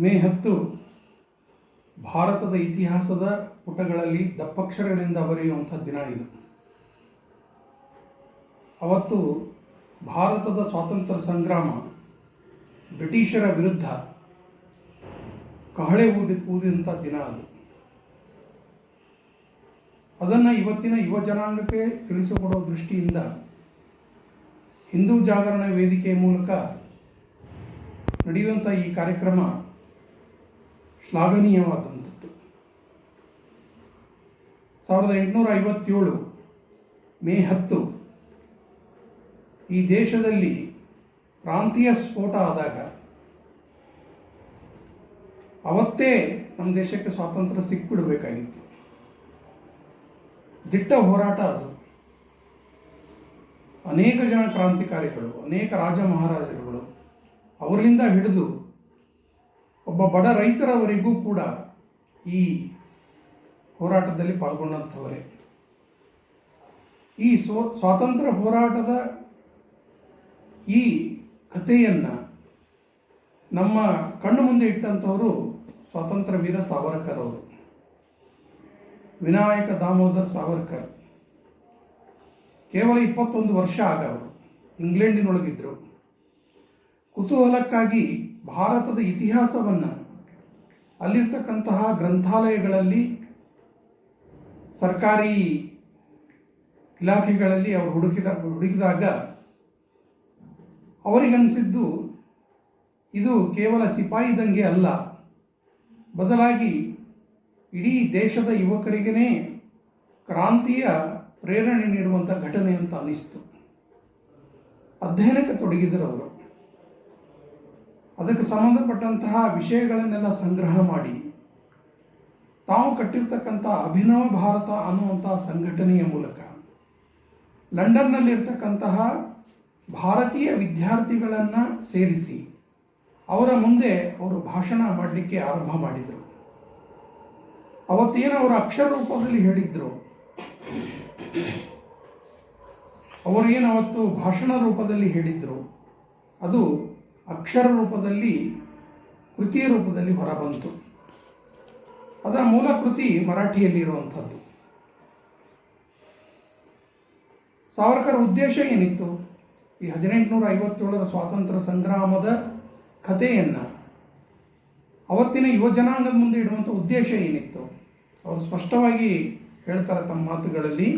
ಮೇ 10 ಭಾರತದ ಇತಿಹಾಸದ ಪುಟಗಳಲ್ಲಿ ದಪ್ಪಕ್ಷರಗಳಿಂದ ಬರೆಯುವಂಥ ದಿನ ಇದು. ಅವತ್ತು ಭಾರತದ ಸ್ವಾತಂತ್ರ್ಯ ಸಂಗ್ರಾಮ ಬ್ರಿಟಿಷರ ವಿರುದ್ಧ ಕಹಳೆ ಊದಿದಂಥ ದಿನ ಅದು. ಅದನ್ನು ಇವತ್ತಿನ ಯುವ ಜನಾಂಗಕ್ಕೆ ತಿಳಿಸಿಕೊಡುವ ದೃಷ್ಟಿಯಿಂದ ಹಿಂದೂ ಜಾಗರಣ ವೇದಿಕೆಯ ಮೂಲಕ ನಡೆಯುವಂಥ ಈ ಕಾರ್ಯಕ್ರಮ ಶ್ಲಾಘನೀಯವಾದಂಥದ್ದು. 1857 ಮೇ 10 ಈ ದೇಶದಲ್ಲಿ ಪ್ರಾಂತೀಯ ಸ್ಫೋಟ ಆದಾಗ ಅವತ್ತೇ ನಮ್ಮ ದೇಶಕ್ಕೆ ಸ್ವಾತಂತ್ರ್ಯ ಸಿಕ್ಬಿಡಬೇಕಾಗಿತ್ತು. ದಿಟ್ಟ ಹೋರಾಟ ಅದು. ಅನೇಕ ಜನ ಕ್ರಾಂತಿಕಾರಿಗಳು, ಅನೇಕ ರಾಜ ಮಹಾರಾಜರುಗಳು, ಅವರಿಂದ ಹಿಡಿದು ಒಬ್ಬ ಬಡ ರೈತರವರೆಗೂ ಕೂಡ ಈ ಹೋರಾಟದಲ್ಲಿ ಪಾಲ್ಗೊಂಡಂಥವರೇ. ಈ ಸ್ವಾತಂತ್ರ್ಯ ಹೋರಾಟದ ಈ ಕಥೆಯನ್ನು ನಮ್ಮ ಕಣ್ಣು ಮುಂದೆ ಇಟ್ಟಂಥವರು ಸ್ವಾತಂತ್ರ್ಯ ವೀರ ಸಾವರ್ಕರ್ ಅವರು. ವಿನಾಯಕ ದಾಮೋದರ್ ಸಾವರ್ಕರ್ ಕೇವಲ 21 ವರ್ಷ ಆಗ ಅವರು ಇಂಗ್ಲೆಂಡಿನೊಳಗಿದ್ದರು. ಕುತೂಹಲಕ್ಕಾಗಿ ಭಾರತದ ಇತಿಹಾಸವನ್ನು ಅಲ್ಲಿರ್ತಕ್ಕಂತಹ ಗ್ರಂಥಾಲಯಗಳಲ್ಲಿ, ಸರ್ಕಾರಿ ಇಲಾಖೆಗಳಲ್ಲಿ ಅವರು ಹುಡುಕಿದಾಗ ಅವರಿಗನ್ನಿಸಿದ್ದು ಇದು ಕೇವಲ ಸಿಪಾಯಿ ದಂಗೆ ಅಲ್ಲ, ಬದಲಾಗಿ ಇಡೀ ದೇಶದ ಯುವಕರಿಗೇ ಕ್ರಾಂತಿಯ ಪ್ರೇರಣೆ ನೀಡುವಂಥ ಘಟನೆ ಅಂತ ಅನ್ನಿಸ್ತು. ಅಧ್ಯಯನಕ್ಕೆ ತೊಡಗಿದರು ಅವರು. ಅದಕ್ಕೆ ಸಂಬಂಧಪಟ್ಟಂತಹ ವಿಷಯಗಳನ್ನೆಲ್ಲ ಸಂಗ್ರಹ ಮಾಡಿ ತಾವು ಕಟ್ಟಿರ್ತಕ್ಕಂಥ ಅಭಿನವ ಭಾರತ ಅನ್ನುವಂಥ ಸಂಘಟನೆಯ ಮೂಲಕ ಲಂಡನ್ನಲ್ಲಿರ್ತಕ್ಕಂತಹ ಭಾರತೀಯ ವಿದ್ಯಾರ್ಥಿಗಳನ್ನು ಸೇರಿಸಿ ಅವರ ಮುಂದೆ ಅವರು ಭಾಷಣ ಮಾಡಲಿಕ್ಕೆ ಆರಂಭ ಮಾಡಿದರು. ಅವತ್ತೇನು ಅವರು ಅಕ್ಷರ ರೂಪದಲ್ಲಿ ಹೇಳಿದ್ರು, ಅವರೇನು ಅವತ್ತು ಭಾಷಣ ರೂಪದಲ್ಲಿ ಹೇಳಿದ್ರು, ಅದು ಅಕ್ಷರ ರೂಪದಲ್ಲಿ, ಕೃತಿಯ ರೂಪದಲ್ಲಿ ಹೊರಬಂತು. ಅದರ ಮೂಲ ಕೃತಿ ಮರಾಠಿಯಲ್ಲಿರುವಂಥದ್ದು. ಸಾವರ್ಕರ್ ಉದ್ದೇಶ ಏನಿತ್ತು? ಈ 1857ರ ಸ್ವಾತಂತ್ರ್ಯ ಸಂಗ್ರಾಮದ ಕಥೆಯನ್ನು ಅವತ್ತಿನ ಯುವ ಜನಾಂಗದ ಮುಂದೆ ಇಡುವಂಥ ಉದ್ದೇಶ ಏನಿತ್ತು? ಅವರು ಸ್ಪಷ್ಟವಾಗಿ ಹೇಳ್ತಾರೆ ತಮ್ಮ ಮಾತುಗಳಲ್ಲಿ.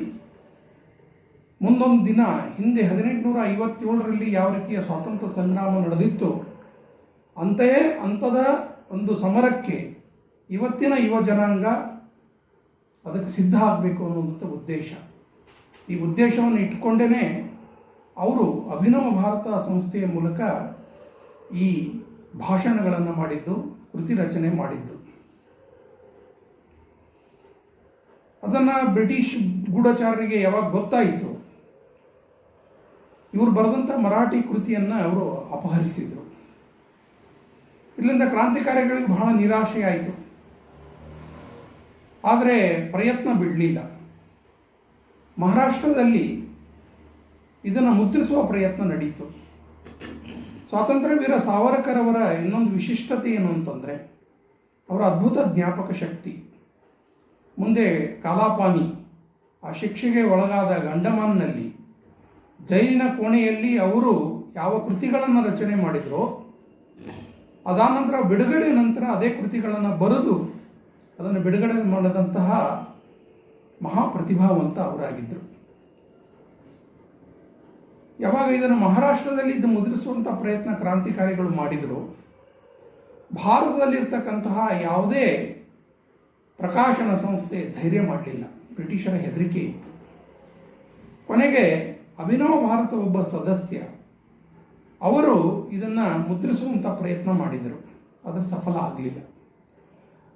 ಮುಂದೊಂದು ದಿನ ಹಿಂದೆ 1857ರಲ್ಲಿ ಯಾವ ರೀತಿಯ ಸ್ವಾತಂತ್ರ್ಯ ಸಂಗ್ರಾಮ ನಡೆದಿತ್ತು ಅಂಥದ ಒಂದು ಸಮರಕ್ಕೆ ಇವತ್ತಿನ ಯುವ ಜನಾಂಗ ಅದಕ್ಕೆ ಸಿದ್ಧ ಆಗಬೇಕು ಅನ್ನೋಂಥ ಉದ್ದೇಶ. ಈ ಉದ್ದೇಶವನ್ನು ಇಟ್ಕೊಂಡೇ ಅವರು ಅಭಿನವ ಭಾರತ ಸಂಸ್ಥೆಯ ಮೂಲಕ ಈ ಭಾಷಣಗಳನ್ನು ಮಾಡಿದ್ದು, ಕೃತಿ ರಚನೆ ಮಾಡಿದ್ದು. ಅದನ್ನು ಬ್ರಿಟಿಷ್ ಗೂಢಚಾರರಿಗೆ ಯಾವಾಗ ಗೊತ್ತಾಯಿತು, ಇವರು ಬರೆದಂಥ ಮರಾಠಿ ಕೃತಿಯನ್ನು ಅವರು ಅಪಹರಿಸಿದರು. ಇಲ್ಲಿಂದ ಕ್ರಾಂತಿಕಾರಿಗಳಿಗೆ ಬಹಳ ನಿರಾಶೆ ಆಯಿತು. ಆದರೆ ಪ್ರಯತ್ನ ಬಿಡಲಿಲ್ಲ. ಮಹಾರಾಷ್ಟ್ರದಲ್ಲಿ ಇದನ್ನು ಮುದ್ರಿಸುವ ಪ್ರಯತ್ನ ನಡೀತು. ಸ್ವಾತಂತ್ರ್ಯ ವೀರ ಸಾವರ್ಕರ್ ಅವರ ಇನ್ನೊಂದು ವಿಶಿಷ್ಟತೆ ಏನು ಅಂತಂದರೆ ಅವರ ಅದ್ಭುತ ಜ್ಞಾಪಕ ಶಕ್ತಿ. ಮುಂದೆ ಕಾಲಾಪಾನಿ ಆ ಶಿಕ್ಷೆಗೆ ಒಳಗಾದ ಅಂಡಮಾನ್ನಲ್ಲಿ ಜೈಲಿನ ಕೋಣೆಯಲ್ಲಿ ಅವರು ಯಾವ ಕೃತಿಗಳನ್ನು ರಚನೆ ಮಾಡಿದರೋ ಅದಾನಂತರ ಬಿಡುಗಡೆ ನಂತರ ಅದೇ ಕೃತಿಗಳನ್ನು ಬರೆದು ಅದನ್ನು ಬಿಡುಗಡೆ ಮಾಡಿದಂತಹ ಮಹಾಪ್ರತಿಭಾವಂತ ಅವರಾಗಿದ್ದರು. ಯಾವಾಗ ಇದನ್ನು ಮಹಾರಾಷ್ಟ್ರದಲ್ಲಿ ಇದು ಮುದ್ರಿಸುವಂಥ ಪ್ರಯತ್ನ ಕ್ರಾಂತಿಕಾರಿಗಳು ಮಾಡಿದರು, ಭಾರತದಲ್ಲಿರ್ತಕ್ಕಂತಹ ಯಾವುದೇ ಪ್ರಕಾಶನ ಸಂಸ್ಥೆ ಧೈರ್ಯ ಮಾಡಲಿಲ್ಲ. ಬ್ರಿಟಿಷರ ಹೆದರಿಕೆ ಇತ್ತು. ಕೊನೆಗೆ ಅಭಿನವ ಭಾರತ ಒಬ್ಬ ಸದಸ್ಯ ಅವರು ಇದನ್ನು ಮುದ್ರಿಸುವಂಥ ಪ್ರಯತ್ನ ಮಾಡಿದರು. ಅದು ಸಫಲ ಆಗಲಿಲ್ಲ.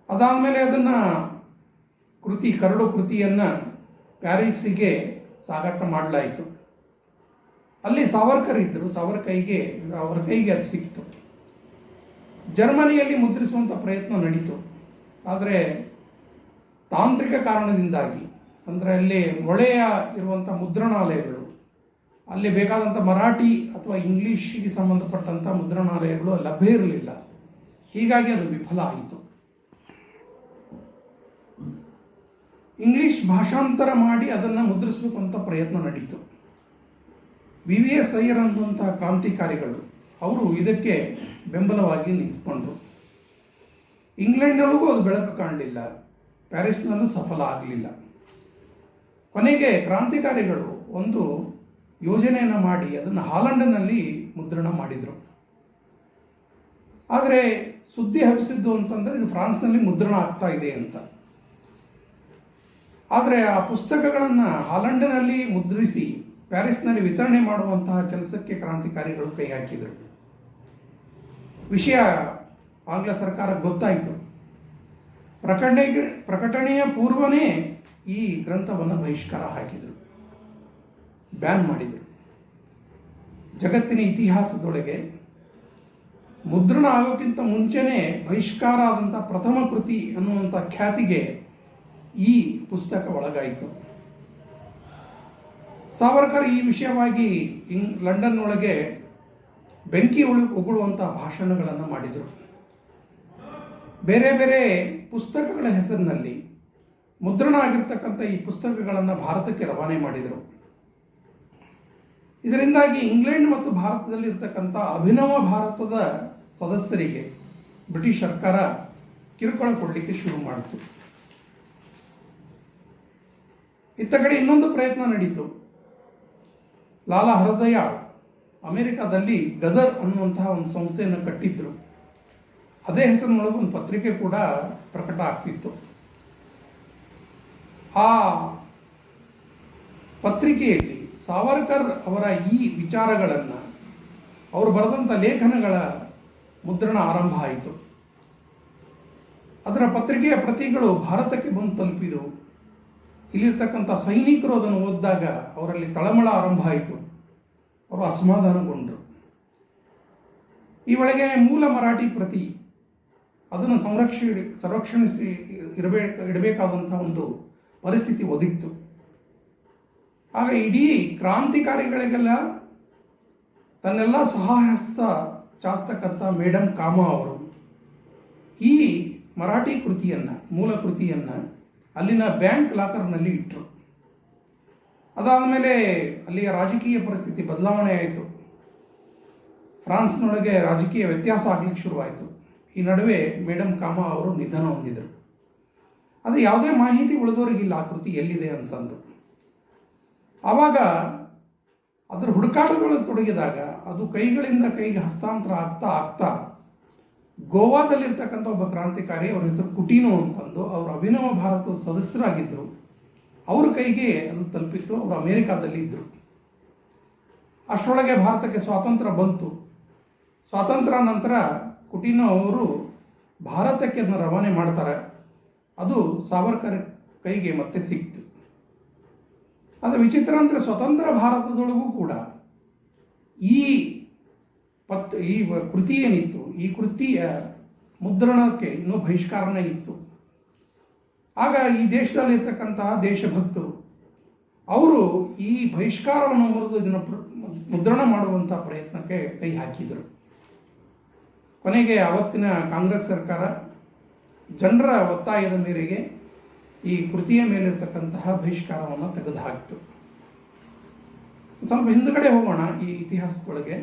ಅದಾದಮೇಲೆ ಅದನ್ನು ಕರಡು ಕೃತಿಯನ್ನು ಪ್ಯಾರಿಸ್ಸಿಗೆ ಸಾಗಾಟ ಮಾಡಲಾಯಿತು. ಅಲ್ಲಿ ಸಾವರ್ಕರ್ ಇದ್ದರು. ಅವರ ಕೈಗೆ ಅದು ಸಿಕ್ತು. ಜರ್ಮನಿಯಲ್ಲಿ ಮುದ್ರಿಸುವಂಥ ಪ್ರಯತ್ನ ನಡೀತು. ಆದರೆ ತಾಂತ್ರಿಕ ಕಾರಣದಿಂದಾಗಿ, ಅಂದರೆ ಅಲ್ಲಿ ಒಳ್ಳೆಯ ಇರುವಂಥ ಮುದ್ರಣಾಲಯಗಳು, ಅಲ್ಲಿ ಬೇಕಾದಂಥ ಮರಾಠಿ ಅಥವಾ ಇಂಗ್ಲೀಷಿಗೆ ಸಂಬಂಧಪಟ್ಟಂಥ ಮುದ್ರಣಾಲಯಗಳು ಲಭ್ಯ ಇರಲಿಲ್ಲ. ಹೀಗಾಗಿ ಅದು ವಿಫಲ ಆಯಿತು. ಇಂಗ್ಲಿಷ್ ಭಾಷಾಂತರ ಮಾಡಿ ಅದನ್ನು ಮುದ್ರಿಸಬೇಕು ಅಂತ ಪ್ರಯತ್ನ ನಡೀತು. VVS ಅಯ್ಯರ್ ಅನ್ನುವಂತಹ ಕ್ರಾಂತಿಕಾರಿಗಳು ಅವರು ಇದಕ್ಕೆ ಬೆಂಬಲವಾಗಿ ನಿಂತುಕೊಂಡರು. ಇಂಗ್ಲೆಂಡ್ನಲ್ಲಿಗೂ ಅದು ಬೆಳಕು ಕಾಣಲಿಲ್ಲ, ಪ್ಯಾರಿಸ್ನಲ್ಲೂ ಸಫಲ ಆಗಲಿಲ್ಲ. ಕೊನೆಗೆ ಕ್ರಾಂತಿಕಾರಿಗಳು ಒಂದು ಯೋಜನೆಯನ್ನು ಮಾಡಿ ಅದನ್ನು ಹಾಲೆಂಡ್ನಲ್ಲಿ ಮುದ್ರಣ ಮಾಡಿದರು. ಆದರೆ ಸುದ್ದಿ ಹಬ್ಬಿಸಿದ್ದು ಅಂತಂದರೆ ಇದು ಫ್ರಾನ್ಸ್ನಲ್ಲಿ ಮುದ್ರಣ ಆಗ್ತಾ ಇದೆ ಅಂತ. ಆದರೆ ಆ ಪುಸ್ತಕಗಳನ್ನು ಹಾಲೆಂಡ್ನಲ್ಲಿ ಮುದ್ರಿಸಿ ಪ್ಯಾರಿಸ್ನಲ್ಲಿ ವಿತರಣೆ ಮಾಡುವಂತಹ ಕೆಲಸಕ್ಕೆ ಕ್ರಾಂತಿಕಾರಿಗಳು ಕೈ ಹಾಕಿದರು. ವಿಷಯ ಆಂಗ್ಲ ಸರ್ಕಾರಕ್ಕೆ ಗೊತ್ತಾಯಿತು. ಪ್ರಕಟಣೆಯ ಪೂರ್ವನೇ ಈ ಗ್ರಂಥವನ್ನು ಬಹಿಷ್ಕಾರ ಹಾಕಿದರು, ಬ್ಯಾನ್ ಮಾಡಿದರು. ಜಗತ್ತಿನ ಇತಿಹಾಸದೊಳಗೆ ಮುದ್ರಣ ಆಗೋಕ್ಕಿಂತ ಮುಂಚೆನೇ ಬಹಿಷ್ಕಾರ ಆದಂಥ ಪ್ರಥಮ ಕೃತಿ ಅನ್ನುವಂಥ ಖ್ಯಾತಿಗೆ ಈ ಪುಸ್ತಕ ಒಳಗಾಯಿತು. ಸಾವರ್ಕರ್ ಈ ವಿಷಯವಾಗಿ ಲಂಡನ್ ಒಳಗೆ ಬೆಂಕಿ ಉಗುಳುವಂಥ ಭಾಷಣಗಳನ್ನು ಮಾಡಿದರು. ಬೇರೆ ಬೇರೆ ಪುಸ್ತಕಗಳ ಹೆಸರಿನಲ್ಲಿ ಮುದ್ರಣ ಆಗಿರ್ತಕ್ಕಂಥ ಈ ಪುಸ್ತಕಗಳನ್ನು ಭಾರತಕ್ಕೆ ರವಾನೆ ಮಾಡಿದರು. ಇದರಿಂದಾಗಿ ಇಂಗ್ಲೆಂಡ್ ಮತ್ತು ಭಾರತದಲ್ಲಿರ್ತಕ್ಕಂಥ ಅಭಿನವ ಭಾರತದ ಸದಸ್ಯರಿಗೆ ಬ್ರಿಟಿಷ್ ಸರ್ಕಾರ ಕಿರುಕುಳ ಕೊಡಲಿಕ್ಕೆ ಶುರು ಮಾಡಿತು. ಇತ್ತ ಕಡೆ ಇನ್ನೊಂದು ಪ್ರಯತ್ನ ನಡೀತು. ಲಾಲಾ ಹರದಯಾಳ್ ಅಮೆರಿಕಾದಲ್ಲಿ ಗದರ್ ಅನ್ನುವಂತಹ ಒಂದು ಸಂಸ್ಥೆಯನ್ನು ಕಟ್ಟಿದ್ರು. ಅದೇ ಹೆಸರಿನೊಳಗೆ ಒಂದು ಪತ್ರಿಕೆ ಕೂಡ ಪ್ರಕಟ ಆಗ್ತಿತ್ತು. ಆ ಪತ್ರಿಕೆಯಲ್ಲಿ ಸಾವರ್ಕರ್ ಅವರ ಈ ವಿಚಾರಗಳನ್ನು, ಅವರು ಬರೆದಂಥ ಲೇಖನಗಳ ಮುದ್ರಣ ಆರಂಭ ಆಯಿತು. ಅದರ ಪತ್ರಿಕೆಯ ಪ್ರತಿಗಳು ಭಾರತಕ್ಕೆ ಬಂದು ತಲುಪಿದವು. ಇಲ್ಲಿರ್ತಕ್ಕಂಥ ಸೈನಿಕರು ಅದನ್ನು ಓದಿದಾಗ ಅವರಲ್ಲಿ ತಳಮಳ ಆರಂಭ ಆಯಿತು. ಅವರು ಅಸಮಾಧಾನಗೊಂಡರು. ಈ ಒಳಗೆ ಮೂಲ ಮರಾಠಿ ಪ್ರತಿ ಅದನ್ನು ಸಂರಕ್ಷಿಸಿ ಇಡಬೇಕಾದಂಥ ಒಂದು ಪರಿಸ್ಥಿತಿ ಒದಗಿತು. ಆಗ ಇಡೀ ಕ್ರಾಂತಿಕಾರಿಗಳಿಗೆಲ್ಲ ತನ್ನೆಲ್ಲ ಸಹಾಯಹಸ್ತ ಚಾಸ್ತಕ್ಕಂಥ ಮೇಡಮ್ ಕಾಮಾ ಅವರು ಈ ಮರಾಠಿ ಕೃತಿಯನ್ನು, ಮೂಲ ಕೃತಿಯನ್ನು ಅಲ್ಲಿನ ಬ್ಯಾಂಕ್ ಲಾಕರ್ನಲ್ಲಿ ಇಟ್ಟರು. ಅದಾದ ಮೇಲೆ ಅಲ್ಲಿಯ ರಾಜಕೀಯ ಪರಿಸ್ಥಿತಿ ಬದಲಾವಣೆ ಆಯಿತು. ಫ್ರಾನ್ಸ್ನೊಳಗೆ ರಾಜಕೀಯ ವ್ಯತ್ಯಾಸ ಆಗಲಿಕ್ಕೆ ಶುರುವಾಯಿತು. ಈ ನಡುವೆ ಮೇಡಮ್ ಕಾಮಾ ಅವರು ನಿಧನ ಹೊಂದಿದರು. ಅದು ಯಾವುದೇ ಮಾಹಿತಿ ಉಳಿದವರಿಗಿಲ್ಲ ಆ ಕೃತಿ ಎಲ್ಲಿದೆ ಅಂತಂದು. ಆವಾಗ ಅದರ ಹುಡುಕಾಟದೊಳಗೆ ತೊಡಗಿದಾಗ ಅದು ಕೈಗಳಿಂದ ಕೈಗೆ ಹಸ್ತಾಂತರ ಆಗ್ತಾ ಆಗ್ತಾ ಗೋವಾದಲ್ಲಿರ್ತಕ್ಕಂಥ ಒಬ್ಬ ಕ್ರಾಂತಿಕಾರಿ, ಅವರ ಹೆಸರು ಕುಟೀನೋ ಅಂತಂದು, ಅವರು ಅಭಿನವ ಭಾರತದ ಸದಸ್ಯರಾಗಿದ್ದರು. ಅವ್ರ ಕೈಗೆ ಅದು ತಲುಪಿತ್ತು. ಅವರು ಅಮೇರಿಕಾದಲ್ಲಿ ಇದ್ದರು. ಅಷ್ಟರೊಳಗೆ ಭಾರತಕ್ಕೆ ಸ್ವಾತಂತ್ರ್ಯ ಬಂತು. ಸ್ವಾತಂತ್ರ್ಯ ನಂತರ ಕುಟೀನೋ ಅವರು ಭಾರತಕ್ಕೆ ಅದನ್ನು ರವಾನೆ ಮಾಡ್ತಾರೆ. ಅದು ಸಾವರ್ಕರ್ ಕೈಗೆ ಮತ್ತೆ ಸಿಕ್ತು. ಅದು ವಿಚಿತ್ರ ಅಂದರೆ ಸ್ವತಂತ್ರ ಭಾರತದೊಳಗೂ ಕೂಡ ಈ ಕೃತಿ ಏನಿತ್ತು, ಈ ಕೃತಿಯ ಮುದ್ರಣಕ್ಕೆ ಇನ್ನೂ ಬಹಿಷ್ಕಾರನೇ ಇತ್ತು. ಆಗ ಈ ದೇಶದಲ್ಲಿರ್ತಕ್ಕಂತಹ ದೇಶಭಕ್ತರು ಅವರು ಈ ಬಹಿಷ್ಕಾರವನ್ನು ಮುರಿದು ಇದನ್ನು ಮುದ್ರಣ ಮಾಡುವಂಥ ಪ್ರಯತ್ನಕ್ಕೆ ಕೈ ಹಾಕಿದರು. ಕೊನೆಗೆ ಆವತ್ತಿನ ಕಾಂಗ್ರೆಸ್ ಸರ್ಕಾರ ಜನರ ಒತ್ತಾಯದ ಮೇರೆಗೆ ಈ ಕೃತಿಯ ಮೇಲಿರ್ತಕ್ಕಂತಹ ಬಹಿಷ್ಕಾರವನ್ನು ತೆಗೆದುಹಾಕಿತು. ಸ್ವಲ್ಪ ಹಿಂದುಗಡೆ ಹೋಗೋಣ ಈ ಇತಿಹಾಸದೊಳಗೆ.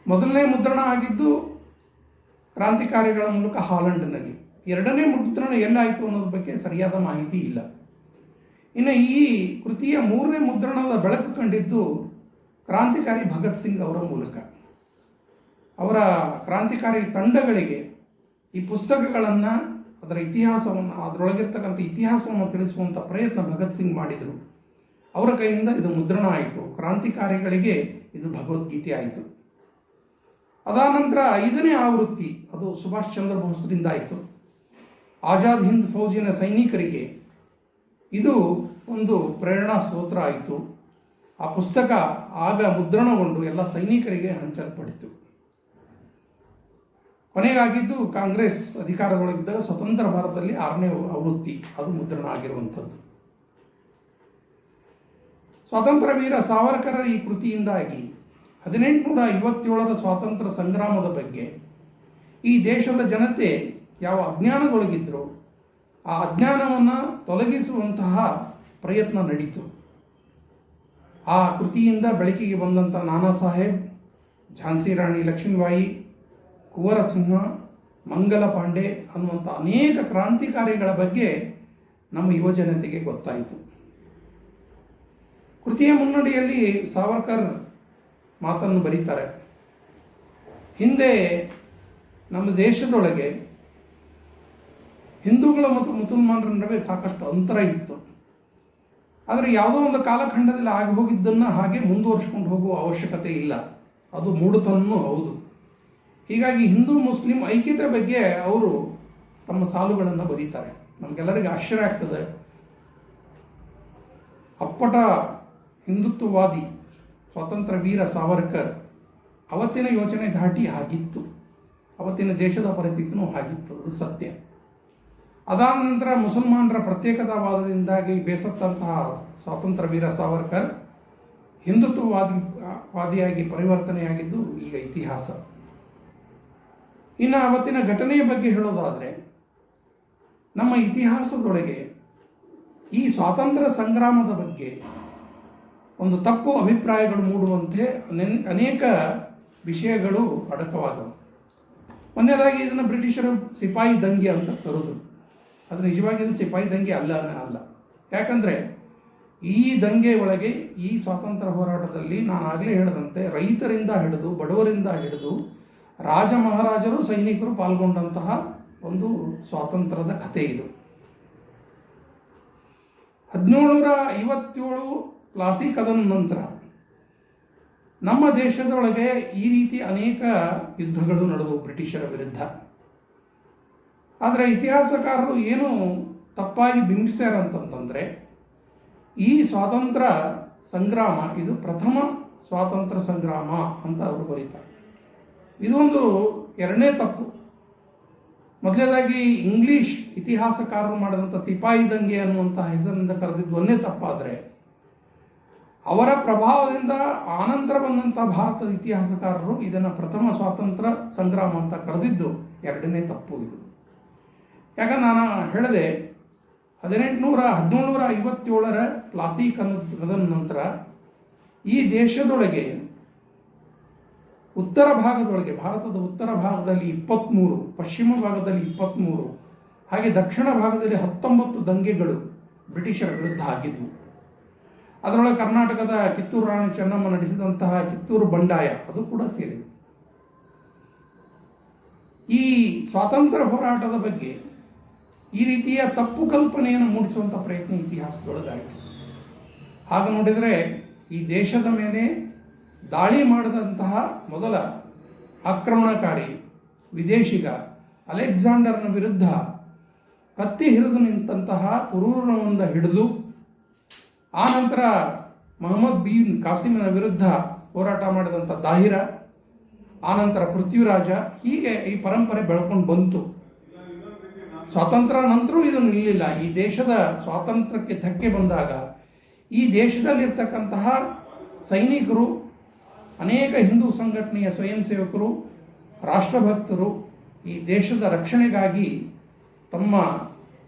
ಮೊದಲನೇ ಮುದ್ರಣ ಆಗಿದ್ದು ಕ್ರಾಂತಿಕಾರಿಗಳ ಮೂಲಕ ಹಾಲೆಂಡ್ನಲ್ಲಿ. ಎರಡನೇ ಮುದ್ರಣ ಎಲ್ಲಾಯಿತು ಅನ್ನೋದ್ರ ಬಗ್ಗೆ ಸರಿಯಾದ ಮಾಹಿತಿ ಇಲ್ಲ. ಇನ್ನು ಈ ಕೃತಿಯ ಮೂರನೇ ಮುದ್ರಣದ ಬೆಳಕು ಕಂಡಿದ್ದು ಕ್ರಾಂತಿಕಾರಿ ಭಗತ್ ಸಿಂಗ್ ಅವರ ಮೂಲಕ. ಅವರ ಕ್ರಾಂತಿಕಾರಿ ತಂಡಗಳಿಗೆ ಈ ಪುಸ್ತಕಗಳನ್ನು, ಅದರ ಇತಿಹಾಸವನ್ನು, ಅದರೊಳಗಿರ್ತಕ್ಕಂಥ ಇತಿಹಾಸವನ್ನು ತಿಳಿಸುವಂಥ ಪ್ರಯತ್ನ ಭಗತ್ ಸಿಂಗ್ ಮಾಡಿದರು. ಅವರ ಕೈಯಿಂದ ಇದು ಮುದ್ರಣ ಆಯಿತು. ಕ್ರಾಂತಿಕಾರಿಗಳಿಗೆ ಇದು ಭಗವದ್ಗೀತೆ ಆಯಿತು. ಅದಾನಂತರ 5ನೇ ಆವೃತ್ತಿ ಅದು ಸುಭಾಷ್ ಚಂದ್ರ ಬೋಸ್ರಿಂದ ಆಯಿತು. ಆಜಾದ್ ಹಿಂದ್ ಫೌಜಿನ ಸೈನಿಕರಿಗೆ ಇದು ಒಂದು ಪ್ರೇರಣಾ ಸ್ತೋತ್ರ ಆಯಿತು. ಆ ಪುಸ್ತಕ ಆಗ ಮುದ್ರಣಗೊಂಡು ಎಲ್ಲ ಸೈನಿಕರಿಗೆ ಹಂಚಲ್ಪಡಿತು. ಕೊನೆಗಾಗಿದ್ದು ಕಾಂಗ್ರೆಸ್ ಅಧಿಕಾರದೊಳಗಿದ್ದಾಗ ಸ್ವತಂತ್ರ ಭಾರತದಲ್ಲಿ 6ನೇ ಆವೃತ್ತಿ ಅದು ಮುದ್ರಣ ಆಗಿರುವಂಥದ್ದು. ಸ್ವಾತಂತ್ರ್ಯ ವೀರ ಸಾವರ್ಕರ ಈ ಕೃತಿಯಿಂದಾಗಿ 1857ರ ಸ್ವಾತಂತ್ರ್ಯ ಸಂಗ್ರಾಮದ ಬಗ್ಗೆ ಈ ದೇಶದ ಜನತೆ ಯಾವ ಅಜ್ಞಾನದೊಳಗಿದ್ರು ಆ ಅಜ್ಞಾನವನ್ನು ತೊಲಗಿಸುವಂತಹ ಪ್ರಯತ್ನ ನಡೀತು. ಆ ಕೃತಿಯಿಂದ ಬೆಳಕಿಗೆ ಬಂದಂಥ ನಾನಾ ಸಾಹೇಬ್, ಝಾನ್ಸಿ ರಾಣಿ ಲಕ್ಷ್ಮೀಬಾಯಿ, ಕುವರ ಸಿಂಹ, ಮಂಗಲ ಪಾಂಡೆ ಅನ್ನುವಂಥ ಅನೇಕ ಕ್ರಾಂತಿಕಾರಿಗಳ ಬಗ್ಗೆ ನಮ್ಮ ಯುವಜನತೆಗೆ ಗೊತ್ತಾಯಿತು. ಕೃತಿಯ ಮುನ್ನಡಿಯಲ್ಲಿ ಸಾವರ್ಕರ್ ಮಾತನ್ನು ಬರೀತಾರೆ. ಹಿಂದೆ ನಮ್ಮ ದೇಶದೊಳಗೆ ಹಿಂದೂಗಳ ಮತ್ತು ಮುಸಲ್ಮಾನರ ನಡುವೆ ಸಾಕಷ್ಟು ಅಂತರ ಇತ್ತು. ಆದರೆ ಯಾವುದೋ ಒಂದು ಕಾಲಖಂಡದಲ್ಲಿ ಆಗಿ ಹೋಗಿದ್ದನ್ನು ಹಾಗೆ ಮುಂದುವರಿಸ್ಕೊಂಡು ಹೋಗುವ ಅವಶ್ಯಕತೆ ಇಲ್ಲ. ಅದು ಮೂಢತನೂ ಹೌದು. ಹೀಗಾಗಿ ಹಿಂದೂ ಮುಸ್ಲಿಂ ಐಕ್ಯತೆ ಬಗ್ಗೆ ಅವರು ತಮ್ಮ ಸಾಲುಗಳನ್ನು ಬರೀತಾರೆ. ನಮಗೆಲ್ಲರಿಗೆ ಆಶ್ಚರ್ಯ ಆಗ್ತದೆ. ಅಪ್ಪಟ ಹಿಂದುತ್ವವಾದಿ ಸ್ವಾತಂತ್ರ್ಯ ವೀರ ಸಾವರ್ಕರ್ ಅವತ್ತಿನ ಯೋಚನೆ ದಾಟಿ ಆಗಿತ್ತು. ಅವತ್ತಿನ ದೇಶದ ಪರಿಸ್ಥಿತಿನೂ ಆಗಿತ್ತು, ಅದು ಸತ್ಯ. ಅದಾದ ನಂತರ ಮುಸಲ್ಮಾನರ ಪ್ರತ್ಯೇಕತಾವಾದದಿಂದಾಗಿ ಬೇಸತ್ತಂತಹ ಸ್ವಾತಂತ್ರ್ಯ ವೀರ ಸಾವರ್ಕರ್ ಹಿಂದುತ್ವವಾದಿಯಾಗಿ ಪರಿವರ್ತನೆಯಾಗಿದ್ದು ಈಗ ಇತಿಹಾಸ. ಇನ್ನು ಅವತ್ತಿನ ಘಟನೆಯ ಬಗ್ಗೆ ಹೇಳೋದಾದರೆ, ನಮ್ಮ ಇತಿಹಾಸದೊಳಗೆ ಈ ಸ್ವಾತಂತ್ರ್ಯ ಸಂಗ್ರಾಮದ ಬಗ್ಗೆ ಒಂದು ತಪ್ಪು ಅಭಿಪ್ರಾಯಗಳು ಮೂಡುವಂತೆ ಅನೇಕ ವಿಷಯಗಳು ಅಡಕವಾದವು. ಮೊನ್ನೆದಾಗಿ ಇದನ್ನು ಬ್ರಿಟಿಷರು ಸಿಪಾಯಿ ದಂಗೆ ಅಂತ ಕರೆದರು. ಅದು ನಿಜವಾಗಿ ಇದು ಸಿಪಾಯಿ ದಂಗೆ ಅಲ್ಲ. ಯಾಕಂದರೆ ಈ ದಂಗೆ ಒಳಗೆ ಈ ಸ್ವಾತಂತ್ರ್ಯ ಹೋರಾಟದಲ್ಲಿ ನಾನು ಆಗಲೇ ಹೇಳಿದಂತೆ ರೈತರಿಂದ ಹಿಡಿದು ಬಡವರಿಂದ ಹಿಡಿದು ರಾಜ ಮಹಾರಾಜರು ಸೈನಿಕರು ಪಾಲ್ಗೊಂಡಂತಹ ಒಂದು ಸ್ವಾತಂತ್ರ್ಯದ ಕಥೆ ಇದು. 1757 ಪ್ಲಾಸಿ ಕದನ ನಂತರ ನಮ್ಮ ದೇಶದೊಳಗೆ ಈ ರೀತಿ ಅನೇಕ ಯುದ್ಧಗಳು ನಡೆದವು ಬ್ರಿಟಿಷರ ವಿರುದ್ಧ. ಆದರೆ ಇತಿಹಾಸಕಾರರು ಏನು ತಪ್ಪಾಗಿ ಬಿಂಬಿಸ್ಯಾರ ಅಂತಂತಂದರೆ, ಈ ಸ್ವಾತಂತ್ರ್ಯ ಸಂಗ್ರಾಮ ಇದು ಪ್ರಥಮ ಸ್ವಾತಂತ್ರ್ಯ ಸಂಗ್ರಾಮ ಅಂತ ಅವರು ಬರೀತಾರೆ. ಇದೊಂದು ಎರಡನೇ ತಪ್ಪು. ಮೊದಲನೇದಾಗಿ ಇಂಗ್ಲೀಷ್ ಇತಿಹಾಸಕಾರರು ಮಾಡಿದಂಥ ಸಿಪಾಯಿ ದಂಗೆ ಅನ್ನುವಂಥ ಹೆಸರಿನಿಂದ ಕರೆದಿದ್ದು ಒಂದೇ ತಪ್ಪಾದರೆ, ಅವರ ಪ್ರಭಾವದಿಂದ ಆನಂತರ ಬಂದಂಥ ಭಾರತದ ಇತಿಹಾಸಕಾರರು ಇದನ್ನು ಪ್ರಥಮ ಸ್ವಾತಂತ್ರ್ಯ ಸಂಗ್ರಾಮ ಅಂತ ಕರೆದಿದ್ದು ಎರಡನೇ ತಪ್ಪು ಇದು. ಯಾಕಂದ್ರೆ ನಾನು ಹೇಳಿದೆ 1757 ಪ್ಲಾಸಿ ಕದನ ನಂತರ ಈ ದೇಶದೊಳಗೆ ಉತ್ತರ ಭಾಗದೊಳಗೆ, ಭಾರತದ ಉತ್ತರ ಭಾಗದಲ್ಲಿ 23, ಪಶ್ಚಿಮ ಭಾಗದಲ್ಲಿ 23, ಹಾಗೆ ದಕ್ಷಿಣ ಭಾಗದಲ್ಲಿ 19 ದಂಗೆಗಳು ಬ್ರಿಟಿಷರ ವಿರುದ್ಧ ಆಗಿದ್ವು. ಅದರೊಳಗೆ ಕರ್ನಾಟಕದ ಕಿತ್ತೂರು ರಾಣಿ ಚೆನ್ನಮ್ಮ ನಡೆಸಿದಂತಹ ಕಿತ್ತೂರು ಬಂಡಾಯ ಅದು ಕೂಡ ಸೇರಿದೆ. ಈ ಸ್ವಾತಂತ್ರ್ಯ ಹೋರಾಟದ ಬಗ್ಗೆ ಈ ರೀತಿಯ ತಪ್ಪು ಕಲ್ಪನೆಯನ್ನು ಮೂಡಿಸುವಂಥ ಪ್ರಯತ್ನ ಇತಿಹಾಸದೊಳಗಾಯಿತು. ಹಾಗೆ ನೋಡಿದರೆ ಈ ದೇಶದ ಮೇಲೆ ದಾಳಿ ಮಾಡಿದಂತಹ ಮೊದಲ ಆಕ್ರಮಣಕಾರಿ ವಿದೇಶಿಗ ಅಲೆಕ್ಸಾಂಡರ್ನ ವಿರುದ್ಧ ಕತ್ತಿ ಹಿರಿದು ನಿಂತಹ ಪುರೂರವನ್ನ ಹಿಡಿದು ಆನಂತರ ಮೊಹಮ್ಮದ್ ಬಿನ್ ಕಾಸಿಮನ ವಿರುದ್ಧ ಹೋರಾಟ ಮಾಡಿದಂಥ ದಾಹಿರ, ಆನಂತರ ಪೃಥ್ವಿರಾಜ, ಹೀಗೆ ಈ ಪರಂಪರೆ ಬೆಳ್ಕೊಂಡು ಬಂತು. ಸ್ವಾತಂತ್ರ್ಯ ನಂತರೂ ಇದು ನಿಲ್ಲಲಿಲ್ಲ. ಈ ದೇಶದ ಸ್ವಾತಂತ್ರ್ಯಕ್ಕೆ ಧಕ್ಕೆ ಬಂದಾಗ ಈ ದೇಶದಲ್ಲಿರ್ತಕ್ಕಂತಹ ಸೈನಿಕರು, ಅನೇಕ ಹಿಂದೂ ಸಂಘಟನೆಯ ಸ್ವಯಂ ಸೇವಕರು, ರಾಷ್ಟ್ರಭಕ್ತರು ಈ ದೇಶದ ರಕ್ಷಣೆಗಾಗಿ ತಮ್ಮ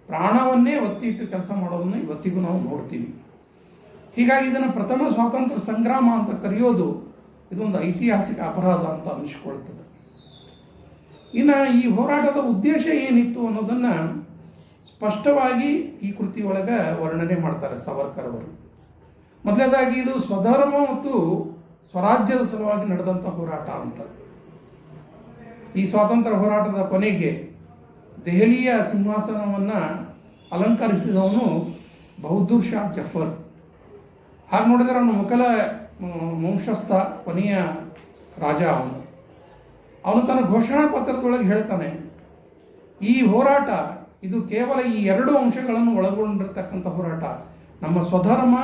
ಪ್ರಾಣವನ್ನೇ ಒತ್ತಿಟ್ಟು ಕೆಲಸ ಮಾಡೋದನ್ನು ಇವತ್ತಿಗೂ ನಾವು ನೋಡ್ತೀವಿ. ಹೀಗಾಗಿ ಇದನ್ನು ಪ್ರಥಮ ಸ್ವಾತಂತ್ರ್ಯ ಸಂಗ್ರಾಮ ಅಂತ ಕರೆಯೋದು ಇದೊಂದು ಐತಿಹಾಸಿಕ ಅಪರಾಧ ಅಂತ ಅನಿಸ್ಕೊಳ್ತದೆ. ಇನ್ನು ಈ ಹೋರಾಟದ ಉದ್ದೇಶ ಏನಿತ್ತು ಅನ್ನೋದನ್ನು ಸ್ಪಷ್ಟವಾಗಿ ಈ ಕೃತಿಯೊಳಗೆ ವರ್ಣನೆ ಮಾಡ್ತಾರೆ ಸಾವರ್ಕರ್ ಅವರು. ಮೊದಲನೇದಾಗಿ ಇದು ಸ್ವಧರ್ಮ ಮತ್ತು ಸ್ವರಾಜ್ಯದ ಸಲುವಾಗಿ ನಡೆದಂಥ ಹೋರಾಟ ಅಂತ. ಈ ಸ್ವಾತಂತ್ರ್ಯ ಹೋರಾಟದ ಕೊನೆಗೆ ದೆಹಲಿಯ ಸಿಂಹಾಸನವನ್ನು ಅಲಂಕರಿಸಿದವನು ಬಹದ್ದೂರ್ ಶಾ ಜಫರ್. ಹಾಗೆ ನೋಡಿದರೆ ಅವನು ಮೊಘಲ ವಂಶಸ್ಥ ಕೊನೆಯ ರಾಜ. ಅವನು ತನ್ನ ಘೋಷಣಾ ಪತ್ರದೊಳಗೆ ಹೇಳ್ತಾನೆ, ಈ ಹೋರಾಟ ಇದು ಕೇವಲ ಈ 2 ಅಂಶಗಳನ್ನು ಒಳಗೊಂಡಿರ್ತಕ್ಕಂಥ ಹೋರಾಟ. ನಮ್ಮ ಸ್ವಧರ್ಮ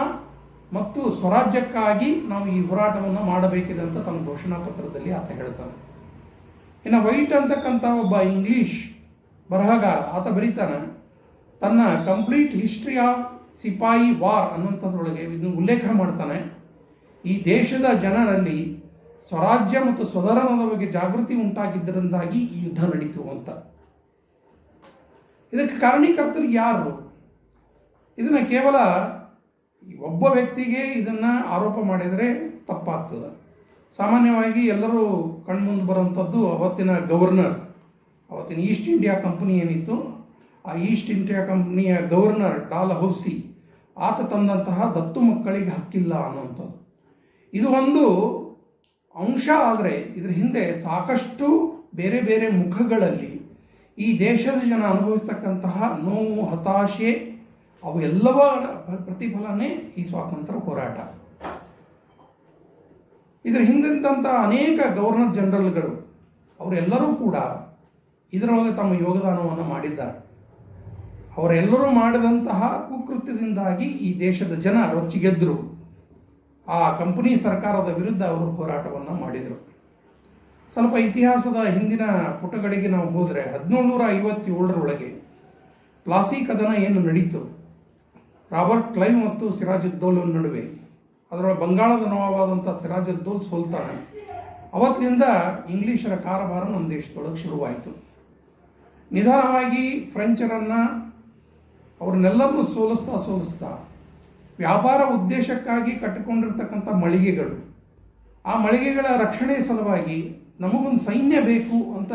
ಮತ್ತು ಸ್ವರಾಜ್ಯಕ್ಕಾಗಿ ನಾವು ಈ ಹೋರಾಟವನ್ನು ಮಾಡಬೇಕಿದೆ ಅಂತ ತನ್ನ ಘೋಷಣಾ ಪತ್ರದಲ್ಲಿ ಆತ ಹೇಳ್ತಾನೆ. ಇನ್ನು ವೈಟ್ ಅಂತಕ್ಕಂಥ ಒಬ್ಬ ಇಂಗ್ಲೀಷ್ ಬರಹಗಾರ ಆತ ಬರೀತಾನೆ, ತನ್ನ ಕಂಪ್ಲೀಟ್ ಹಿಸ್ಟ್ರಿ ಆಫ್ ಸಿಪಾಯಿ ವಾರ್ ಅನ್ನುವಂಥದ್ರೊಳಗೆ ಇದನ್ನು ಉಲ್ಲೇಖ ಮಾಡ್ತಾನೆ. ಈ ದೇಶದ ಜನರಲ್ಲಿ ಸ್ವರಾಜ್ಯ ಮತ್ತು ಸ್ವಧರ್ಮದ ಬಗ್ಗೆ ಜಾಗೃತಿ ಉಂಟಾಗಿದ್ದರಿಂದಾಗಿ ಈ ಯುದ್ಧ ನಡೀತು ಅಂತ. ಇದಕ್ಕೆ ಕಾರಣೀಕರ್ತರು ಯಾರು? ಇದನ್ನು ಕೇವಲ ಒಬ್ಬ ವ್ಯಕ್ತಿಗೆ ಇದನ್ನು ಆರೋಪ ಮಾಡಿದರೆ ತಪ್ಪಾಗ್ತದೆ. ಸಾಮಾನ್ಯವಾಗಿ ಎಲ್ಲರೂ ಕಣ್ಮುಂದೆ ಬರೋಂಥದ್ದು ಅವತ್ತಿನ ಗವರ್ನರ್, ಅವತ್ತಿನ ಈಸ್ಟ್ ಇಂಡಿಯಾ ಕಂಪನಿ ಏನಿತ್ತು, ಆ ಈಸ್ಟ್ ಇಂಡಿಯಾ ಕಂಪನಿಯ ಗವರ್ನರ್ ಡಾಲ್ಹೌಸಿ, ಆತ ತಂದಂತಹ ದತ್ತು ಮಕ್ಕಳಿಗೆ ಹಕ್ಕಿಲ್ಲ ಅನ್ನುವಂಥದ್ದು. ಇದು ಒಂದು ಅಂಶ. ಆದರೆ ಇದರ ಹಿಂದೆ ಸಾಕಷ್ಟು ಬೇರೆ ಬೇರೆ ಮುಖಗಳಲ್ಲಿ ಈ ದೇಶದ ಜನ ಅನುಭವಿಸ್ತಕ್ಕಂತಹ ನೋವು, ಹತಾಶೆ, ಅವು ಎಲ್ಲವರ ಪ್ರತಿಫಲನೇ ಈ ಸ್ವಾತಂತ್ರ್ಯ ಹೋರಾಟ. ಇದರ ಹಿಂದಿದ್ದಂಥ ಅನೇಕ ಗವರ್ನರ್ ಜನರಲ್ಗಳು ಅವರೆಲ್ಲರೂ ಕೂಡ ಇದರೊಳಗೆ ತಮ್ಮ ಯೋಗದಾನವನ್ನು ಮಾಡಿದ್ದಾರೆ. ಅವರೆಲ್ಲರೂ ಮಾಡಿದಂತಹ ಕುಕೃತ್ಯದಿಂದಾಗಿ ಈ ದೇಶದ ಜನ ರೊಚ್ಚಿಗೆದ್ದರು. ಆ ಕಂಪನಿ ಸರ್ಕಾರದ ವಿರುದ್ಧ ಅವರು ಹೋರಾಟವನ್ನು ಮಾಡಿದರು. ಸ್ವಲ್ಪ ಇತಿಹಾಸದ ಹಿಂದಿನ ಪುಟಗಳಿಗೆ ನಾವು ಹೋದರೆ 1757 ಪ್ಲಾಸಿ ಕದನ ಏನು ನಡೀತು ರಾಬರ್ಟ್ ಕ್ಲೈವ್ ಮತ್ತು ಸಿರಾಜುದ್ದೌಲಾ ನಡುವೆ, ಅದರೊಳಗೆ ಬಂಗಾಳದ ನವಾಬಾದಂಥ ಸಿರಾಜುದ್ದೌಲಾ ಸೋಲ್ತಾನೆ. ಅವತ್ತಿನಿಂದ ಇಂಗ್ಲೀಷರ ಕಾರಭಾರ ನಮ್ಮ ದೇಶದೊಳಗೆ ಶುರುವಾಯಿತು. ನಿಧಾನವಾಗಿ ಫ್ರೆಂಚರನ್ನು ಅವ್ರನ್ನೆಲ್ಲರನ್ನೂ ಸೋಲಿಸ್ತಾ ವ್ಯಾಪಾರ ಉದ್ದೇಶಕ್ಕಾಗಿ ಕಟ್ಟಿಕೊಂಡಿರ್ತಕ್ಕಂಥ ಮಳಿಗೆಗಳು, ಆ ಮಳಿಗೆಗಳ ರಕ್ಷಣೆ ಸಲುವಾಗಿ ನಮಗೊಂದು ಸೈನ್ಯ ಬೇಕು ಅಂತ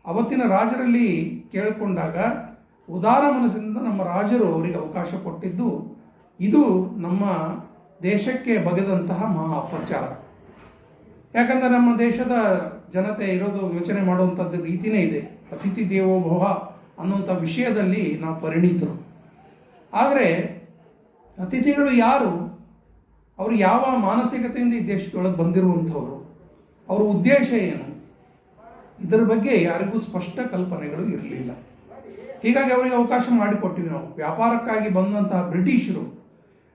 ಅವತ್ತಿನ ರಾಜರಲ್ಲಿ ಕೇಳಿಕೊಂಡಾಗ ಉದಾರ ಮನಸ್ಸಿನಿಂದ ನಮ್ಮ ರಾಜರು ಅವರಿಗೆ ಅವಕಾಶ ಕೊಟ್ಟಿದ್ದು ಇದು ನಮ್ಮ ದೇಶಕ್ಕೆ ಬಗೆದಂತಹ ಮಹಾ ಅಪಚಾರ. ಯಾಕಂದರೆ ನಮ್ಮ ದೇಶದ ಜನತೆ ಇರೋದು ಯೋಚನೆ ಮಾಡುವಂಥದ್ದು ರೀತಿಯೇ ಇದೆ. ಅತಿಥಿ ದೇವೋ ಭವ ಅನ್ನುವಂಥ ವಿಷಯದಲ್ಲಿ ನಾವು ಪರಿಣಿತರು. ಆದರೆ ಅತಿಥಿಗಳು ಯಾರು, ಅವರು ಯಾವ ಮಾನಸಿಕತೆಯಿಂದ ಈ ದೇಶದೊಳಗೆ ಬಂದಿರುವಂಥವ್ರು, ಅವರ ಉದ್ದೇಶ ಏನು, ಇದರ ಬಗ್ಗೆ ಯಾರಿಗೂ ಸ್ಪಷ್ಟ ಕಲ್ಪನೆಗಳು ಇರಲಿಲ್ಲ. ಹೀಗಾಗಿ ಅವರಿಗೆ ಅವಕಾಶ ಮಾಡಿಕೊಟ್ಟಿವಿ ನಾವು. ವ್ಯಾಪಾರಕ್ಕಾಗಿ ಬಂದಂತಹ ಬ್ರಿಟಿಷರು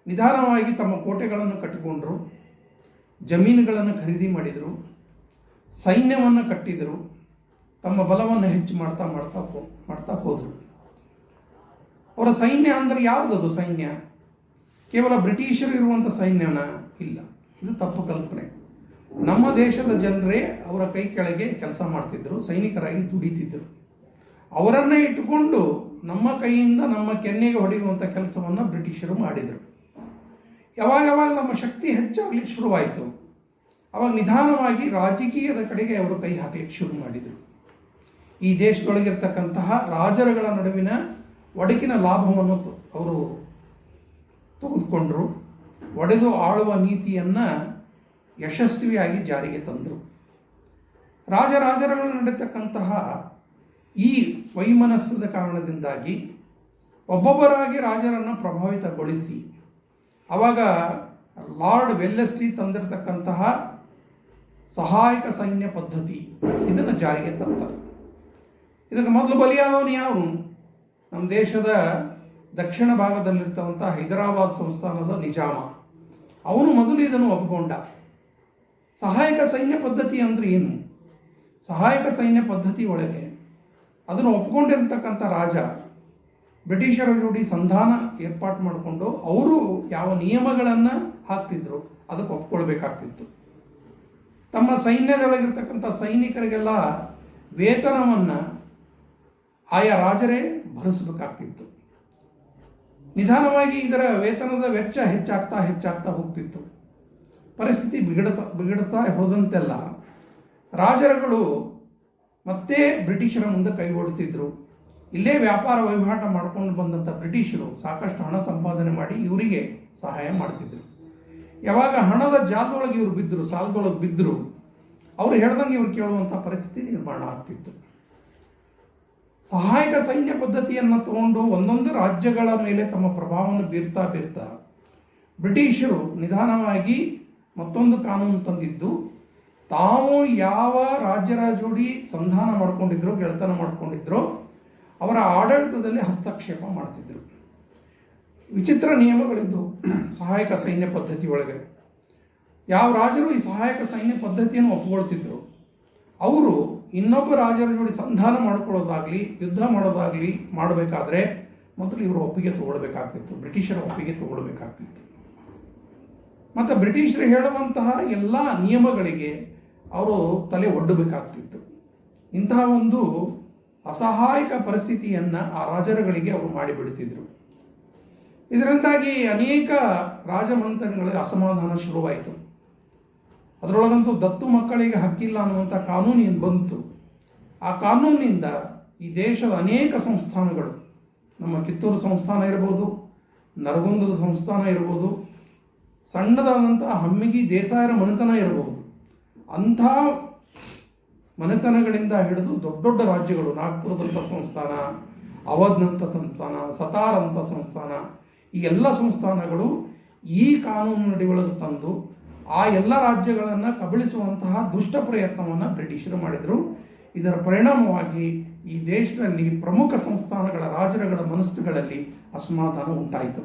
ನಿಧಾನವಾಗಿ ತಮ್ಮ ಕೋಟೆಗಳನ್ನು ಕಟ್ಟಿಕೊಂಡರು, ಜಮೀನುಗಳನ್ನು ಖರೀದಿ ಮಾಡಿದರು, ಸೈನ್ಯವನ್ನು ಕಟ್ಟಿದರು, ತಮ್ಮ ಬಲವನ್ನು ಹೆಚ್ಚು ಮಾಡ್ತಾ ಹೋದರು. ಅವರ ಸೈನ್ಯ ಅಂದರೆ ಯಾವುದದು ಸೈನ್ಯ? ಕೇವಲ ಬ್ರಿಟಿಷರು ಇರುವಂಥ ಸೈನ್ಯನ ಇಲ್ಲ, ಇದು ತಪ್ಪು ಕಲ್ಪನೆ. ನಮ್ಮ ದೇಶದ ಜನರೇ ಅವರ ಕೈ ಕೆಳಗೆ ಕೆಲಸ ಮಾಡ್ತಿದ್ದರು, ಸೈನಿಕರಾಗಿ ದುಡಿತಿದ್ದರು. ಅವರನ್ನೇ ಇಟ್ಟುಕೊಂಡು ನಮ್ಮ ಕೈಯಿಂದ ನಮ್ಮ ಕೆನ್ನೆಗೆ ಹೊಡೆಯುವಂಥ ಕೆಲಸವನ್ನು ಬ್ರಿಟಿಷರು ಮಾಡಿದರು. ಯಾವಾಗ ನಮ್ಮ ಶಕ್ತಿ ಹೆಚ್ಚಾಗಲಿಕ್ಕೆ ಶುರುವಾಯಿತು, ಅವಾಗ ನಿಧಾನವಾಗಿ ರಾಜಕೀಯದ ಕಡೆಗೆ ಅವರು ಕೈ ಹಾಕಲಿಕ್ಕೆ ಶುರು ಮಾಡಿದರು. ಈ ದೇಶದೊಳಗಿರ್ತಕ್ಕಂತಹ ರಾಜರುಗಳ ನಡುವಿನ ಒಡಕಿನ ಲಾಭವನ್ನು ಅವರು ತೆಗೆದುಕೊಂಡರು. ಒಡೆದು ಆಳುವ ನೀತಿಯನ್ನು ಯಶಸ್ವಿಯಾಗಿ ಜಾರಿಗೆ ತಂದರು. ರಾಜರುಗಳು ನಡೀತಕ್ಕಂತಹ ಈ ವೈಮನಸ್ಸದ ಕಾರಣದಿಂದಾಗಿ ಒಬ್ಬೊಬ್ಬರಾಗಿ ರಾಜರನ್ನು ಪ್ರಭಾವಿತಗೊಳಿಸಿ ಆವಾಗ ಲಾರ್ಡ್ ವೆಲ್ಲೆಸ್ಲಿ ತಂದಿರತಕ್ಕಂತಹ ಸಹಾಯಕ ಸೈನ್ಯ ಪದ್ಧತಿ ಇದನ್ನು ಜಾರಿಗೆ ತಂದರು. ಇದಕ್ಕೆ ಮೊದಲು ಬಲಿಯಾದವನು ಯಾರು? ನಮ್ಮ ದೇಶದ ದಕ್ಷಿಣ ಭಾಗದಲ್ಲಿರ್ತವಂಥ ಹೈದರಾಬಾದ್ ಸಂಸ್ಥಾನದ ನಿಜಾಮ. ಅವನು ಮೊದಲು ಇದನ್ನು ಒಪ್ಪಿಕೊಂಡ. ಸಹಾಯಕ ಸೈನ್ಯ ಪದ್ಧತಿ ಅಂದರೆ ಏನು? ಸಹಾಯಕ ಸೈನ್ಯ ಪದ್ಧತಿ ಒಳಗೆ ಅದನ್ನು ಒಪ್ಪಿಕೊಂಡಿರ್ತಕ್ಕಂಥ ರಾಜ ಬ್ರಿಟಿಷರ ಜೋಡಿ ಸಂಧಾನ ಏರ್ಪಾಡು ಮಾಡಿಕೊಂಡು ಅವರು ಯಾವ ನಿಯಮಗಳನ್ನು ಹಾಕ್ತಿದ್ರು ಅದಕ್ಕೆ ಒಪ್ಕೊಳ್ಬೇಕಾಗ್ತಿತ್ತು. ತಮ್ಮ ಸೈನ್ಯದೊಳಗಿರ್ತಕ್ಕಂಥ ಸೈನಿಕರಿಗೆಲ್ಲ ವೇತನವನ್ನು ಆಯಾ ರಾಜರೇ ಭರಿಸಬೇಕಾಗ್ತಿತ್ತು. ನಿಧಾನವಾಗಿ ಇದರ ವೇತನದ ವೆಚ್ಚ ಹೆಚ್ಚಾಗ್ತಾ ಹೋಗ್ತಿತ್ತು. ಪರಿಸ್ಥಿತಿ ಬಿಗಡ್ತಾ ಹೋದಂತೆಲ್ಲ ರಾಜರುಗಳು ಮತ್ತೆ ಬ್ರಿಟಿಷರ ಮುಂದೆ ಕೈ ಓಡುತ್ತಿದ್ದರು. ಇಲ್ಲೇ ವ್ಯಾಪಾರ ವಹಿವಾಟ ಮಾಡ್ಕೊಂಡು ಬಂದಂಥ ಬ್ರಿಟಿಷರು ಸಾಕಷ್ಟು ಹಣ ಸಂಪಾದನೆ ಮಾಡಿ ಇವರಿಗೆ ಸಹಾಯ ಮಾಡ್ತಿದ್ರು. ಯಾವಾಗ ಹಣದ ಜಾಲದೊಳಗೆ ಇವರು ಬಿದ್ದರು, ಸಾಲದೊಳಗೆ ಬಿದ್ದರು, ಅವರು ಹೇಳ್ದಂಗೆ ಇವರು ಕೇಳುವಂಥ ಪರಿಸ್ಥಿತಿ ನಿರ್ಮಾಣ ಆಗ್ತಿತ್ತು. ಸಹಾಯಕ ಸೈನ್ಯ ಪದ್ಧತಿಯನ್ನು ತಗೊಂಡು ಒಂದೊಂದು ರಾಜ್ಯಗಳ ಮೇಲೆ ತಮ್ಮ ಪ್ರಭಾವವನ್ನು ಬೀರ್ತಾ ಬ್ರಿಟಿಷರು ನಿಧಾನವಾಗಿ ಮತ್ತೊಂದು ಕಾನೂನು ತಂದಿದ್ದು, ತಾವು ಯಾವ ರಾಜ್ಯರ ಜೋಡಿ ಸಂಧಾನ ಮಾಡ್ಕೊಂಡಿದ್ರು, ಗೆಳೆತನ ಮಾಡ್ಕೊಂಡಿದ್ರು, ಅವರ ಆಡಳಿತದಲ್ಲಿ ಹಸ್ತಕ್ಷೇಪ ಮಾಡ್ತಿದ್ರು. ವಿಚಿತ್ರ ನಿಯಮಗಳಿದ್ದು ಸಹಾಯಕ ಸೈನ್ಯ ಪದ್ಧತಿ ಒಳಗೆ. ಯಾವ ರಾಜರು ಈ ಸಹಾಯಕ ಸೈನ್ಯ ಪದ್ಧತಿಯನ್ನು ಒಪ್ಪಿಕೊಳ್ತಿದ್ರು, ಅವರು ಇನ್ನೊಬ್ಬ ರಾಜರ ಜೋಡಿ ಸಂಧಾನ ಮಾಡ್ಕೊಳ್ಳೋದಾಗಲಿ ಯುದ್ಧ ಮಾಡೋದಾಗಲಿ ಮಾಡಬೇಕಾದ್ರೆ ಮೊದಲು ಇವರು ಒಪ್ಪಿಗೆ ತಗೊಳ್ಬೇಕಾಗ್ತಿತ್ತು, ಬ್ರಿಟಿಷರ ಒಪ್ಪಿಗೆ ತಗೊಳ್ಬೇಕಾಗ್ತಿತ್ತು. ಮತ್ತು ಬ್ರಿಟಿಷರು ಹೇಳುವಂತಹ ಎಲ್ಲ ನಿಯಮಗಳಿಗೆ ಅವರು ತಲೆ ಒಡ್ಡಬೇಕಾಗ್ತಿತ್ತು. ಇಂತಹ ಒಂದು ಅಸಹಾಯಕ ಪರಿಸ್ಥಿತಿಯನ್ನು ಆ ರಾಜರುಗಳಿಗೆ ಅವರು ಮಾಡಿಬಿಡ್ತಿದ್ರು. ಇದರಿಂದಾಗಿ ಅನೇಕ ರಾಜಮನೆತನಗಳಿಗೆ ಅಸಮಾಧಾನ ಶುರುವಾಯಿತು. ಅದರೊಳಗಂತೂ ದತ್ತು ಮಕ್ಕಳಿಗೆ ಹಕ್ಕಿಲ್ಲ ಅನ್ನುವಂಥ ಕಾನೂನು ಏನು ಬಂತು, ಆ ಕಾನೂನಿನಿಂದ ಈ ದೇಶದ ಅನೇಕ ಸಂಸ್ಥಾನಗಳು, ನಮ್ಮ ಕಿತ್ತೂರು ಸಂಸ್ಥಾನ ಇರ್ಬೋದು, ನರಗುಂದದ ಸಂಸ್ಥಾನ ಇರ್ಬೋದು, ಸಣ್ಣದಾದಂಥ ಹಮ್ಮಿಗಿ ದೇಸಾಯರ ಮನೆತನ ಇರಬಹುದು, ಅಂಥ ಮನೆತನಗಳಿಂದ ಹಿಡಿದು ದೊಡ್ಡ ದೊಡ್ಡ ರಾಜ್ಯಗಳು, ನಾಗ್ಪುರದಂಥ ಸಂಸ್ಥಾನ, ಅವಧ್ನಂಥ ಸಂಸ್ಥಾನ, ಸತಾರ್ ಅಂತ ಸಂಸ್ಥಾನ, ಈ ಎಲ್ಲ ಸಂಸ್ಥಾನಗಳು ಈ ಕಾನೂನು ನಡಿಯೊಳಗೆ ತಂದು ಆ ಎಲ್ಲ ರಾಜ್ಯಗಳನ್ನು ಕಬಳಿಸುವಂತಹ ದುಷ್ಟ ಪ್ರಯತ್ನವನ್ನು ಬ್ರಿಟಿಷರು ಮಾಡಿದರು. ಇದರ ಪರಿಣಾಮವಾಗಿ ಈ ದೇಶದಲ್ಲಿ ಪ್ರಮುಖ ಸಂಸ್ಥಾನಗಳ ರಾಜರುಗಳ ಮನಸ್ಸುಗಳಲ್ಲಿ ಅಸಮಾಧಾನ ಉಂಟಾಯಿತು.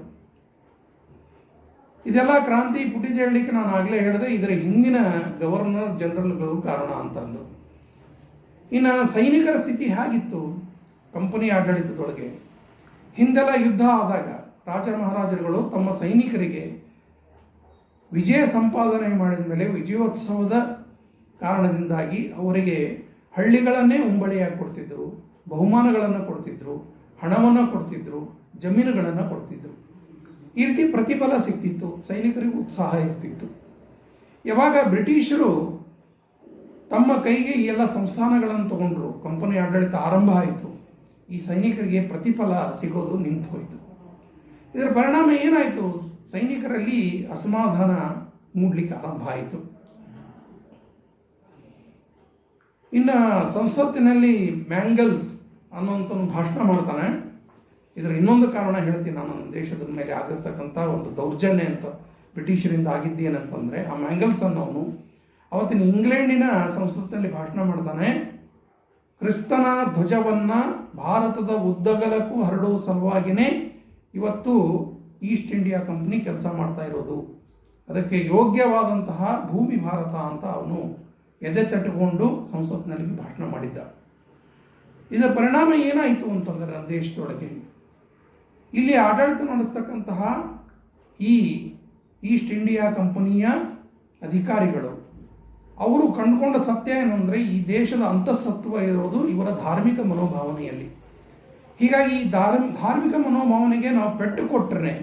ಇದೆಲ್ಲ ಕ್ರಾಂತಿ ಪುಟಿದೆ ಹೇಳಲಿಕ್ಕೆ ನಾನು ಆಗಲೇ ಹೇಳಿದೆ, ಇದರ ಹಿಂದಿನ ಗವರ್ನರ್ ಜನರಲ್ಗಳು ಕಾರಣ ಅಂತಂದು. ಇನ್ನು ಸೈನಿಕರ ಸ್ಥಿತಿ ಹೇಗಿತ್ತು ಕಂಪನಿ ಆಡಳಿತದೊಳಗೆ? ಹಿಂದೆಲ್ಲ ಯುದ್ಧ ಆದಾಗ ರಾಜ ಮಹಾರಾಜರುಗಳು ತಮ್ಮ ಸೈನಿಕರಿಗೆ ವಿಜಯ ಸಂಪಾದನೆ ಮಾಡಿದ ಮೇಲೆ ವಿಜಯೋತ್ಸವದ ಕಾರಣದಿಂದಾಗಿ ಅವರಿಗೆ ಹಳ್ಳಿಗಳನ್ನೇ ಉಂಬಳಿಯಾಗಿ ಕೊಡ್ತಿದ್ದರು, ಬಹುಮಾನಗಳನ್ನು ಕೊಡ್ತಿದ್ರು, ಹಣವನ್ನು ಕೊಡ್ತಿದ್ರು, ಜಮೀನುಗಳನ್ನು ಕೊಡ್ತಿದ್ರು. ಈ ರೀತಿ ಪ್ರತಿಫಲ ಸಿಗ್ತಿತ್ತು, ಸೈನಿಕರಿಗೆ ಉತ್ಸಾಹ ಇರ್ತಿತ್ತು. ಯಾವಾಗ ಬ್ರಿಟಿಷರು ತಮ್ಮ ಕೈಗೆ ಈ ಎಲ್ಲ ಸಂಸ್ಥಾನಗಳನ್ನು ತಗೊಂಡ್ರು, ಕಂಪನಿ ಆಡಳಿತ ಆರಂಭ ಆಯಿತು, ಈ ಸೈನಿಕರಿಗೆ ಪ್ರತಿಫಲ ಸಿಗೋದು ನಿಂತು ಹೋಯಿತು. ಇದರ ಪರಿಣಾಮ ಏನಾಯಿತು? ಸೈನಿಕರಲ್ಲಿ ಅಸಮಾಧಾನ ಮೂಡಲಿಕ್ಕೆ ಆರಂಭ ಆಯಿತು. ಇನ್ನು ಸಂಸತ್ತಿನಲ್ಲಿ ಮ್ಯಾಂಗಲ್ಸ್ ಅನ್ನುವಂಥ ಒಂದು ಭಾಷಣ ಮಾಡ್ತಾನೆ. ಇದರ ಇನ್ನೊಂದು ಕಾರಣ ಹೇಳ್ತೀನಿ, ನಾನು ನಮ್ಮ ದೇಶದ ಮೇಲೆ ಆಗಿರ್ತಕ್ಕಂಥ ಒಂದು ದೌರ್ಜನ್ಯ ಅಂತ ಬ್ರಿಟಿಷರಿಂದ ಆಗಿದ್ದೇನಂತಂದರೆ, ಆ ಮ್ಯಾಂಗಲ್ಸ್ ಅನ್ನೋನು ಅವತ್ತಿನ ಇಂಗ್ಲೆಂಡಿನ ಸಂಸತ್ತಿನಲ್ಲಿ ಭಾಷಣ ಮಾಡ್ತಾನೆ. ಕ್ರಿಸ್ತನ ಧ್ವಜವನ್ನು ಭಾರತದ ಉದ್ದಗಲಕ್ಕೂ ಹರಡುವ ಸಲುವಾಗಿಯೇ ಇವತ್ತು ಈಸ್ಟ್ ಇಂಡಿಯಾ ಕಂಪ್ನಿ ಕೆಲಸ ಮಾಡ್ತಾ ಇರೋದು, ಅದಕ್ಕೆ ಯೋಗ್ಯವಾದಂತಹ ಭೂಮಿ ಭಾರತ ಅಂತ ಅವನು ಎದೆ ತಟ್ಟುಕೊಂಡು ಸಂಸತ್ತಿನಲ್ಲಿ ಭಾಷಣ ಮಾಡಿದ್ದ. ಇದರ ಪರಿಣಾಮ ಏನಾಯಿತು ಅಂತಂದರೆ, ನಮ್ಮ ದೇಶದೊಳಗೆ ಇಲ್ಲಿ ಆಡಳಿತ ನಡೆಸ್ತಕ್ಕಂತಹ ಈ ಈಸ್ಟ್ ಇಂಡಿಯಾ ಕಂಪನಿಯ ಅಧಿಕಾರಿಗಳು ಅವರು ಕಂಡುಕೊಂಡ ಸತ್ಯ ಏನಂದರೆ, ಈ ದೇಶದ ಅಂತಃಸತ್ವ ಇರೋದು ಇವರ ಧಾರ್ಮಿಕ ಮನೋಭಾವನೆಯಲ್ಲಿ. ಹೀಗಾಗಿ ಈ ಧಾರ್ಮಿಕ ಮನೋಭಾವನೆಗೆ ನಾವು ಪೆಟ್ಟು ಕೊಟ್ಟರೆ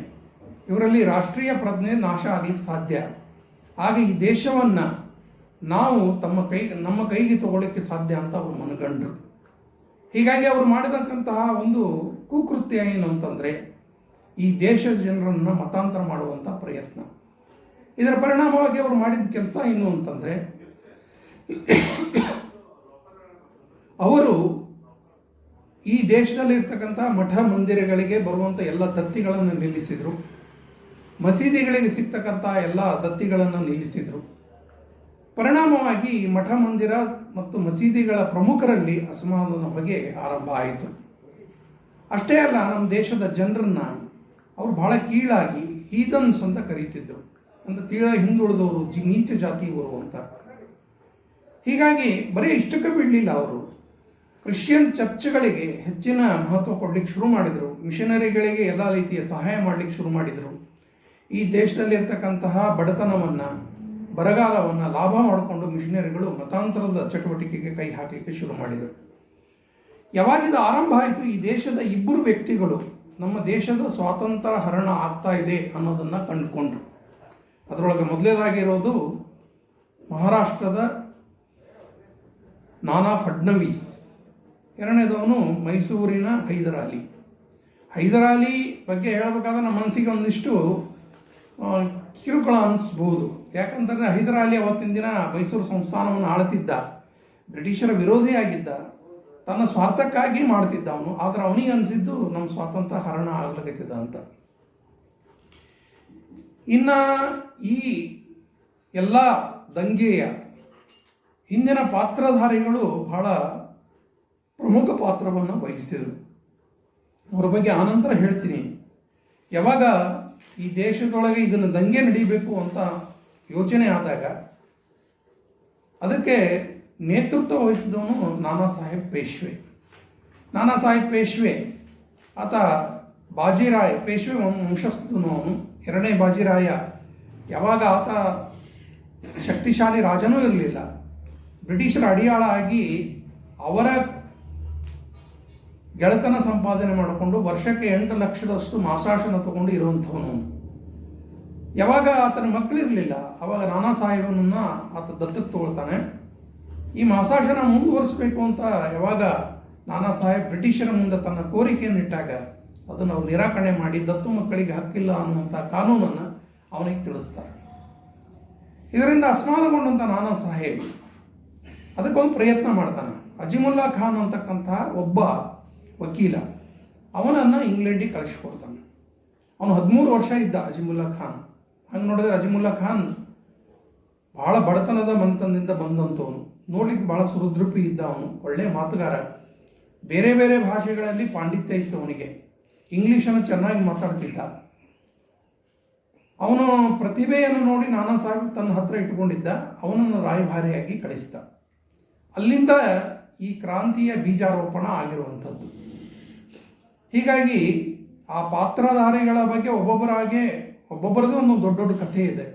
ಇವರಲ್ಲಿ ರಾಷ್ಟ್ರೀಯ ಪ್ರಜ್ಞೆ ನಾಶ ಆಗಲಿಕ್ಕೆ ಸಾಧ್ಯ. ಆಗ ಈ ದೇಶವನ್ನು ನಾವು ನಮ್ಮ ಕೈಗೆ ತಗೊಳ್ಳಿಕ್ಕೆ ಸಾಧ್ಯ ಅಂತ ಅವರು ಮನಗಂಡರು. ಹೀಗಾಗಿ ಅವರು ಮಾಡಿದಂತಹ ಒಂದು ಕುಕೃತ್ಯ ಏನು ಅಂತಂದರೆ, ಈ ದೇಶದ ಜನರನ್ನು ಮತಾಂತರ ಮಾಡುವಂಥ ಪ್ರಯತ್ನ. ಇದರ ಪರಿಣಾಮವಾಗಿ ಅವರು ಮಾಡಿದ ಕೆಲಸ ಏನು ಅಂತಂದರೆ, ಅವರು ಈ ದೇಶದಲ್ಲಿ ಇರ್ತಕ್ಕಂಥ ಮಠ ಮಂದಿರಗಳಿಗೆ ಬರುವಂಥ ಎಲ್ಲ ದತ್ತಿಗಳನ್ನು ನಿಲ್ಲಿಸಿದರು, ಮಸೀದಿಗಳಿಗೆ ಸಿಗ್ತಕ್ಕಂಥ ಎಲ್ಲ ದತ್ತಿಗಳನ್ನು ನಿಲ್ಲಿಸಿದರು. ಪರಿಣಾಮವಾಗಿ ಮಠ ಮಂದಿರ ಮತ್ತು ಮಸೀದಿಗಳ ಪ್ರಮುಖರಲ್ಲಿ ಅಸಮಾಧಾನ ಹೊಗೆ ಆರಂಭ ಆಯಿತು. ಅಷ್ಟೇ ಅಲ್ಲ, ನಮ್ಮ ದೇಶದ ಜನರನ್ನು ಅವರು ಬಹಳ ಕೀಳಾಗಿ ಹೀದನ್ಸ್ ಅಂತ ಕರೀತಿದ್ರು, ಅಂತ ತೀರ ಹಿಂದುಳಿದವರು, ನೀಚ ಜಾತಿಯವರು ಅಂತ. ಹೀಗಾಗಿ ಬರೀ ಇಷ್ಟಕ್ಕೆ ಬಿಡಲಿಲ್ಲ, ಅವರು ಕ್ರಿಶ್ಚಿಯನ್ ಚರ್ಚ್ಗಳಿಗೆ ಹೆಚ್ಚಿನ ಮಹತ್ವ ಕೊಡಲಿಕ್ಕೆ ಶುರು ಮಾಡಿದರು, ಮಿಷನರಿಗಳಿಗೆ ಎಲ್ಲ ರೀತಿಯ ಸಹಾಯ ಮಾಡಲಿಕ್ಕೆ ಶುರು ಮಾಡಿದರು. ಈ ದೇಶದಲ್ಲಿರ್ತಕ್ಕಂತಹ ಬಡತನವನ್ನು, ಬರಗಾಲವನ್ನು ಲಾಭ ಮಾಡಿಕೊಂಡು ಮಿಷನರಿಗಳು ಮತಾಂತರದ ಚಟುವಟಿಕೆಗೆ ಕೈ ಹಾಕಲಿಕ್ಕೆ ಶುರು ಮಾಡಿದರು. ಯಾವಾಗಿದು ಆರಂಭ ಆಯಿತು, ಈ ದೇಶದ ಇಬ್ಬರು ವ್ಯಕ್ತಿಗಳು ನಮ್ಮ ದೇಶದ ಸ್ವಾತಂತ್ರ್ಯ ಹರಣ ಆಗ್ತಾ ಇದೆ ಅನ್ನೋದನ್ನು ಕಂಡುಕೊಂಡ್ರು. ಅದರೊಳಗೆ ಮೊದಲೇದಾಗಿರೋದು ಮಹಾರಾಷ್ಟ್ರದ ನಾನಾ ಫಡ್ನವೀಸ್, ಎರಡನೇದವನು ಮೈಸೂರಿನ ಹೈದರಾಲಿ ಬಗ್ಗೆ ಹೇಳಬೇಕಾದ್ರೆ ನಮ್ಮ ಮನಸ್ಸಿಗೆ ಒಂದಿಷ್ಟು ಕಿರುಕುಳ ಅನಿಸ್ಬೋದು. ಯಾಕಂತಂದರೆ ಹೈದರಾಲಿ ಅವತ್ತಿನ ದಿನ ಮೈಸೂರು ಸಂಸ್ಥಾನವನ್ನು ಆಳ್ತಿದ್ದ, ಬ್ರಿಟಿಷರ ವಿರೋಧಿಯಾಗಿದ್ದ, ತನ್ನ ಸ್ವಾರ್ಥಕ್ಕಾಗಿ ಮಾಡ್ತಿದ್ದ ಅವನು. ಆದರೆ ಅವನಿಗೆ ಅನಿಸಿದ್ದು ನಮ್ಮ ಸ್ವಾತಂತ್ರ್ಯ ಹರಣ ಆಗ್ಲಿಕ್ಕಿದ್ದ ಅಂತ. ಇನ್ನು ಈ ಎಲ್ಲ ದಂಗೆಯ ಹಿಂದಿನ ಪಾತ್ರಧಾರಿಗಳು ಬಹಳ ಪ್ರಮುಖ ಪಾತ್ರವನ್ನು ವಹಿಸಿದರು. ಅವರ ಬಗ್ಗೆ ಆನಂತರ ಹೇಳ್ತೀನಿ. ಯಾವಾಗ ಈ ದೇಶದೊಳಗೆ ಇದನ್ನು ದಂಗೆ ನಡೀಬೇಕು ಅಂತ ಯೋಚನೆ ಆದಾಗ ಅದಕ್ಕೆ ನೇತೃತ್ವ ವಹಿಸಿದವನು ನಾನಾ ಸಾಹೇಬ್ ಪೇಶ್ವೆ. ಆತ ಬಾಜಿರಾಯ ಪೇಶ್ವೆ ವಂಶಸ್ಥನು ಅವನು. ಎರಡನೇ ಬಾಜಿರಾಯ ಯಾವಾಗ ಆತ ಶಕ್ತಿಶಾಲಿ ರಾಜನೂ ಇರಲಿಲ್ಲ, ಬ್ರಿಟಿಷರ ಅಡಿಯಾಳ ಆಗಿ ಅವರ ಗೆಳೆತನ ಸಂಪಾದನೆ ಮಾಡಿಕೊಂಡು ವರ್ಷಕ್ಕೆ 8 ಲಕ್ಷದಷ್ಟು ಮಾಸಾಶನ ತಗೊಂಡು ಇರುವಂಥವನು. ಯಾವಾಗ ಆತನ ಮಕ್ಕಳಿರಲಿಲ್ಲ, ಆವಾಗ ನಾನಾ ಸಾಹೇಬನನ್ನು ಆತ ದತ್ತಕ್ಕೆ ತಗೊಳ್ತಾನೆ. ಈ ಮಾಸಾಶನ ಮುಂದುವರಿಸಬೇಕು ಅಂತ ಯಾವಾಗ ನಾನಾ ಸಾಹೇಬ್ ಬ್ರಿಟಿಷರ ಮುಂದೆ ತನ್ನ ಕೋರಿಕೆಯನ್ನು ಇಟ್ಟಾಗ ಅದನ್ನು ಅವ್ರು ನಿರಾಕರಣೆ ಮಾಡಿ ದತ್ತು ಮಕ್ಕಳಿಗೆ ಹಕ್ಕಿಲ್ಲ ಅನ್ನುವಂಥ ಕಾನೂನನ್ನು ಅವನಿಗೆ ತಿಳಿಸ್ತಾರೆ. ಇದರಿಂದ ಅಸಮಾಧಾನಗೊಂಡಂಥ ನಾನಾ ಸಾಹೇಬ್ ಅದಕ್ಕೊಂದು ಪ್ರಯತ್ನ ಮಾಡ್ತಾನೆ. ಅಜಿಮುಲ್ಲಾ ಖಾನ್ ಅಂತಕ್ಕಂಥ ಒಬ್ಬ ವಕೀಲ ಅವನನ್ನು ಇಂಗ್ಲೆಂಡಿಗೆ ಕಳಿಸ್ಕೊಡ್ತಾನೆ. ಅವನು 13 ವರ್ಷ ಇದ್ದ ಅಜಿಮುಲ್ಲಾ ಖಾನ್. ಹಂಗೆ ನೋಡಿದ್ರೆ ಅಜಿಮುಲ್ಲಾ ಖಾನ್ ಭಾಳ ಬಡತನದ ಮನೆತನದಿಂದ ಬಂದಂಥವನು, ನೋಡ್ಲಿಕ್ಕೆ ಭಾಳ ಸುಹೃದ್ರೂಪಿ ಇದ್ದ. ಅವನು ಒಳ್ಳೆಯ ಮಾತುಗಾರ, ಬೇರೆ ಬೇರೆ ಭಾಷೆಗಳಲ್ಲಿ ಪಾಂಡಿತ್ಯ ಇತ್ತು ಅವನಿಗೆ, ಇಂಗ್ಲೀಷನ್ನು ಚೆನ್ನಾಗಿ ಮಾತಾಡ್ತಿದ್ದ. ಅವನು ಪ್ರತಿಭೆಯನ್ನು ನೋಡಿ ನಾನಾ ಸಾಹೇಬ್ ತನ್ನ ಹತ್ರ ಇಟ್ಟುಕೊಂಡಿದ್ದ, ಅವನನ್ನು ರಾಯಭಾರಿಯಾಗಿ ಕಳಿಸಿದ. ಅಲ್ಲಿಂದ ಈ ಕ್ರಾಂತಿಯ ಬೀಜಾರೋಪಣ ಆಗಿರುವಂಥದ್ದು. ಹೀಗಾಗಿ ಆ ಪಾತ್ರಧಾರಿಗಳ ಬಗ್ಗೆ ಒಬ್ಬೊಬ್ಬರದೇ ಒಂದು ದೊಡ್ಡ ದೊಡ್ಡ ಕಥೆ ಇದೆ.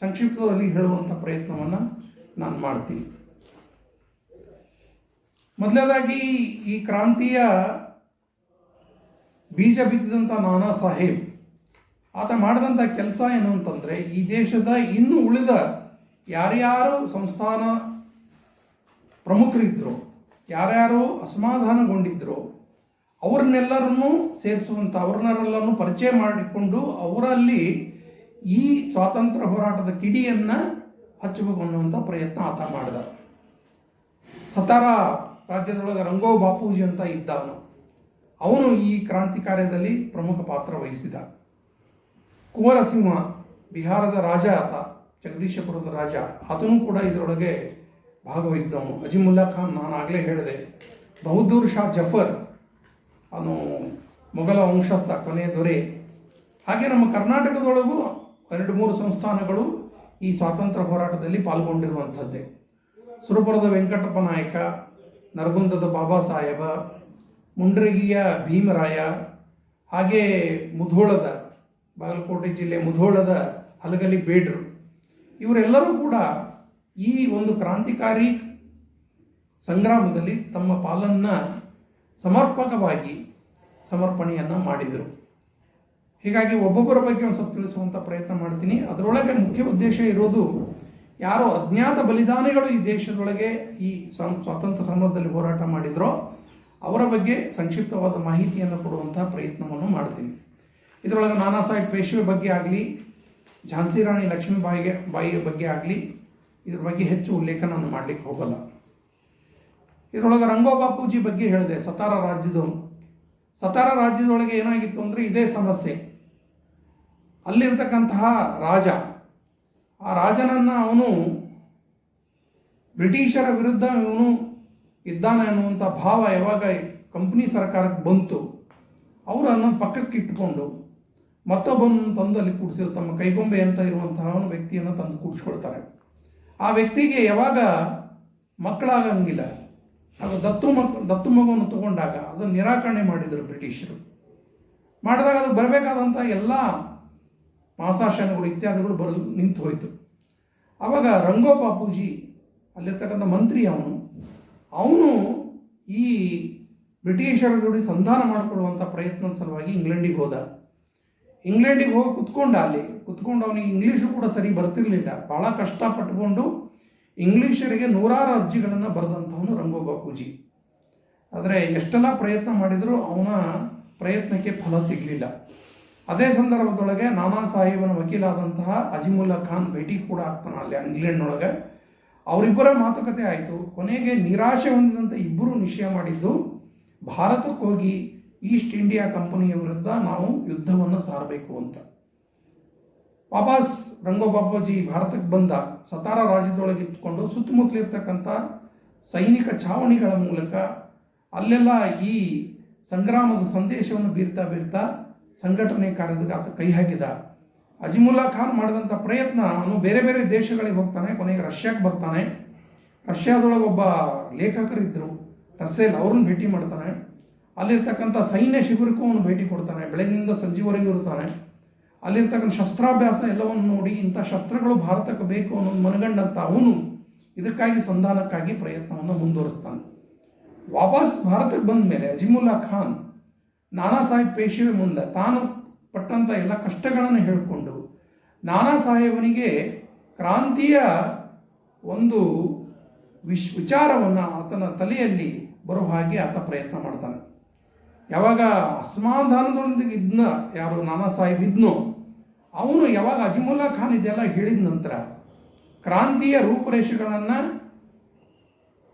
ಸಂಕ್ಷಿಪ್ತದಲ್ಲಿ ಹೇಳುವಂಥ ಪ್ರಯತ್ನವನ್ನು ನಾನು ಮಾಡ್ತೀನಿ. ಮೊದಲನೇದಾಗಿ ಈ ಕ್ರಾಂತಿಯ ಬೀಜ ಬಿತ್ತಿದಂಥ ನಾನಾ ಸಾಹೇಬ್ ಆತ ಮಾಡಿದಂಥ ಕೆಲಸ ಏನು ಅಂತಂದರೆ, ಈ ದೇಶದ ಇನ್ನು ಉಳಿದ ಯಾರ್ಯಾರು ಸಂಸ್ಥಾನ ಪ್ರಮುಖರಿದ್ದರು, ಯಾರ್ಯಾರು ಅಸಮಾಧಾನಗೊಂಡಿದ್ದರು ಅವ್ರನ್ನೆಲ್ಲರನ್ನೂ ಸೇರಿಸುವಂಥ, ಅವ್ರನ್ನೆಲ್ಲರನ್ನು ಪರಿಚಯ ಮಾಡಿಕೊಂಡು ಅವರಲ್ಲಿ ಈ ಸ್ವಾತಂತ್ರ್ಯ ಹೋರಾಟದ ಕಿಡಿಯನ್ನು ಹಚ್ಚಬೇಕು ಅನ್ನುವಂಥ ಪ್ರಯತ್ನ ಆತ ಮಾಡಿದ. ಸತಾರ ರಾಜ್ಯದೊಳಗೆ ರಂಗೋ ಬಾಪೂಜಿ ಅಂತ ಇದ್ದ ಅವನು ಈ ಕ್ರಾಂತಿ ಕಾರ್ಯದಲ್ಲಿ ಪ್ರಮುಖ ಪಾತ್ರ ವಹಿಸಿದ. ಕುಂವರ ಸಿಂಹ ಬಿಹಾರದ ರಾಜ ಆತ, ಜಗದೀಶಪುರದ ರಾಜ, ಆತನೂ ಕೂಡ ಇದರೊಳಗೆ ಭಾಗವಹಿಸಿದವನು. ಅಜಿಮುಲ್ಲಾ ಖಾನ್ ನಾನು ಆಗಲೇ ಹೇಳಿದೆ. ಬಹದ್ದೂರ್ ಶಾ ಜಫರ್ ಅವನು ಮೊಘಲ ವಂಶಸ್ಥ, ಕೊನೆಯ ದೊರೆ. ಹಾಗೆ ನಮ್ಮ ಕರ್ನಾಟಕದೊಳಗೂ 2-3 ಸಂಸ್ಥಾನಗಳು ಈ ಸ್ವಾತಂತ್ರ್ಯ ಹೋರಾಟದಲ್ಲಿ ಪಾಲ್ಗೊಂಡಿರುವಂಥದ್ದೇ. ಸುರಪುರದ ವೆಂಕಟಪ್ಪ ನಾಯಕ, ನರಗುಂದದ ಬಾಬಾ ಸಾಹೇಬ, ಮುಂಡ್ರಗಿಯ ಭೀಮರಾಯ, ಹಾಗೆ ಮುಧೋಳದ, ಬಾಗಲಕೋಟೆ ಜಿಲ್ಲೆ ಮುಧೋಳದ ಹಲಗಲಿ ಬೇಡ್ರು, ಇವರೆಲ್ಲರೂ ಕೂಡ ಈ ಒಂದು ಕ್ರಾಂತಿಕಾರಿ ಸಂಗ್ರಾಮದಲ್ಲಿ ತಮ್ಮ ಪಾಲನ್ನು ಸಮರ್ಪಕವಾಗಿ ಸಮರ್ಪಣೆಯನ್ನು ಮಾಡಿದರು. ಹೀಗಾಗಿ ಒಬ್ಬೊಬ್ಬರ ಬಗ್ಗೆ ಒಂದು ಸ್ವಲ್ಪ ತಿಳಿಸುವಂಥ ಪ್ರಯತ್ನ ಮಾಡ್ತೀನಿ. ಅದರೊಳಗೆ ಮುಖ್ಯ ಉದ್ದೇಶ ಇರೋದು, ಯಾರೋ ಅಜ್ಞಾತ ಬಲಿದಾನಿಗಳು ಈ ದೇಶದೊಳಗೆ ಈ ಸ್ವಾತಂತ್ರ್ಯ ಸಮರದಲ್ಲಿ ಹೋರಾಟ ಮಾಡಿದ್ರೋ ಅವರ ಬಗ್ಗೆ ಸಂಕ್ಷಿಪ್ತವಾದ ಮಾಹಿತಿಯನ್ನು ಕೊಡುವಂಥ ಪ್ರಯತ್ನವನ್ನು ಮಾಡ್ತೀನಿ. ಇದರೊಳಗೆ ನಾನಾ ಸಾಹೇಬ್ ಪೇಶ್ವೆ ಬಗ್ಗೆ ಆಗಲಿ, ಝಾನ್ಸಿ ರಾಣಿ ಲಕ್ಷ್ಮೀಬಾಯಿಯ ಬಗ್ಗೆ ಆಗಲಿ ಇದ್ರ ಬಗ್ಗೆ ಹೆಚ್ಚು ಉಲ್ಲೇಖ ನಾನು ಮಾಡಲಿಕ್ಕೆ ಹೋಗಲ್ಲ. ಇದರೊಳಗೆ ರಂಗೋ ಬಾಪೂಜಿ ಬಗ್ಗೆ ಹೇಳಿದೆ. ಸತಾರ ರಾಜ್ಯದವನು. ಸತಾರ ರಾಜ್ಯದೊಳಗೆ ಏನಾಗಿತ್ತು ಅಂದರೆ ಇದೇ ಸಮಸ್ಯೆ. ಅಲ್ಲಿರ್ತಕ್ಕಂತಹ ರಾಜ, ಆ ರಾಜನನ್ನು ಅವನು ಬ್ರಿಟಿಷರ ವಿರುದ್ಧ ಇವನು ಇದ್ದಾನೆ ಅನ್ನುವಂಥ ಭಾವ ಯಾವಾಗ ಕಂಪ್ನಿ ಸರ್ಕಾರಕ್ಕೆ ಬಂತು, ಅವರನ್ನು ಪಕ್ಕಕ್ಕೆ ಇಟ್ಟುಕೊಂಡು ಮತ್ತೊಬ್ಬನ ತಂದು ಅಲ್ಲಿ ಕೂಡಿಸಿದ್ರು. ತಮ್ಮ ಕೈಗೊಂಬೆ ಅಂತ ಇರುವಂತಹ ವ್ಯಕ್ತಿಯನ್ನು ತಂದು ಕೂಡಿಸ್ಕೊಳ್ತಾರೆ. ಆ ವ್ಯಕ್ತಿಗೆ ಯಾವಾಗ ಮಕ್ಕಳಾಗಂಗಿಲ್ಲ, ಆಗ ದತ್ತು ಮಗುವನ್ನು ತಗೊಂಡಾಗ ಅದನ್ನು ನಿರಾಕರಣೆ ಮಾಡಿದರು ಬ್ರಿಟಿಷರು. ಮಾಡಿದಾಗ ಅದು ಬರಬೇಕಾದಂಥ ಎಲ್ಲ ಮಾಸಾಶನಗಳು ಇತ್ಯಾದಿಗಳು ನಿಂತು ಹೋಯಿತು. ಆವಾಗ ರಂಗೋ ಬಾಪೂಜಿ ಅಲ್ಲಿರ್ತಕ್ಕಂಥ ಮಂತ್ರಿ ಅವನು ಈ ಬ್ರಿಟಿಷರ ಜೋಡಿ ಸಂಧಾನ ಮಾಡಿಕೊಳ್ಳುವಂಥ ಪ್ರಯತ್ನದ ಸಲುವಾಗಿ ಇಂಗ್ಲೆಂಡಿಗೆ ಹೋದ. ಇಂಗ್ಲೆಂಡಿಗೆ ಹೋಗಿ ಕುತ್ಕೊಂಡು ಅವನಿಗೆ ಇಂಗ್ಲೀಷು ಕೂಡ ಸರಿ ಬರ್ತಿರಲಿಲ್ಲ. ಭಾಳ ಕಷ್ಟಪಟ್ಟುಕೊಂಡು ಇಂಗ್ಲೀಷರಿಗೆ 100 ಅರ್ಜಿಗಳನ್ನು ಬರೆದಂಥವನು ರಂಗೋ ಬಾಪೂಜಿ. ಆದರೆ ಎಷ್ಟೆಲ್ಲ ಪ್ರಯತ್ನ ಮಾಡಿದರೂ ಅವನ ಪ್ರಯತ್ನಕ್ಕೆ ಫಲ ಸಿಗಲಿಲ್ಲ. ಅದೇ ಸಂದರ್ಭದೊಳಗೆ ನಾನಾ ಸಾಹೇಬನ ವಕೀಲಾದಂತಹ ಅಜಿಮುಲ್ಲಾ ಖಾನ್ ಭೇಟಿ ಕೂಡ ಆಗ್ತಾನೆ ಅಲ್ಲಿ ಇಂಗ್ಲೆಂಡ್ನೊಳಗೆ. ಅವರಿಬ್ಬರ ಮಾತುಕತೆ ಆಯಿತು. ಕೊನೆಗೆ ನಿರಾಶೆ ಹೊಂದಿದಂಥ ಇಬ್ಬರು ನಿಶ್ಚಯ ಮಾಡಿದ್ದು, ಭಾರತಕ್ಕೆ ಹೋಗಿ ಈಸ್ಟ್ ಇಂಡಿಯಾ ಕಂಪನಿಯ ವಿರುದ್ಧ ನಾವು ಯುದ್ಧವನ್ನು ಸಾರಬೇಕು ಅಂತ. ವಾಪಸ್ ರಂಗೋ ಬಾಪೂಜಿ ಭಾರತಕ್ಕೆ ಬಂದ. ಸತಾರ ರಾಜ್ಯದೊಳಗೆ ಇದ್ದುಕೊಂಡು ಸುತ್ತಮುತ್ತಲಿರ್ತಕ್ಕಂಥ ಸೈನಿಕ ಛಾವಣಿಗಳ ಮೂಲಕ ಅಲ್ಲೆಲ್ಲ ಈ ಸಂಗ್ರಾಮದ ಸಂದೇಶವನ್ನು ಬೀರ್ತಾ ಸಂಘಟನೆ ಕಾರ್ಯದಾಗ ಆತ ಕೈ ಹಾಕಿದ. ಅಜಿಮುಲ್ಲಾ ಖಾನ್ ಮಾಡಿದಂಥ ಪ್ರಯತ್ನ, ಅವನು ಬೇರೆ ಬೇರೆ ದೇಶಗಳಿಗೆ ಹೋಗ್ತಾನೆ. ಕೊನೆಗೆ ರಷ್ಯಾಕ್ಕೆ ಬರ್ತಾನೆ. ರಷ್ಯಾದೊಳಗೆ ಒಬ್ಬ ಲೇಖಕರಿದ್ದರು ರಸೇಲ್, ಅವ್ರನ್ನ ಭೇಟಿ ಮಾಡ್ತಾನೆ. ಅಲ್ಲಿರ್ತಕ್ಕಂಥ ಸೈನ್ಯ ಶಿಬಿರಕ್ಕೂ ಅವನು ಭೇಟಿ ಕೊಡ್ತಾನೆ. ಬೆಳಗಿನಿಂದ ಸಂಜೆವರೆಗೂ ಇರ್ತಾನೆ. ಅಲ್ಲಿರ್ತಕ್ಕಂಥ ಶಸ್ತ್ರಾಭ್ಯಾಸ ಎಲ್ಲವನ್ನು ನೋಡಿ ಇಂಥ ಶಸ್ತ್ರಗಳು ಭಾರತಕ್ಕೆ ಬೇಕು ಅನ್ನೋದು ಮನಗಂಡಂಥ ಅವನು ಇದಕ್ಕಾಗಿ ಸಂಧಾನಕ್ಕಾಗಿ ಪ್ರಯತ್ನವನ್ನು ಮುಂದುವರಿಸ್ತಾನೆ. ವಾಪಸ್ ಭಾರತಕ್ಕೆ ಬಂದ ಮೇಲೆ ಅಜಿಮುಲ್ಲಾ ಖಾನ್ ನಾನಾ ಸಾಹೇಬ್ ಪೇಶ್ವೆ ಮುಂದೆ ತಾನು ಪಟ್ಟಂಥ ಎಲ್ಲ ಕಷ್ಟಗಳನ್ನು ಹೇಳಿಕೊಂಡು ನಾನಾ ಸಾಹೇಬನಿಗೆ ಕ್ರಾಂತಿಯ ಒಂದು ವಿಚಾರವನ್ನು ಆತನ ತಲೆಯಲ್ಲಿ ಬರೋ ಹಾಗೆ ಆತ ಪ್ರಯತ್ನ ಮಾಡ್ತಾನೆ. ಯಾವಾಗ ಅಸಮಾಧಾನದೊಂದಿಗೆ ಇದನ್ನ ಯಾರು ನಾನಾ ಸಾಹೇಬ್ ಇದ್ನೋ ಅವನು ಯಾವಾಗ ಅಜಿಮುಲ್ಲಾ ಖಾನ್ ಇದೆಲ್ಲ ಹೇಳಿದ ನಂತರ ಕ್ರಾಂತಿಯ ರೂಪುರೇಷೆಗಳನ್ನು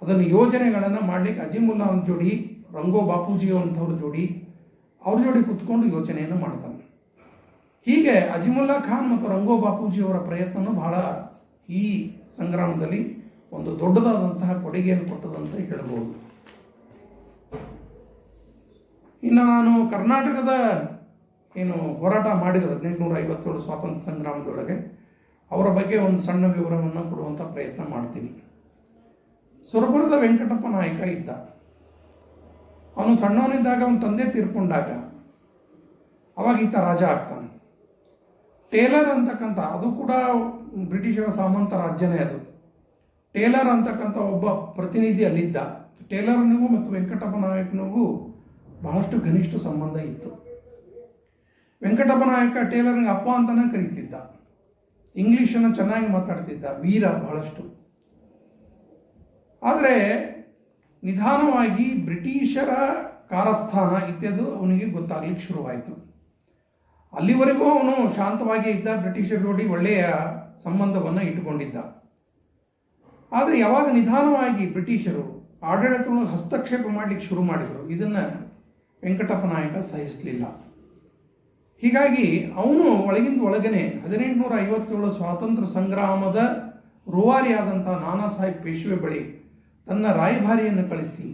ಅದನ್ನು ಯೋಜನೆಗಳನ್ನು ಮಾಡಲಿಕ್ಕೆ ಅಜಿಮುಲ್ಲಾ ಅವ್ರ ಜೋಡಿ ರಂಗೋ ಬಾಪೂಜಿ ಅಂಥವ್ರ ಜೋಡಿ ಅವ್ರ ಜೋಡಿ ಕುತ್ಕೊಂಡು ಯೋಚನೆಯನ್ನು ಮಾಡ್ತಾನೆ. ಹೀಗೆ ಅಜಿಮುಲ್ಲಾ ಖಾನ್ ಮತ್ತು ರಂಗೋ ಬಾಪೂಜಿಯವರ ಪ್ರಯತ್ನವೂ ಬಹಳ ಈ ಸಂಗ್ರಾಮದಲ್ಲಿ ಒಂದು ದೊಡ್ಡದಾದಂತಹ ಕೊಡುಗೆಯನ್ನು ಕೊಟ್ಟದಂತ ಹೇಳ್ಬೋದು. ಇನ್ನು ನಾನು ಕರ್ನಾಟಕದ ಏನು ಹೋರಾಟ ಮಾಡಿದ್ರು 1857 ಸ್ವಾತಂತ್ರ್ಯ ಸಂಗ್ರಾಮದೊಳಗೆ ಅವರ ಬಗ್ಗೆ ಒಂದು ಸಣ್ಣ ವಿವರವನ್ನು ಕೊಡುವಂಥ ಪ್ರಯತ್ನ ಮಾಡ್ತೀನಿ. ಸುರಪುರದ ವೆಂಕಟಪ್ಪ ನಾಯಕ ಇದ್ದ. ಅವನು ಸಣ್ಣವನಿದ್ದಾಗ ಅವನ ತಂದೆ ತೀರ್ಕೊಂಡಾಗ ಅವಾಗ ಈತ ರಾಜ ಆಗ್ತಾನೆ. ಟೇಲರ್ ಅಂತಕ್ಕಂಥ, ಅದು ಕೂಡ ಬ್ರಿಟಿಷರ ಸಾಮಂತ ರಾಜ್ಯನೇ ಅದು. ಟೇಲರ್ ಅಂತಕ್ಕಂಥ ಒಬ್ಬ ಪ್ರತಿನಿಧಿ ಅಲ್ಲಿದ್ದ. ಟೇಲರ್ನಿಗೂ ಮತ್ತು ವೆಂಕಟಪ್ಪ ನಾಯಕನಿಗೂ ಬಹಳಷ್ಟು ಘನಿಷ್ಠ ಸಂಬಂಧ ಇತ್ತು. ವೆಂಕಟಪ್ಪ ನಾಯಕ ಟೇಲರ್ನಿಗೆ ಅಪ್ಪ ಅಂತಲೇ ಕರೀತಿದ್ದ. ಇಂಗ್ಲೀಷನ್ನು ಚೆನ್ನಾಗಿ ಮಾತಾಡ್ತಿದ್ದ, ವೀರ ಬಹಳಷ್ಟು. ಆದರೆ ನಿಧಾನವಾಗಿ ಬ್ರಿಟಿಷರ ಕಾರಸ್ಥಾನ ಇತ್ಯದು ಅವನಿಗೆ ಗೊತ್ತಾಗ್ಲಿಕ್ಕೆ ಶುರುವಾಯಿತು. ಅಲ್ಲಿವರೆಗೂ ಅವನು ಶಾಂತವಾಗಿ ಇದ್ದ, ಬ್ರಿಟಿಷರ ಜೋಡಿ ಒಳ್ಳೆಯ ಸಂಬಂಧವನ್ನು ಇಟ್ಟುಕೊಂಡಿದ್ದ. ಆದರೆ ಯಾವಾಗ ನಿಧಾನವಾಗಿ ಬ್ರಿಟಿಷರು ಆಡಳಿತದೊಳಗೆ ಹಸ್ತಕ್ಷೇಪ ಮಾಡಲಿಕ್ಕೆ ಶುರು ಮಾಡಿದರು, ಇದನ್ನು ವೆಂಕಟಪ್ಪ ನಾಯಕ ಸಹಿಸಲಿಲ್ಲ. ಹೀಗಾಗಿ ಅವನು ಒಳಗಿಂದ ಒಳಗನೆ 1857 ಸ್ವಾತಂತ್ರ್ಯ ಸಂಗ್ರಾಮದ ರೂವಾರಿಯಾದಂಥ ನಾನಾ ಸಾಹೇಬ್ ಪೇಶ್ವೆ ಬಳಿ ತನ್ನ ರಾಯಭಾರಿಯನ್ನು ಕಳಿಸಿ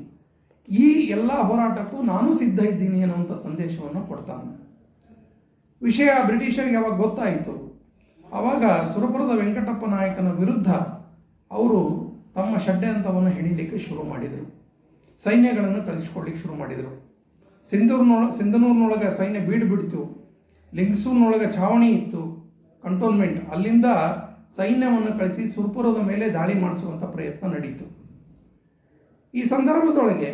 ಈ ಎಲ್ಲ ಹೋರಾಟಕ್ಕೂ ನಾನು ಸಿದ್ಧ ಇದ್ದೀನಿ ಅನ್ನುವಂಥ ಸಂದೇಶವನ್ನು ಕೊಡ್ತಾನೆ. ವಿಷಯ ಬ್ರಿಟಿಷರಿಗೆ ಯಾವಾಗ ಗೊತ್ತಾಯಿತು, ಆವಾಗ ಸುರಪುರದ ವೆಂಕಟಪ್ಪ ನಾಯಕನ ವಿರುದ್ಧ ಅವರು ತಮ್ಮ ಷಡ್ಯಂತ್ರವನ್ನು ಹೆಣಿಲಿಕ್ಕೆ ಶುರು ಮಾಡಿದರು. ಸೈನ್ಯಗಳನ್ನು ಕಳಿಸ್ಕೊಡ್ಲಿಕ್ಕೆ ಶುರು ಮಾಡಿದರು. ಸಿಂಧನೂರಿನೊಳಗೆ ಸೈನ್ಯ ಬಿಡ್ತು. ಲಿಂಗಸೂರಿನೊಳಗೆ ಛಾವಣಿ ಇತ್ತು, ಕಂಟೋನ್ಮೆಂಟ್. ಅಲ್ಲಿಂದ ಸೈನ್ಯವನ್ನು ಕಳಿಸಿ ಸುರಪುರದ ಮೇಲೆ ದಾಳಿ ಮಾಡಿಸುವಂಥ ಪ್ರಯತ್ನ ನಡೀತು. ಈ ಸಂದರ್ಭದೊಳಗೆ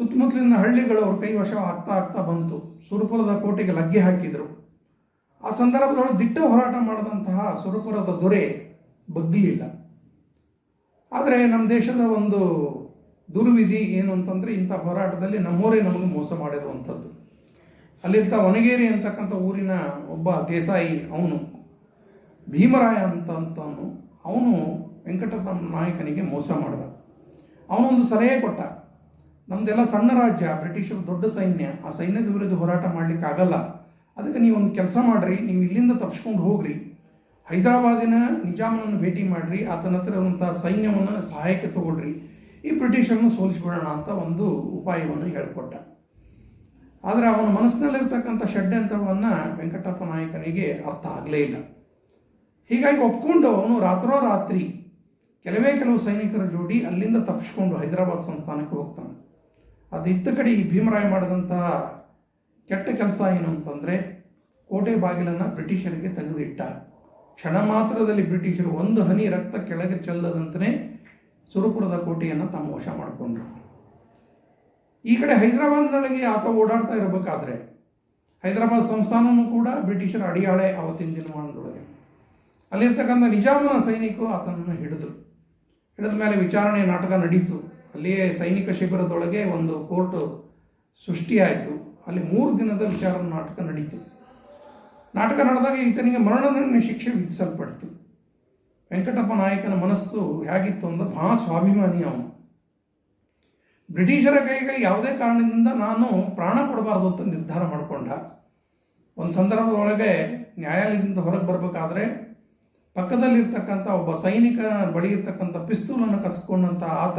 ಸುತ್ತಮುತ್ತಲಿನ ಹಳ್ಳಿಗಳು ಅವ್ರ ಕೈವಶ ಆಗ್ತಾ ಬಂತು. ಸುರಪುರದ ಕೋಟೆಗೆ ಲಗ್ಗೆ ಹಾಕಿದರು. ಆ ಸಂದರ್ಭದೊಳಗೆ ದಿಟ್ಟ ಹೋರಾಟ ಮಾಡಿದಂತಹ ಸುರಪುರದ ದೊರೆ ಬಗ್ಗಲಿಲ್ಲ. ಆದರೆ ನಮ್ಮ ದೇಶದ ಒಂದು ದುರ್ವಿಧಿ ಏನು ಅಂತಂದರೆ, ಇಂಥ ಹೋರಾಟದಲ್ಲಿ ನಮ್ಮವರೇ ನಮಗೆ ಮೋಸ ಮಾಡಿರುವಂಥದ್ದು. ಅಲ್ಲಿರ್ತ ವನಗೇರಿ ಅಂತಕ್ಕಂಥ ಊರಿನ ಒಬ್ಬ ದೇಸಾಯಿ, ಅವನು ಭೀಮರಾಯ ಅಂತವನು, ಅವನು ವೆಂಕಟಪ್ಪ ನಾಯಕನಿಗೆ ಮೋಸ ಮಾಡಿದ. ಅವನೊಂದು ಸಲಹೆ ಕೊಟ್ಟ, ನಮ್ಮದೆಲ್ಲ ಸಣ್ಣ ರಾಜ್ಯ, ಬ್ರಿಟಿಷರು ದೊಡ್ಡ ಸೈನ್ಯ, ಆ ಸೈನ್ಯದ ವಿರುದ್ಧ ಹೋರಾಟ ಮಾಡಲಿಕ್ಕೆ ಆಗಲ್ಲ. ಅದಕ್ಕೆ ನೀವೊಂದು ಕೆಲಸ ಮಾಡಿರಿ, ನೀವು ಇಲ್ಲಿಂದ ತಪ್ಪಿಸ್ಕೊಂಡು ಹೋಗ್ರಿ, ಹೈದರಾಬಾದಿನ ನಿಜಾಮನನ್ನು ಭೇಟಿ ಮಾಡಿರಿ, ಆತನ ಹತ್ರ ಇರುವಂಥ ಸೈನ್ಯವನ್ನು ಸಹಾಯಕ್ಕೆ ತಗೊಳ್ರಿ, ಈ ಬ್ರಿಟಿಷರನ್ನು ಸೋಲಿಸಿಬಿಡೋಣ ಅಂತ ಒಂದು ಉಪಾಯವನ್ನು ಹೇಳಿಕೊಟ್ಟ. ಆದರೆ ಅವನ ಮನಸ್ಸಿನಲ್ಲಿರ್ತಕ್ಕಂಥ ಷಡ್ಯಂತ್ರವನ್ನು ವೆಂಕಟಪ್ಪ ನಾಯಕನಿಗೆ ಅರ್ಥ ಆಗಲೇ ಇಲ್ಲ. ಹೀಗಾಗಿ ಒಪ್ಕೊಂಡು ಅವನು ರಾತ್ರೋರಾತ್ರಿ ಕೆಲವು ಸೈನಿಕರ ಜೋಡಿ ಅಲ್ಲಿಂದ ತಪ್ಪಿಸ್ಕೊಂಡು ಹೈದರಾಬಾದ್ ಸಂಸ್ಥಾನಕ್ಕೆ ಹೋಗ್ತಾನೆ. ಅದು ಇತ್ತ ಕಡೆ ಈ ಭೀಮರಾಯ ಮಾಡಿದಂತಹ ಕೆಟ್ಟ ಕೆಲಸ ಏನು ಅಂತಂದರೆ, ಕೋಟೆ ಬಾಗಿಲನ್ನು ಬ್ರಿಟಿಷರಿಗೆ ತೆಗೆದಿಟ್ಟ. ಕ್ಷಣ ಮಾತ್ರದಲ್ಲಿ ಬ್ರಿಟಿಷರು ಒಂದು ಹನಿ ರಕ್ತ ಕೆಳಗೆ ಚೆಲ್ಲದಂತೆ ಸುರಪುರದ ಕೋಟೆಯನ್ನು ತಮ್ಮ ವಶ ಮಾಡಿಕೊಂಡ್ರು. ಈ ಕಡೆ ಹೈದರಾಬಾದ್ನೊಳಗೆ ಆತ ಓಡಾಡ್ತಾ ಇರಬೇಕಾದ್ರೆ ಹೈದರಾಬಾದ್ ಸಂಸ್ಥಾನವೂ ಕೂಡ ಬ್ರಿಟಿಷರ ಅಡಿಯಾಳೆ ಅವತ್ತಿನ ದಿನಮಾನದೊಳಗೆ. ಅಲ್ಲಿರ್ತಕ್ಕಂಥ ನಿಜಾಮನ ಸೈನಿಕರು ಆತನನ್ನು ಹಿಡಿದ ಮೇಲೆ ವಿಚಾರಣೆ ನಾಟಕ ನಡೀತು. ಅಲ್ಲಿಯೇ ಸೈನಿಕ ಶಿಬಿರದೊಳಗೆ ಒಂದು ಕೋರ್ಟ್ ಸೃಷ್ಟಿಯಾಯಿತು. ಅಲ್ಲಿ 3 ದಿನದ ವಿಚಾರ ನಾಟಕ ನಡೀತು. ನಾಟಕ ನಡೆದಾಗ ಈತನಿಗೆ ಮರಣದಂಡನೆ ಶಿಕ್ಷೆ ವಿಧಿಸಲ್ಪಡ್ತು. ವೆಂಕಟಪ್ಪ ನಾಯಕನ ಮನಸ್ಸು ಹೇಗಿತ್ತು ಅಂದ್ರೆ, ಮಹಾ ಸ್ವಾಭಿಮಾನಿ ಅವನು. ಬ್ರಿಟಿಷರ ಕೈಗೆ ಯಾವುದೇ ಕಾರಣದಿಂದ ನಾನು ಪ್ರಾಣ ಕೊಡಬಾರ್ದು ಅಂತ ನಿರ್ಧಾರ ಮಾಡಿಕೊಂಡ. ಒಂದು ಸಂದರ್ಭದೊಳಗೆ ನ್ಯಾಯಾಲಯದಿಂದ ಹೊರಗೆ ಬರಬೇಕಾದ್ರೆ ಪಕ್ಕದಲ್ಲಿರ್ತಕ್ಕಂಥ ಒಬ್ಬ ಸೈನಿಕ ಬಳಿ ಇರ್ತಕ್ಕಂಥ ಪಿಸ್ತೂಲನ್ನು ಕಸ್ಕೊಂಡಂಥ ಆತ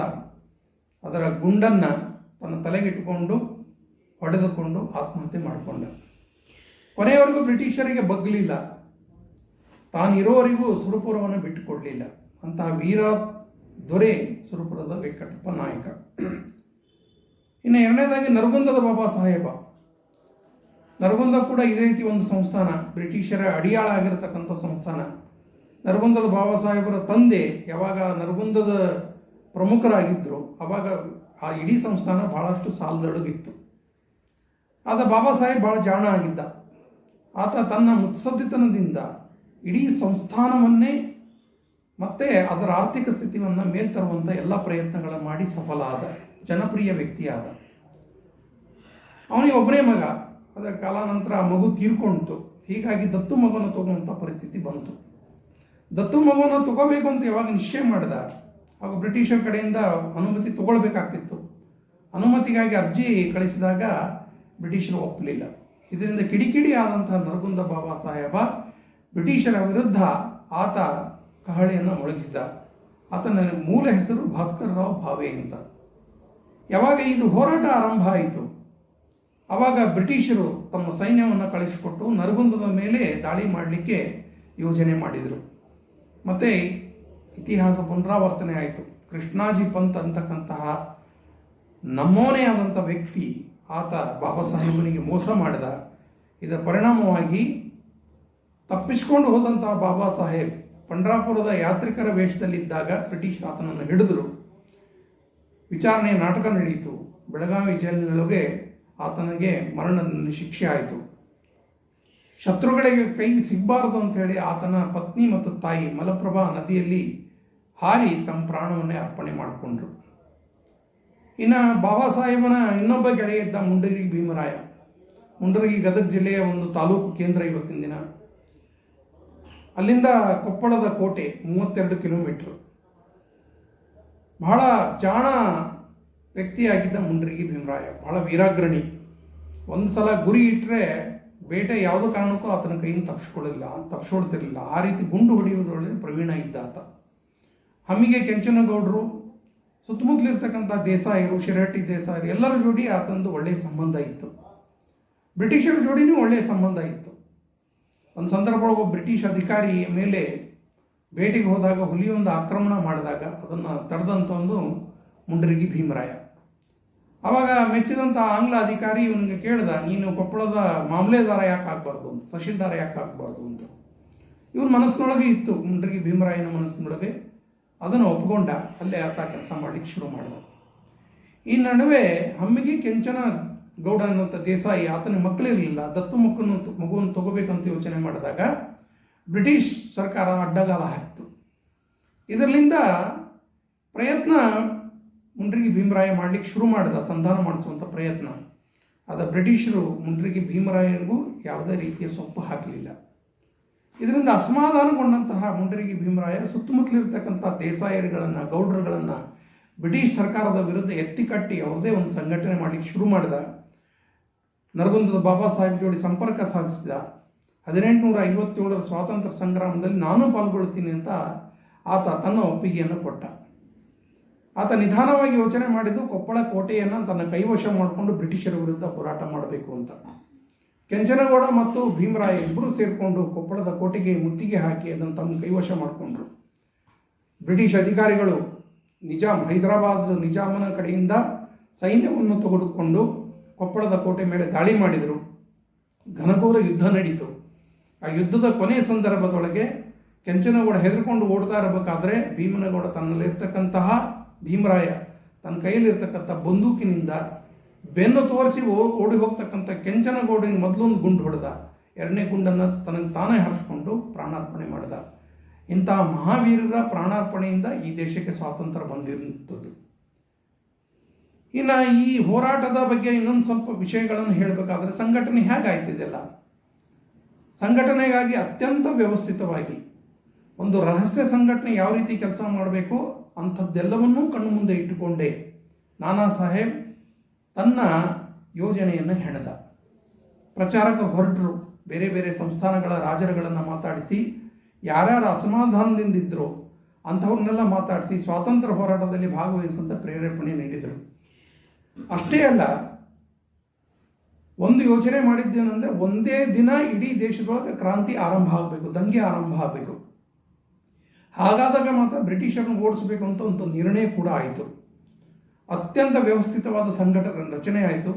ಅದರ ಗುಂಡನ್ನು ತನ್ನ ತಲೆಗಿಟ್ಟುಕೊಂಡು ಹೊಡೆದುಕೊಂಡು ಆತ್ಮಹತ್ಯೆ ಮಾಡಿಕೊಂಡ. ಕೊನೆಯವರೆಗೂ ಬ್ರಿಟಿಷರಿಗೆ ಬಗ್ಗಲಿಲ್ಲ, ತಾನಿರೋವರೆಗೂ ಸುರಪುರವನ್ನು ಬಿಟ್ಟುಕೊಡಲಿಲ್ಲ. ಅಂತಹ ವೀರ ದೊರೆ ಸುರಪುರದ ವೆಂಕಟಪ್ಪ ನಾಯಕ. ಇನ್ನು ಎರಡನೇದಾಗಿ ನರಗುಂದದ ಬಾಬಾ ಸಾಹೇಬ. ನರಗುಂದ ಕೂಡ ಇದೇ ರೀತಿ ಒಂದು ಸಂಸ್ಥಾನ, ಬ್ರಿಟಿಷರ ಅಡಿಯಾಳ ಆಗಿರತಕ್ಕಂಥ ಸಂಸ್ಥಾನ. ನರಗುಂದದ ಬಾಬಾ ಸಾಹೇಬರ ತಂದೆ ಯಾವಾಗ ನರಗುಂದದ ಪ್ರಮುಖರಾಗಿದ್ದರು, ಆವಾಗ ಆ ಇಡೀ ಸಂಸ್ಥಾನ ಭಾಳಷ್ಟು ಸಾಲದೊಳಗಿತ್ತು. ಆದ ಬಾಬಾ ಸಾಹೇಬ್ ಭಾಳ ಜಾಣ ಆಗಿದ್ದ. ಆತ ತನ್ನ ಮುತ್ಸದ್ದಿತನದಿಂದ ಇಡೀ ಸಂಸ್ಥಾನವನ್ನೇ ಮತ್ತೆ ಅದರ ಆರ್ಥಿಕ ಸ್ಥಿತಿಯನ್ನು ಮೇಲ್ತರುವಂಥ ಎಲ್ಲ ಪ್ರಯತ್ನಗಳನ್ನು ಮಾಡಿ ಸಫಲ ಆದ, ಜನಪ್ರಿಯ ವ್ಯಕ್ತಿಯಾದ. ಅವನಿಗೆ ಒಬ್ಬನೇ ಮಗ. ಅದರ ಕಾಲಾನಂತರ ಆ ಮಗು ತೀರ್ಕೊಂಡಿತು. ಹೀಗಾಗಿ ದತ್ತು ಮಗುವನ್ನು ತಗೊಳ್ಳುವಂಥ ಪರಿಸ್ಥಿತಿ ಬಂತು. ದತ್ತು ಮಗುವನ್ನು ತಗೋಬೇಕು ಅಂತ ಯಾವಾಗ ನಿಶ್ಚಯ ಮಾಡಿದ, ಆಗ ಬ್ರಿಟಿಷರ ಕಡೆಯಿಂದ ಅನುಮತಿ ತಗೊಳ್ಬೇಕಾಗ್ತಿತ್ತು. ಅನುಮತಿಗಾಗಿ ಅರ್ಜಿ ಕಳಿಸಿದಾಗ ಬ್ರಿಟಿಷರು ಒಪ್ಪಲಿಲ್ಲ. ಇದರಿಂದ ಕಿಡಿಕಿಡಿ ಆದಂತಹ ನರಗುಂದ ಬಾಬಾ ಸಾಹೇಬ ಬ್ರಿಟಿಷರ ವಿರುದ್ಧ ಆತ ಕಹಳೆಯನ್ನು ಮೊಳಗಿಸಿದ. ಆತನ ಮೂಲ ಹೆಸರು ಭಾಸ್ಕರ್ ರಾವ್ ಭಾವೆ ಅಂತ. ಯಾವಾಗ ಇದು ಹೋರಾಟ ಆರಂಭ ಆಯಿತು, ಆವಾಗ ಬ್ರಿಟಿಷರು ತಮ್ಮ ಸೈನ್ಯವನ್ನು ಕಳಿಸಿಕೊಟ್ಟು ನರಗುಂದದ ಮೇಲೆ ದಾಳಿ ಮಾಡಲಿಕ್ಕೆ ಯೋಜನೆ ಮಾಡಿದರು. ಮತ್ತು ಇತಿಹಾಸ ಪುನರಾವರ್ತನೆ ಆಯಿತು. ಕೃಷ್ಣಾಜಿ ಪಂತ್ ಅಂತಕ್ಕಂತಹ ನಮ್ಮೋನೇ ಆದಂಥ ವ್ಯಕ್ತಿ ಆತ ಬಾಬಾ ಸಾಹೇಬನಿಗೆ ಮೋಸ ಮಾಡಿದ. ಇದರ ಪರಿಣಾಮವಾಗಿ ತಪ್ಪಿಸಿಕೊಂಡು ಹೋದಂತಹ ಬಾಬಾ ಸಾಹೇಬ್ ಪಂಡ್ರಾಪುರದ ಯಾತ್ರಿಕರ ವೇಷದಲ್ಲಿದ್ದಾಗ ಬ್ರಿಟಿಷ್ ಆತನನ್ನು ಹಿಡಿದರು. ವಿಚಾರಣೆ ನಾಟಕ ನಡೆಯಿತು. ಬೆಳಗಾವಿ ಜೈಲಿನೊಳಗೆ ಆತನಿಗೆ ಮರಣದಂಡನೆ ಶಿಕ್ಷೆ ಆಯಿತು. ಶತ್ರುಗಳಿಗೆ ಕೈ ಸಿಗಬಾರದು ಅಂಥೇಳಿ ಆತನ ಪತ್ನಿ ಮತ್ತು ತಾಯಿ ಮಲಪ್ರಭಾ ನದಿಯಲ್ಲಿ ಹಾರಿ ತಮ್ಮ ಪ್ರಾಣವನ್ನೇ ಅರ್ಪಣೆ ಮಾಡಿಕೊಂಡ್ರು. ಇನ್ನು ಬಾಬಾ ಸಾಹೇಬನ ಇನ್ನೊಬ್ಬ ಗೆಳೆಯ ಇದ್ದ ಮುಂಡರಗಿ ಭೀಮರಾಯ. ಮುಂಡರಗಿ ಗದಗ ಜಿಲ್ಲೆಯ ಒಂದು ತಾಲೂಕು ಕೇಂದ್ರ ಇವತ್ತಿನ ದಿನ. ಅಲ್ಲಿಂದ ಕೊಪ್ಪಳದ ಕೋಟೆ 32 ಕಿಲೋಮೀಟ್ರು. ಬಹಳ ಜಾಣ ವ್ಯಕ್ತಿಯಾಗಿದ್ದ ಮುಂಡರಗಿ ಭೀಮರಾಯ, ಬಹಳ ವೀರಾಗ್ರಣಿ. ಒಂದು ಸಲ ಗುರಿ ಇಟ್ಟರೆ ಬೇಟೆ ಯಾವುದೋ ಕಾರಣಕ್ಕೂ ಆತನ ಕೈಯಿಂದ ತಪ್ಪಿಸ್ಕೊಳ್ತಿರಲಿಲ್ಲ. ಆ ರೀತಿ ಗುಂಡು ಹೊಡೆಯುವುದರೊಳಗೆ ಪ್ರವೀಣ ಇದ್ದ ಆತ. ಹಮ್ಮಿಗೆ ಕೆಂಚನಗೌಡರು, ಸುತ್ತಮುತ್ತಲಿರ್ತಕ್ಕಂಥ ದೇಸಾಯರು, ಶಿರಹಟ್ಟಿ ದೇಸಾಯರು ಎಲ್ಲರ ಜೋಡಿ ಆತಂದು ಒಳ್ಳೆಯ ಸಂಬಂಧ ಇತ್ತು. ಬ್ರಿಟಿಷರ ಜೋಡಿನೂ ಒಳ್ಳೆಯ ಸಂಬಂಧ ಇತ್ತು. ಒಂದು ಸಂದರ್ಭದೊಳಗೆ ಬ್ರಿಟಿಷ್ ಅಧಿಕಾರಿ ಮೇಲೆ ಭೇಟಿಗೆ ಹೋದಾಗ ಹುಲಿಯೊಂದು ಆಕ್ರಮಣ ಮಾಡಿದಾಗ ಅದನ್ನು ತಡೆದಂಥ ಒಂದು ಮುಂಡರಗಿ ಭೀಮರಾಯ. ಆವಾಗ ಮೆಚ್ಚಿದಂಥ ಆಂಗ್ಲ ಅಧಿಕಾರಿ ಇವನಿಗೆ ಕೇಳ್ದ, ನೀನು ಕೊಪ್ಪಳದ ಮಾಮಲೆದಾರ ಯಾಕೆ ಆಗಬಾರ್ದು ಅಂತ, ತಹಶೀಲ್ದಾರ ಯಾಕೆ ಆಗಬಾರ್ದು ಅಂತ. ಇವನ ಮನಸ್ಸಿನೊಳಗೆ ಇತ್ತು, ಮುಂಡರಗಿ ಭೀಮರಾಯನ ಮನಸ್ಸಿನೊಳಗೆ. ಅದನ್ನು ಒಪ್ಕೊಂಡ. ಅಲ್ಲೇ ಆತ ಕೆಲಸ ಮಾಡಲಿಕ್ಕೆ ಶುರು ಮಾಡಿದ. ಈ ನಡುವೆ ಹಮ್ಮಿಗೆ ಕೆಂಚನ ಗೌಡ ಅನ್ನೋಂಥ ದೇಸಾಯಿ, ಆತನ ಮಕ್ಕಳಿರಲಿಲ್ಲ. ದತ್ತು ಮಗುವನ್ನು ತಗೋಬೇಕಂತ ಯೋಚನೆ ಮಾಡಿದಾಗ ಬ್ರಿಟಿಷ್ ಸರ್ಕಾರ ಅಡ್ಡಗಾಲ ಹಾಕಿತು. ಇದರಿಂದ ಪ್ರಯತ್ನ ಮುಂಡರಗಿ ಭೀಮರಾಯ ಮಾಡಲಿಕ್ಕೆ ಶುರು ಮಾಡಿದ, ಸಂಧಾನ ಮಾಡಿಸುವಂಥ ಪ್ರಯತ್ನ. ಆದ ಬ್ರಿಟಿಷರು ಮುಂಡರಗಿ ಭೀಮರಾಯನಿಗೂ ಯಾವುದೇ ರೀತಿಯ ಸೊಪ್ಪು ಹಾಕಲಿಲ್ಲ. ಇದರಿಂದ ಅಸಮಾಧಾನಗೊಂಡಂತಹ ಮುಂಡರಗಿ ಭೀಮರಾಯ ಸುತ್ತಮುತ್ತಲಿರ್ತಕ್ಕಂಥ ದೇಸಾಯರುಗಳನ್ನು, ಗೌಡರುಗಳನ್ನು ಬ್ರಿಟಿಷ್ ಸರ್ಕಾರದ ವಿರುದ್ಧ ಎತ್ತಿಕಟ್ಟಿ ಅವ್ರದ್ದೇ ಒಂದು ಸಂಘಟನೆ ಮಾಡಲಿಕ್ಕೆ ಶುರು ಮಾಡಿದ. ನರಗುಂದದ ಬಾಬಾ ಸಾಹೇಬ್ ಜೋಡಿ ಸಂಪರ್ಕ ಸಾಧಿಸಿದ. 1857ರ ಸ್ವಾತಂತ್ರ್ಯ ಸಂಗ್ರಾಮದಲ್ಲಿ ನಾನು ಪಾಲ್ಗೊಳ್ತೀನಿ ಅಂತ ಆತ ತನ್ನ ಒಪ್ಪಿಗೆಯನ್ನು ಕೊಟ್ಟ. ಆತ ನಿಧಾನವಾಗಿ ಯೋಚನೆ ಮಾಡಿದ್ದು ಕೊಪ್ಪಳ ಕೋಟೆಯನ್ನು ತನ್ನ ಕೈವಶ ಮಾಡಿಕೊಂಡು ಬ್ರಿಟಿಷರ ವಿರುದ್ಧ ಹೋರಾಟ ಮಾಡಬೇಕು ಅಂತ. ಕೆಂಚನಗೌಡ ಮತ್ತು ಭೀಮರಾಯ ಇಬ್ಬರು ಸೇರಿಕೊಂಡು ಕೊಪ್ಪಳದ ಕೋಟೆಗೆ ಮುತ್ತಿಗೆ ಹಾಕಿ ಅದನ್ನು ತಮ್ಮ ಕೈವಶ ಮಾಡಿಕೊಂಡ್ರು. ಬ್ರಿಟಿಷ್ ಅಧಿಕಾರಿಗಳು ಹೈದರಾಬಾದ್ ನಿಜಾಮನ ಕಡೆಯಿಂದ ಸೈನ್ಯವನ್ನು ತೆಗೆದುಕೊಂಡು ಕೊಪ್ಪಳದ ಕೋಟೆ ಮೇಲೆ ದಾಳಿ ಮಾಡಿದರು. ಘನಘೋರ ಯುದ್ಧ ನಡೀತು. ಆ ಯುದ್ಧದ ಕೊನೆಯ ಸಂದರ್ಭದೊಳಗೆ ಕೆಂಚನಗೌಡ ಹೆದರ್ಕೊಂಡು ಓಡ್ತಾ ಇರಬೇಕಾದ್ರೆ ಭೀಮನಗೌಡ ತನ್ನಲ್ಲಿರ್ತಕ್ಕಂತಹ ಭೀಮರಾಯ ತನ್ನ ಕೈಯಲ್ಲಿರ್ತಕ್ಕಂಥ ಬಂದೂಕಿನಿಂದ ಬೆನ್ನು ತೋರಿಸಿ ಓಡಿ ಹೋಗ್ತಕ್ಕಂಥ ಕೆಂಚನಗೌಡನಿಗೆ ಮೊದಲೊಂದು ಗುಂಡು ಹೊಡೆದ. ಎರಡನೇ ಗುಂಡನ್ನು ತನಗೆ ತಾನೇ ಹಾರಿಸ್ಕೊಂಡು ಪ್ರಾಣಾರ್ಪಣೆ ಮಾಡಿದ. ಇಂತಹ ಮಹಾವೀರರ ಪ್ರಾಣಾರ್ಪಣೆಯಿಂದ ಈ ದೇಶಕ್ಕೆ ಸ್ವಾತಂತ್ರ್ಯ ಬಂದಿರುವಂಥದ್ದು. ಇನ್ನು ಈ ಹೋರಾಟದ ಬಗ್ಗೆ ಇನ್ನೊಂದು ಸ್ವಲ್ಪ ವಿಷಯಗಳನ್ನು ಹೇಳಬೇಕಾದ್ರೆ ಸಂಘಟನೆ ಹೇಗಾಯ್ತಿದೆಯಲ್ಲ, ಸಂಘಟನೆಗಾಗಿ ಅತ್ಯಂತ ವ್ಯವಸ್ಥಿತವಾಗಿ ಒಂದು ರಹಸ್ಯ ಸಂಘಟನೆ ಯಾವ ರೀತಿ ಕೆಲಸ ಮಾಡಬೇಕು ಅಂಥದ್ದೆಲ್ಲವನ್ನೂ ಕಣ್ಣು ಮುಂದೆ ಇಟ್ಟುಕೊಂಡೇ ನಾನಾ ಸಾಹೇಬ್ ತನ್ನ ಯೋಜನೆಯನ್ನು ಹೆಣೆದ. ಪ್ರಚಾರಕ್ಕೆ ಹೊರಟರು. ಬೇರೆ ಬೇರೆ ಸಂಸ್ಥಾನಗಳ ರಾಜರುಗಳನ್ನು ಮಾತಾಡಿಸಿ, ಯಾರ್ಯಾರು ಅಸಮಾಧಾನದಿಂದಿದ್ದರೋ ಅಂಥವ್ರನ್ನೆಲ್ಲ ಮಾತಾಡಿಸಿ ಸ್ವಾತಂತ್ರ್ಯ ಹೋರಾಟದಲ್ಲಿ ಭಾಗವಹಿಸುವಂಥ ಪ್ರೇರೇಪಣೆ ನೀಡಿದರು. ಅಷ್ಟೇ ಅಲ್ಲ, ಒಂದು ಯೋಚನೆ ಮಾಡಿದ್ದೇನೆಂದರೆ ಒಂದೇ ದಿನ ಇಡೀ ದೇಶದೊಳಗೆ ಕ್ರಾಂತಿ ಆರಂಭ ಆಗಬೇಕು, ದಂಗೆ ಆರಂಭ ಆಗಬೇಕು. ಹಾಗಾದಾಗ ಮಾತ್ರ ಬ್ರಿಟಿಷರನ್ನು ಓಡಿಸಬೇಕು ಅಂತ ಒಂದು ನಿರ್ಣಯ ಕೂಡ ಆಯಿತು. ಅತ್ಯಂತ ವ್ಯವಸ್ಥಿತವಾದ ಸಂಘಟನೆ ರಚನೆ ಆಯಿತು.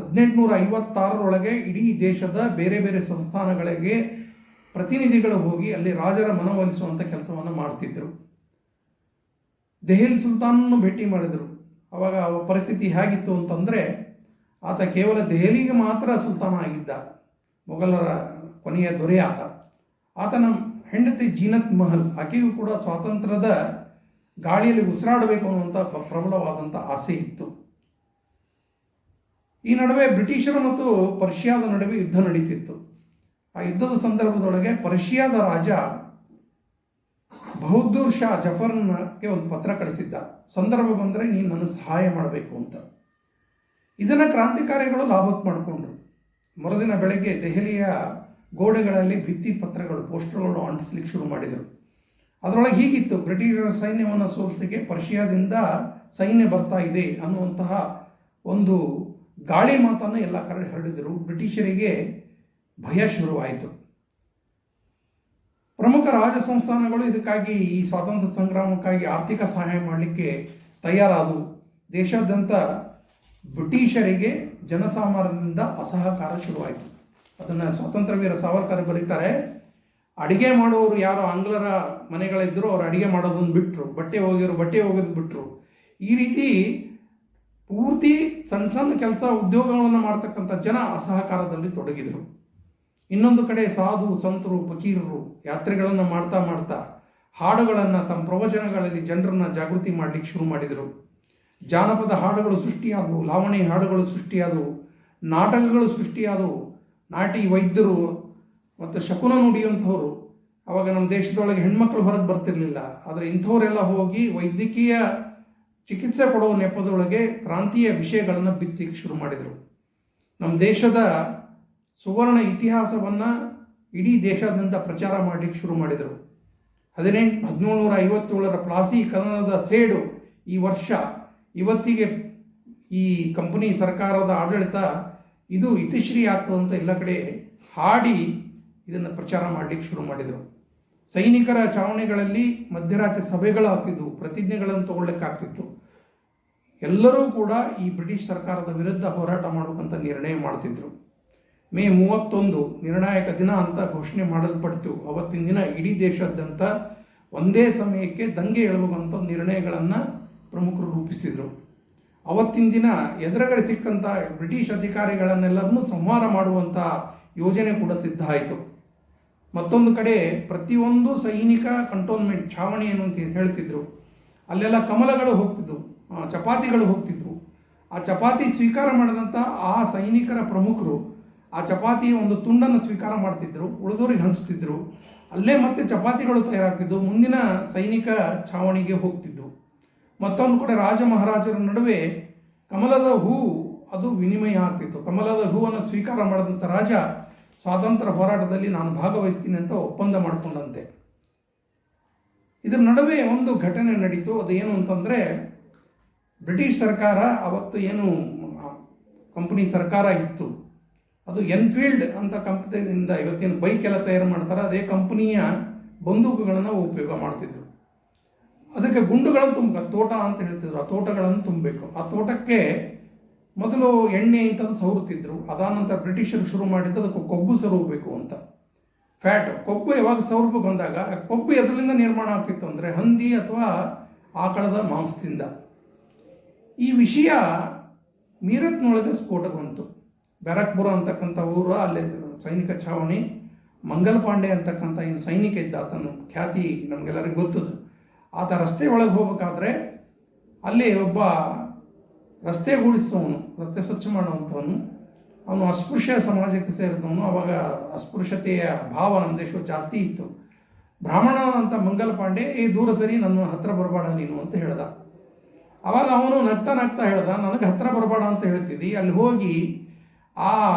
1856 ಇಡೀ ದೇಶದ ಬೇರೆ ಬೇರೆ ಸಂಸ್ಥಾನಗಳಿಗೆ ಪ್ರತಿನಿಧಿಗಳು ಹೋಗಿ ಅಲ್ಲಿ ರಾಜರ ಮನವೊಲಿಸುವಂಥ ಕೆಲಸವನ್ನು ಮಾಡ್ತಿದ್ದರು. ದೆಹಲಿ ಸುಲ್ತಾನನ್ನು ಭೇಟಿ ಮಾಡಿದರು. ಆವಾಗ ಪರಿಸ್ಥಿತಿ ಹೇಗಿತ್ತು ಅಂತಂದರೆ, ಆತ ಕೇವಲ ದೆಹಲಿಗೆ ಮಾತ್ರ ಸುಲ್ತಾನ ಆಗಿದ್ದ, ಮೊಘಲರ ಕೊನೆಯ ದೊರೆ ಆತ. ಆತನ ಹೆಂಡತಿ ಜೀನತ್ ಮಹಲ್, ಆಕೆಗೂ ಕೂಡ ಸ್ವಾತಂತ್ರ್ಯದ ಗಾಳಿಯಲ್ಲಿ ಉಸಿರಾಡಬೇಕು ಅನ್ನುವಂಥ ಪ್ರಬಲವಾದಂಥ ಆಸೆ ಇತ್ತು. ಈ ನಡುವೆ ಬ್ರಿಟಿಷರ ಮತ್ತು ಪರ್ಷಿಯಾದ ನಡುವೆ ಯುದ್ಧ ನಡೀತಿತ್ತು. ಆ ಯುದ್ಧದ ಸಂದರ್ಭದೊಳಗೆ ಪರ್ಷಿಯಾದ ರಾಜ ಬಹದ್ದೂರ್ ಶಾ ಜಫರ್ಗೆ ಒಂದು ಪತ್ರ ಕಳಿಸಿದ್ದ, ಸಂದರ್ಭ ಬಂದರೆ ನೀನು ನನಗೆ ಸಹಾಯ ಮಾಡಬೇಕು ಅಂತ. ಇದನ್ನು ಕ್ರಾಂತಿಕಾರಿಗಳು ಲಾಭಕ್ಕೆ ಮಾಡಿಕೊಂಡ್ರು. ಮರುದಿನ ಬೆಳಗ್ಗೆ ದೆಹಲಿಯ ಗೋಡೆಗಳಲ್ಲಿ ಭಿತ್ತಿ ಪತ್ರಗಳು, ಪೋಸ್ಟರ್ಗಳು ಅಂಟಿಸ್ಲಿಕ್ಕೆ ಶುರು ಮಾಡಿದರು. ಅದರೊಳಗೆ ಹೀಗಿತ್ತು: ಬ್ರಿಟಿಷರ ಸೈನ್ಯವನ್ನು ಸೋಲಿಸಲಿಕ್ಕೆ ಪರ್ಷಿಯಾದಿಂದ ಸೈನ್ಯ ಬರ್ತಾ ಇದೆ ಅನ್ನುವಂತಹ ಒಂದು ಗಾಳಿ ಮಾತನ್ನು ಎಲ್ಲ ಕಡೆ ಹರಡಿದರು. ಬ್ರಿಟಿಷರಿಗೆ ಭಯ ಶುರುವಾಯಿತು. ಪ್ರಮುಖ ರಾಜ ಸಂಸ್ಥಾನಗಳು ಇದಕ್ಕಾಗಿ, ಈ ಸ್ವಾತಂತ್ರ್ಯ ಸಂಗ್ರಾಮಕ್ಕಾಗಿ ಆರ್ಥಿಕ ಸಹಾಯ ಮಾಡಲಿಕ್ಕೆ ತಯಾರಾದವು. ದೇಶಾದ್ಯಂತ ಬ್ರಿಟಿಷರಿಗೆ ಜನಸಾಮಾನ್ಯರಿಂದ ಅಸಹಕಾರ ಶುರುವಾಯಿತು. ಅದನ್ನು ಸ್ವಾತಂತ್ರ್ಯ ವೀರ ಸಾವರ್ಕರ್ ಬರೀತಾರೆ, ಅಡಿಗೆ ಮಾಡುವವರು ಯಾರು ಆಂಗ್ಲರ ಮನೆಗಳಿದ್ದರೂ ಅವ್ರು ಅಡಿಗೆ ಮಾಡೋದನ್ನು ಬಿಟ್ಟರು, ಬಟ್ಟೆ ಒಗೆಯೋದು ಬಿಟ್ಟರು. ಈ ರೀತಿ ಪೂರ್ತಿ ಸಣ್ಣ ಸಣ್ಣ ಕೆಲಸ ಉದ್ಯೋಗಗಳನ್ನು ಮಾಡ್ತಕ್ಕಂಥ ಜನ ಅಸಹಕಾರದಲ್ಲಿ ತೊಡಗಿದರು. ಇನ್ನೊಂದು ಕಡೆ ಸಾಧು ಸಂತರು ಫಕೀರರು ಯಾತ್ರೆಗಳನ್ನು ಮಾಡ್ತಾ ಹಾಡುಗಳನ್ನು ತಮ್ಮ ಪ್ರವಚನಗಳಲ್ಲಿ ಜನರನ್ನು ಜಾಗೃತಿ ಮಾಡಲಿಕ್ಕೆ ಶುರು ಮಾಡಿದರು. ಜಾನಪದ ಹಾಡುಗಳು ಸೃಷ್ಟಿಯಾದವು, ಲಾವಣಿ ಹಾಡುಗಳು ಸೃಷ್ಟಿಯಾದವು, ನಾಟಕಗಳು ಸೃಷ್ಟಿಯಾದವು. ನಾಟಿ ವೈದ್ಯರು ಮತ್ತು ಶಕುನ ನುಡಿಯುವಂಥವ್ರು, ಆವಾಗ ನಮ್ಮ ದೇಶದೊಳಗೆ ಹೆಣ್ಮಕ್ಳು ಹೊರಗೆ ಬರ್ತಿರಲಿಲ್ಲ, ಆದರೆ ಇಂಥವರೆಲ್ಲ ಹೋಗಿ ವೈದ್ಯಕೀಯ ಚಿಕಿತ್ಸೆ ಕೊಡುವ ನೆಪದೊಳಗೆ ಕ್ರಾಂತಿಯ ವಿಷಯಗಳನ್ನು ಬಿತ್ತಲಿಕ್ಕೆ ಶುರು ಮಾಡಿದರು. ನಮ್ಮ ದೇಶದ ಸುವರ್ಣ ಇತಿಹಾಸವನ್ನು ಇಡೀ ದೇಶಾದ್ಯಂತ ಪ್ರಚಾರ ಮಾಡಲಿಕ್ಕೆ ಶುರು ಮಾಡಿದರು. 1757 ಪ್ಲಾಸಿ ಕದನದ ಸೇಡು ಈ ವರ್ಷ ಇವತ್ತಿಗೆ ಈ ಕಂಪನಿ ಸರ್ಕಾರದ ಆಡಳಿತ ಇದು ಇತಿಶ್ರೀ ಆಗ್ತದಂತ ಎಲ್ಲ ಕಡೆ ಹಾಡಿ ಇದನ್ನು ಪ್ರಚಾರ ಮಾಡಲಿಕ್ಕೆ ಶುರು ಮಾಡಿದರು. ಸೈನಿಕರ ಚಾವಣಿಗಳಲ್ಲಿ ಮಧ್ಯರಾತ್ರಿ ಸಭೆಗಳಾಗ್ತಿದ್ವು, ಪ್ರತಿಜ್ಞೆಗಳನ್ನು ತಗೊಳ್ಳಿಕ್ಕಾಗ್ತಿತ್ತು. ಎಲ್ಲರೂ ಕೂಡ ಈ ಬ್ರಿಟಿಷ್ ಸರ್ಕಾರದ ವಿರುದ್ಧ ಹೋರಾಟ ಮಾಡಬೇಕಂತ ನಿರ್ಣಯ ಮಾಡ್ತಿದ್ರು. ಮೇ 31 ನಿರ್ಣಾಯಕ ದಿನ ಅಂತ ಘೋಷಣೆ ಮಾಡಲ್ಪಡ್ತು. ಅವತ್ತಿನ ದಿನ ಇಡೀ ದೇಶಾದ್ಯಂತ ಒಂದೇ ಸಮಯಕ್ಕೆ ದಂಗೆ ಏಳುವಂಥ ನಿರ್ಣಯಗಳನ್ನು ಪ್ರಮುಖರು ರೂಪಿಸಿದರು. ಅವತ್ತಿನ ದಿನ ಎದುರುಗಡೆ ಸಿಕ್ಕಂಥ ಬ್ರಿಟಿಷ್ ಅಧಿಕಾರಿಗಳನ್ನೆಲ್ಲರನ್ನೂ ಸಂಹಾರ ಮಾಡುವಂಥ ಯೋಜನೆ ಕೂಡ ಸಿದ್ಧ ಆಯಿತು. ಮತ್ತೊಂದು ಕಡೆ ಪ್ರತಿಯೊಂದು ಸೈನಿಕ ಕಂಟೋನ್ಮೆಂಟ್ ಛಾವಣಿ ಏನು ಅಂತ ಹೇಳ್ತಿದ್ರು, ಅಲ್ಲೆಲ್ಲ ಕಮಲಗಳು ಹೋಗ್ತಿದ್ವು, ಚಪಾತಿಗಳು ಹೋಗ್ತಿದ್ವು. ಆ ಚಪಾತಿ ಸ್ವೀಕಾರ ಮಾಡಿದಂಥ ಆ ಸೈನಿಕರ ಪ್ರಮುಖರು ಆ ಚಪಾತಿಯ ಒಂದು ತುಂಡನ್ನು ಸ್ವೀಕಾರ ಮಾಡ್ತಿದ್ರು, ಉಳಿದವ್ರಿಗೆ ಹಂಚ್ತಿದ್ರು. ಅಲ್ಲೇ ಮತ್ತೆ ಚಪಾತಿಗಳು ತಯಾರಾಗ್ತಿದ್ವು, ಮುಂದಿನ ಸೈನಿಕ ಛಾವಣಿಗೆ ಹೋಗ್ತಿದ್ವು. ಮತ್ತೊಂದು ಕಡೆ ರಾಜ ಮಹಾರಾಜರ ನಡುವೆ ಕಮಲದ ಹೂ ಅದು ವಿನಿಮಯ ಆಗ್ತಿತ್ತು. ಕಮಲದ ಹೂವನ್ನು ಸ್ವೀಕಾರ ಮಾಡಿದಂಥ ರಾಜ ಸ್ವಾತಂತ್ರ್ಯ ಹೋರಾಟದಲ್ಲಿ ನಾನು ಭಾಗವಹಿಸ್ತೀನಿ ಅಂತ ಒಪ್ಪಂದ ಮಾಡಿಕೊಂಡಂತೆ. ಇದರ ನಡುವೆ ಒಂದು ಘಟನೆ ನಡೀತು. ಅದೇನು ಅಂತಂದರೆ, ಬ್ರಿಟಿಷ್ ಸರ್ಕಾರ ಅವತ್ತು ಏನು ಕಂಪನಿ ಸರ್ಕಾರ ಇತ್ತು, ಅದು ಎನ್ಫೀಲ್ಡ್ ಅಂತ ಕಂಪನಿಯಿಂದ ಇವತ್ತೇನು ಬೈಕ್ ಎಲ್ಲ ತಯಾರು ಮಾಡ್ತಾರೆ, ಅದೇ ಕಂಪನಿಯ ಬಂದೂಕುಗಳನ್ನು ಉಪಯೋಗ ಮಾಡ್ತಿದ್ರು. ಅದಕ್ಕೆ ಗುಂಡುಗಳನ್ನು ತುಂಬಬೇಕು, ತೋಟ ಅಂತ ಹೇಳ್ತಿದ್ರು, ಆ ತೋಟಗಳನ್ನು ತುಂಬಬೇಕು. ಆ ತೋಟಕ್ಕೆ ಮೊದಲು ಎಣ್ಣೆ ಇಂಥದ್ದು ಸವರುತ್ತಿದ್ರು. ಅದಾದ ನಂತರ ಬ್ರಿಟಿಷರು ಶುರು ಮಾಡಿದ್ದು ಅದಕ್ಕೆ ಕೊಬ್ಬು ಸವರಬೇಕು ಅಂತ, ಫ್ಯಾಟ್ ಕೊಬ್ಬು. ಯಾವಾಗ ಸವರ್ಬೇಕು ಅಂದಾಗ ಕೊಬ್ಬು ಎದರಿಂದ ನಿರ್ಮಾಣ ಆಗ್ತಿತ್ತು ಅಂದರೆ ಹಂದಿ ಅಥವಾ ಆಕಳದ ಮಾಂಸದಿಂದ. ಈ ವಿಷಯ ಮೀರತ್ನೊಳಗೆ ಸ್ಫೋಟ ಬಂತು. ಬ್ಯಾರಕ್ಪುರ ಅಂತಕ್ಕಂಥ ಊರು, ಅಲ್ಲೇ ಸೈನಿಕ ಛಾವಣಿ. ಮಂಗಲ್ ಪಾಂಡೆ ಅಂತಕ್ಕಂಥ ಇನ್ನು ಸೈನಿಕ ಇದ್ದ, ಆತನು ಖ್ಯಾತಿ ನಮಗೆಲ್ಲರಿಗೂ ಗೊತ್ತದು. ಆತ ರಸ್ತೆ ಒಳಗೆ ಹೋಗ್ಬೇಕಾದ್ರೆ ಅಲ್ಲಿ ಒಬ್ಬ ರಸ್ತೆ ಗೂಡಿಸಿದವನು, ರಸ್ತೆ ಸ್ವಚ್ಛ ಮಾಡುವಂಥವನು, ಅವನು ಅಸ್ಪೃಶ್ಯ ಸಮಾಜಕ್ಕೆ ಸೇರಿದವನು. ಆವಾಗ ಅಸ್ಪೃಶ್ಯತೆಯ ಭಾವ ನಮ್ಮ ದೇಶವು ಜಾಸ್ತಿ ಇತ್ತು. ಬ್ರಾಹ್ಮಣ ಅಂತ ಮಂಗಲ್ ಪಾಂಡೆ, ದೂರ ಸರಿ, ನನ್ನ ಹತ್ರ ಬರಬೇಡ ನೀನು ಅಂತ ಹೇಳ್ದ. ಆವಾಗ ಅವನು ನಗ್ತಾ ಹೇಳ್ದ, ನನಗೆ ಹತ್ರ ಬರಬೇಡ ಅಂತ ಹೇಳ್ತಿದ್ದಿ, ಅಲ್ಲಿ ಹೋಗಿ ಆ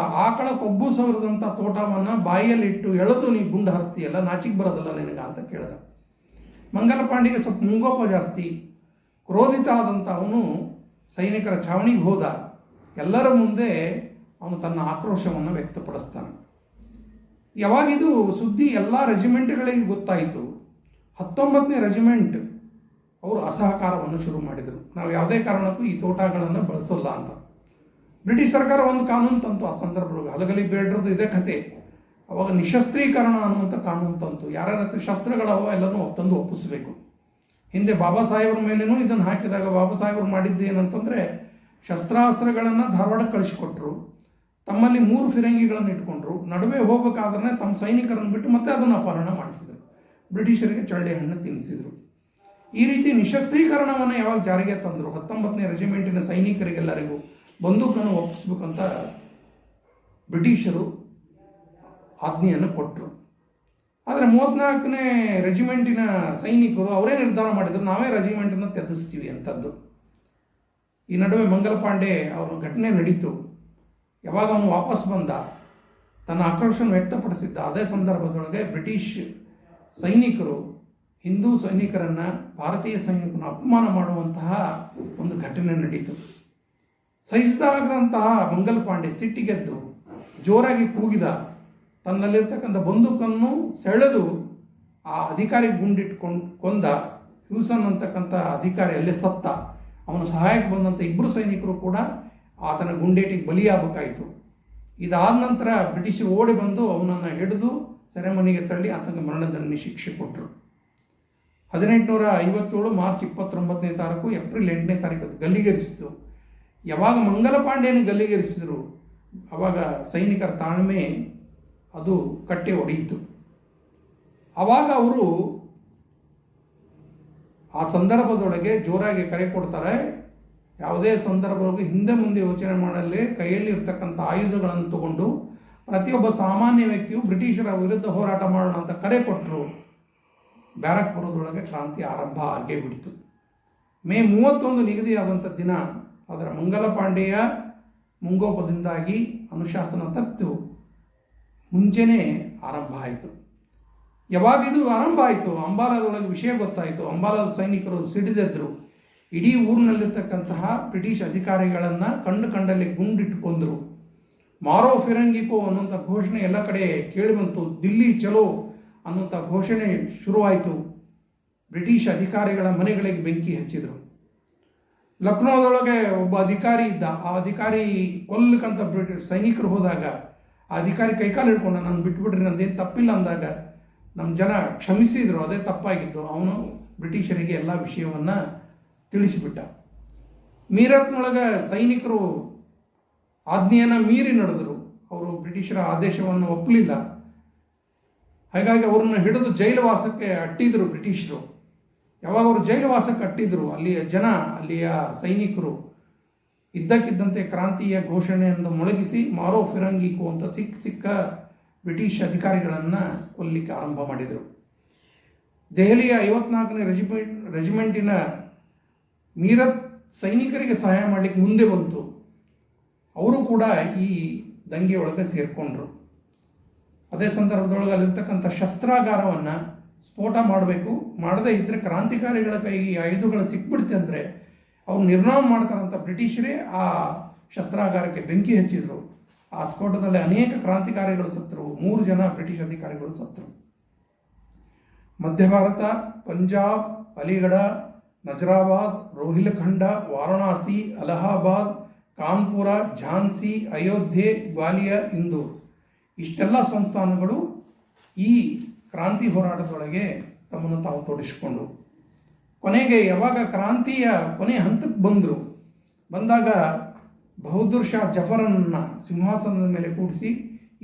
ಆಕಳ ಕೊಬ್ಬು ಸವರಿದಂಥ ತೋಟವನ್ನು ಬಾಯಿಯಲ್ಲಿಟ್ಟು ಎಳೆದು ನೀ ಗುಂಡು ಹರಿಸ್ತೀಯಲ್ಲ, ನಾಚಿಗೆ ಬರೋದಲ್ಲ ನಿನಗ ಅಂತ ಕೇಳ್ದ. ಮಂಗಲ ಪಾಂಡೆಗೆ ಸ್ವಲ್ಪ ಮುಂಗೋಪ ಜಾಸ್ತಿ. ಕ್ರೋಧಿತ ಆದಂಥ ಅವನು ಸೈನಿಕರ ಛಾವಣಿಗೆ ಹೋದ. ಎಲ್ಲರ ಮುಂದೆ ಅವನು ತನ್ನ ಆಕ್ರೋಶವನ್ನು ವ್ಯಕ್ತಪಡಿಸ್ತಾನೆ. ಯಾವಾಗಿದು ಸುದ್ದಿ ಎಲ್ಲ ರೆಜಿಮೆಂಟ್ಗಳಿಗೆ ಗೊತ್ತಾಯಿತು, 19ನೇ ರೆಜಿಮೆಂಟ್ ಅವರು ಅಸಹಕಾರವನ್ನು ಶುರು ಮಾಡಿದರು. ನಾವು ಯಾವುದೇ ಕಾರಣಕ್ಕೂ ಈ ತೋಟಗಳನ್ನು ಬಳಸೋಲ್ಲ ಅಂತ. ಬ್ರಿಟಿಷ್ ಸರ್ಕಾರ ಒಂದು ಕಾನೂನು ತಂತು. ಆ ಸಂದರ್ಭದೊಳಗೆ ಹಲಗಲಿ ಬೇಡ್ರದ್ದು ಇದೇ ಕತೆ. ಅವಾಗ ನಿಶಸ್ತ್ರೀಕರಣ ಅನ್ನುವಂಥ ಕಾನೂನು ತಂತು. ಯಾರ್ಯಾರ ಹತ್ರ ಶಸ್ತ್ರಗಳವ ಎಲ್ಲನೂ ತಂದು ಒಪ್ಪಿಸಬೇಕು. ಹಿಂದೆ ಬಾಬಾ ಸಾಹೇಬ್ರ ಮೇಲೇನೂ ಇದನ್ನು ಹಾಕಿದಾಗ ಬಾಬಾ ಸಾಹೇಬ್ರು ಮಾಡಿದ್ದು ಏನಂತಂದರೆ, ಶಸ್ತ್ರಾಸ್ತ್ರಗಳನ್ನು ಧಾರವಾಡಕ್ಕೆ ಕಳಿಸಿಕೊಟ್ರು. ತಮ್ಮಲ್ಲಿ 3 ಫಿರಂಗಿಗಳನ್ನು ಇಟ್ಕೊಂಡ್ರು. ನಡುವೆ ಹೋಗಬೇಕಾದ್ರೆ ತಮ್ಮ ಸೈನಿಕರನ್ನು ಬಿಟ್ಟು ಮತ್ತೆ ಅದನ್ನು ಅಪಹರಣ ಮಾಡಿಸಿದರು. ಬ್ರಿಟಿಷರಿಗೆ ಚಳ್ಳೆ ಹಣ್ಣು ತಿನ್ನಿಸಿದರು. ಈ ರೀತಿ ನಿಶಸ್ತ್ರೀಕರಣವನ್ನು ಯಾವಾಗ ಜಾರಿಗೆ ತಂದರು, 19ನೇ ರೆಜಿಮೆಂಟಿನ ಸೈನಿಕರಿಗೆಲ್ಲರಿಗೂ ಬಂದೂಕನ್ನು ಒಪ್ಪಿಸ್ಬೇಕಂತ ಬ್ರಿಟಿಷರು ಆಜ್ಞೆಯನ್ನು ಕೊಟ್ಟರು. ಆದರೆ 34ನೇ ರೆಜಿಮೆಂಟಿನ ಸೈನಿಕರು ಅವರೇ ನಿರ್ಧಾರ ಮಾಡಿದರು, ನಾವೇ ರೆಜಿಮೆಂಟನ್ನು ತೆಗೆದಿಸ್ತೀವಿ ಅಂತದ್ದು. ಈ ನಡುವೆ ಮಂಗಲ ಪಾಂಡೆ ಅವರ ಘಟನೆ ನಡೀತು. ಯಾವಾಗ ಅವನು ವಾಪಸ್ ಬಂದ, ತನ್ನ ಆಕ್ರೋಶವನ್ನು ವ್ಯಕ್ತಪಡಿಸಿದ್ದ, ಅದೇ ಸಂದರ್ಭದೊಳಗೆ ಬ್ರಿಟಿಷ್ ಸೈನಿಕರು ಹಿಂದೂ ಸೈನಿಕರನ್ನು, ಭಾರತೀಯ ಸೈನಿಕರನ್ನು ಅಪಮಾನ ಮಾಡುವಂತಹ ಒಂದು ಘಟನೆ ನಡೀತು. ಸಹಿಸಿದಾಗಂತಹ ಮಂಗಲ್ ಪಾಂಡೆ ಸಿಟ್ಟಿಗೆದ್ದು ಜೋರಾಗಿ ಕೂಗಿದ. ತನ್ನಲ್ಲಿರ್ತಕ್ಕಂಥ ಬಂದೂಕನ್ನು ಸೆಳೆದು ಆ ಅಧಿಕಾರಿ ಗುಂಡಿಟ್ಕೊಂಡು ಕೊಂದ. ಹ್ಯೂಸನ್ ಅಂತಕ್ಕಂಥ ಅಧಿಕಾರಿ ಅಲ್ಲೇ ಸತ್ತ. ಅವನ ಸಹಾಯಕ್ಕೆ ಬಂದಂಥ 2 ಸೈನಿಕರು ಕೂಡ ಆತನ ಗುಂಡೇಟಿಗೆ ಬಲಿಯಾಗಬೇಕಾಯಿತು. ಇದಾದ ನಂತರ ಬ್ರಿಟಿಷರು ಓಡಿ ಬಂದು ಅವನನ್ನು ಹಿಡಿದು ಸೆರೆಮನೆಗೆ ತಳ್ಳಿ ಆತನಿಗೆ ಮರಣದಂಡನೆ ಶಿಕ್ಷೆ ಕೊಟ್ಟರು. 1857 ಮಾರ್ಚ್ 29ನೇ ತಾರೀಕು, ಏಪ್ರಿಲ್ 8ನೇ ತಾರೀಕು ಗಲ್ಲಿಗೇರಿಸಿತು. ಯಾವಾಗ ಮಂಗಲ ಪಾಂಡೆಯನ್ನು ಗಲ್ಲಿಗೇರಿಸಿದರು, ಆವಾಗ ಸೈನಿಕರ ತಾಳ್ಮೆ ಅದು ಕಟ್ಟೆ ಒಡೆಯಿತು. ಆವಾಗ ಅವರು ಆ ಸಂದರ್ಭದೊಳಗೆ ಜೋರಾಗಿ ಕರೆ ಕೊಡ್ತಾರೆ, ಯಾವುದೇ ಸಂದರ್ಭದೊಳಗೆ ಹಿಂದೆ ಮುಂದೆ ಯೋಚನೆ ಮಾಡಲಿ, ಕೈಯಲ್ಲಿ ಇರ್ತಕ್ಕಂಥ ಆಯುಧಗಳನ್ನು ತಗೊಂಡು ಪ್ರತಿಯೊಬ್ಬ ಸಾಮಾನ್ಯ ವ್ಯಕ್ತಿಯು ಬ್ರಿಟಿಷರ ವಿರುದ್ಧ ಹೋರಾಟ ಮಾಡೋಣ ಅಂತ ಕರೆ ಕೊಟ್ಟರು. ಬ್ಯಾರಕ್ಪುರದೊಳಗೆ ಕ್ರಾಂತಿ ಆರಂಭ ಆಗೇ ಬಿಡ್ತು. ಮೇ 31 ನಿಗದಿಯಾದಂಥ ದಿನ, ಅದರ ಮಂಗಲ ಪಾಂಡೆಯ ಮುಂಗೋಪದಿಂದಾಗಿ ಅನುಶಾಸನ ತಪ್ಪಿತು. ಮುಂಚೆನೇ ಆರಂಭ ಆಯಿತು. ಯಾವಾಗಿದು ಆರಂಭ ಆಯಿತು, ಅಂಬಾಲದೊಳಗೆ ವಿಷಯ ಗೊತ್ತಾಯಿತು. ಅಂಬಾಲದ ಸೈನಿಕರು ಸಿಡಿದೆದ್ರು. ಇಡೀ ಊರಿನಲ್ಲಿರ್ತಕ್ಕಂತಹ ಬ್ರಿಟಿಷ್ ಅಧಿಕಾರಿಗಳನ್ನು ಕಂಡಲ್ಲಿ ಗುಂಡಿಟ್ಟುಕೊಂಡರು. ಮಾರೋ ಫಿರಂಗಿಕೋ ಅನ್ನುವಂಥ ಘೋಷಣೆ ಎಲ್ಲ ಕಡೆ ಕೇಳಿಬಂತು. ದಿಲ್ಲಿ ಚಲೋ ಅನ್ನುವಂಥ ಘೋಷಣೆ ಶುರುವಾಯಿತು. ಬ್ರಿಟಿಷ್ ಅಧಿಕಾರಿಗಳ ಮನೆಗಳಿಗೆ ಬೆಂಕಿ ಹಚ್ಚಿದರು. ಲಕ್ನೋದೊಳಗೆ ಒಬ್ಬ ಅಧಿಕಾರಿ ಇದ್ದ. ಆ ಅಧಿಕಾರಿ ಕೊಲ್ಲಕ್ಕಂತ ಬ್ರಿಟಿಷ್ ಸೈನಿಕರು ಹೋದಾಗ ಆ ಅಧಿಕಾರಿ ಕೈಕಾಲು ಹಿಡ್ಕೊಂಡು ನಾನು ಬಿಟ್ಬಿಟ್ರಿ, ನಂದೇನು ತಪ್ಪಿಲ್ಲ ಅಂದಾಗ ನಮ್ಮ ಜನ ಕ್ಷಮಿಸಿದರು. ಅದೇ ತಪ್ಪಾಗಿತ್ತು. ಅವನು ಬ್ರಿಟಿಷರಿಗೆ ಎಲ್ಲ ವಿಷಯವನ್ನು ತಿಳಿಸಿಬಿಟ್ಟ. ಮೀರತ್ನೊಳಗೆ ಸೈನಿಕರು ಆಜ್ಞೆಯನ್ನು ಮೀರಿ ನಡೆದರು. ಅವರು ಬ್ರಿಟಿಷರ ಆದೇಶವನ್ನು ಒಪ್ಪಲಿಲ್ಲ. ಹಾಗಾಗಿ ಅವರನ್ನು ಹಿಡಿದು ಜೈಲುವಾಸಕ್ಕೆ ಅಟ್ಟಿದ್ರು ಬ್ರಿಟಿಷರು. ಯಾವಾಗ ಅವರು ಜೈಲುವಾಸಕ್ಕೆ ಅಟ್ಟಿದ್ರು, ಅಲ್ಲಿಯ ಜನ, ಅಲ್ಲಿಯ ಸೈನಿಕರು ಇದ್ದಕ್ಕಿದ್ದಂತೆ ಕ್ರಾಂತಿಯ ಘೋಷಣೆಯನ್ನು ಮೊಳಗಿಸಿ ಮಾರೋ ಫಿರಂಗಿಕೋ ಅಂತ ಸಿಕ್ಕ ಬ್ರಿಟಿಷ್ ಅಧಿಕಾರಿಗಳನ್ನು ಕೊಲ್ಲಿಕ್ಕೆ ಆರಂಭ ಮಾಡಿದರು. ದೆಹಲಿಯ 54ನೇ ರೆಜಿಮೆಂಟಿನ ಮೀರತ್ ಸೈನಿಕರಿಗೆ ಸಹಾಯ ಮಾಡಲಿಕ್ಕೆ ಮುಂದೆ ಬಂತು. ಅವರು ಕೂಡ ಈ ದಂಗೆಯೊಳಗೆ ಸೇರಿಕೊಂಡ್ರು. ಅದೇ ಸಂದರ್ಭದೊಳಗೆ ಅಲ್ಲಿರ್ತಕ್ಕಂಥ ಶಸ್ತ್ರಾಗಾರವನ್ನು ಸ್ಫೋಟ ಮಾಡಬೇಕು, ಮಾಡದೇ ಇದ್ದರೆ ಕ್ರಾಂತಿಕಾರಿಗಳ ಕೈಗೆ ಆಯುಧಗಳು ಸಿಕ್ಬಿಡ್ತೆ ಅಂದರೆ ಅವ್ರು ನಿರ್ನಾಮ ಮಾಡ್ತಾರಂತ ಬ್ರಿಟಿಷರೇ ಆ ಶಸ್ತ್ರಾಗಾರಕ್ಕೆ ಬೆಂಕಿ ಹಚ್ಚಿದ್ರು. ಆ ಸ್ಫೋಟದಲ್ಲಿ ಅನೇಕ ಕ್ರಾಂತಿಕಾರಿಗಳು ಸತ್ತರು. 3 ಜನ ಬ್ರಿಟಿಷ್ ಅಧಿಕಾರಿಗಳು ಸತ್ತರು. ಮಧ್ಯ ಭಾರತ, ಪಂಜಾಬ್, ಅಲಿಗಢ, ನಜರಾಬಾದ್, ರೋಹಿಲ್ಖಂಡ, ವಾರಣಾಸಿ, ಅಲಹಾಬಾದ್, ಕಾನ್ಪುರ, ಝಾನ್ಸಿ, ಅಯೋಧ್ಯೆ, ಗ್ವಾಲಿಯರ್, ಇಂದೋರ್ ಇಷ್ಟೆಲ್ಲ ಸಂಸ್ಥಾನಗಳು ಈ ಕ್ರಾಂತಿ ಹೋರಾಟದೊಳಗೆ ತಮ್ಮನ್ನು ತಾವು ತೊಡಗಿಸಿಕೊಂಡು ಕೊನೆಗೆ ಯಾವಾಗ ಕ್ರಾಂತಿಯ ಕೊನೆಯ ಹಂತಕ್ಕೆ ಬಂದಾಗ ಬಹದ್ದೂರ್ ಶಾ ಜಫರನ್ನ ಸಿಂಹಾಸನದ ಮೇಲೆ ಕೂಡಿಸಿ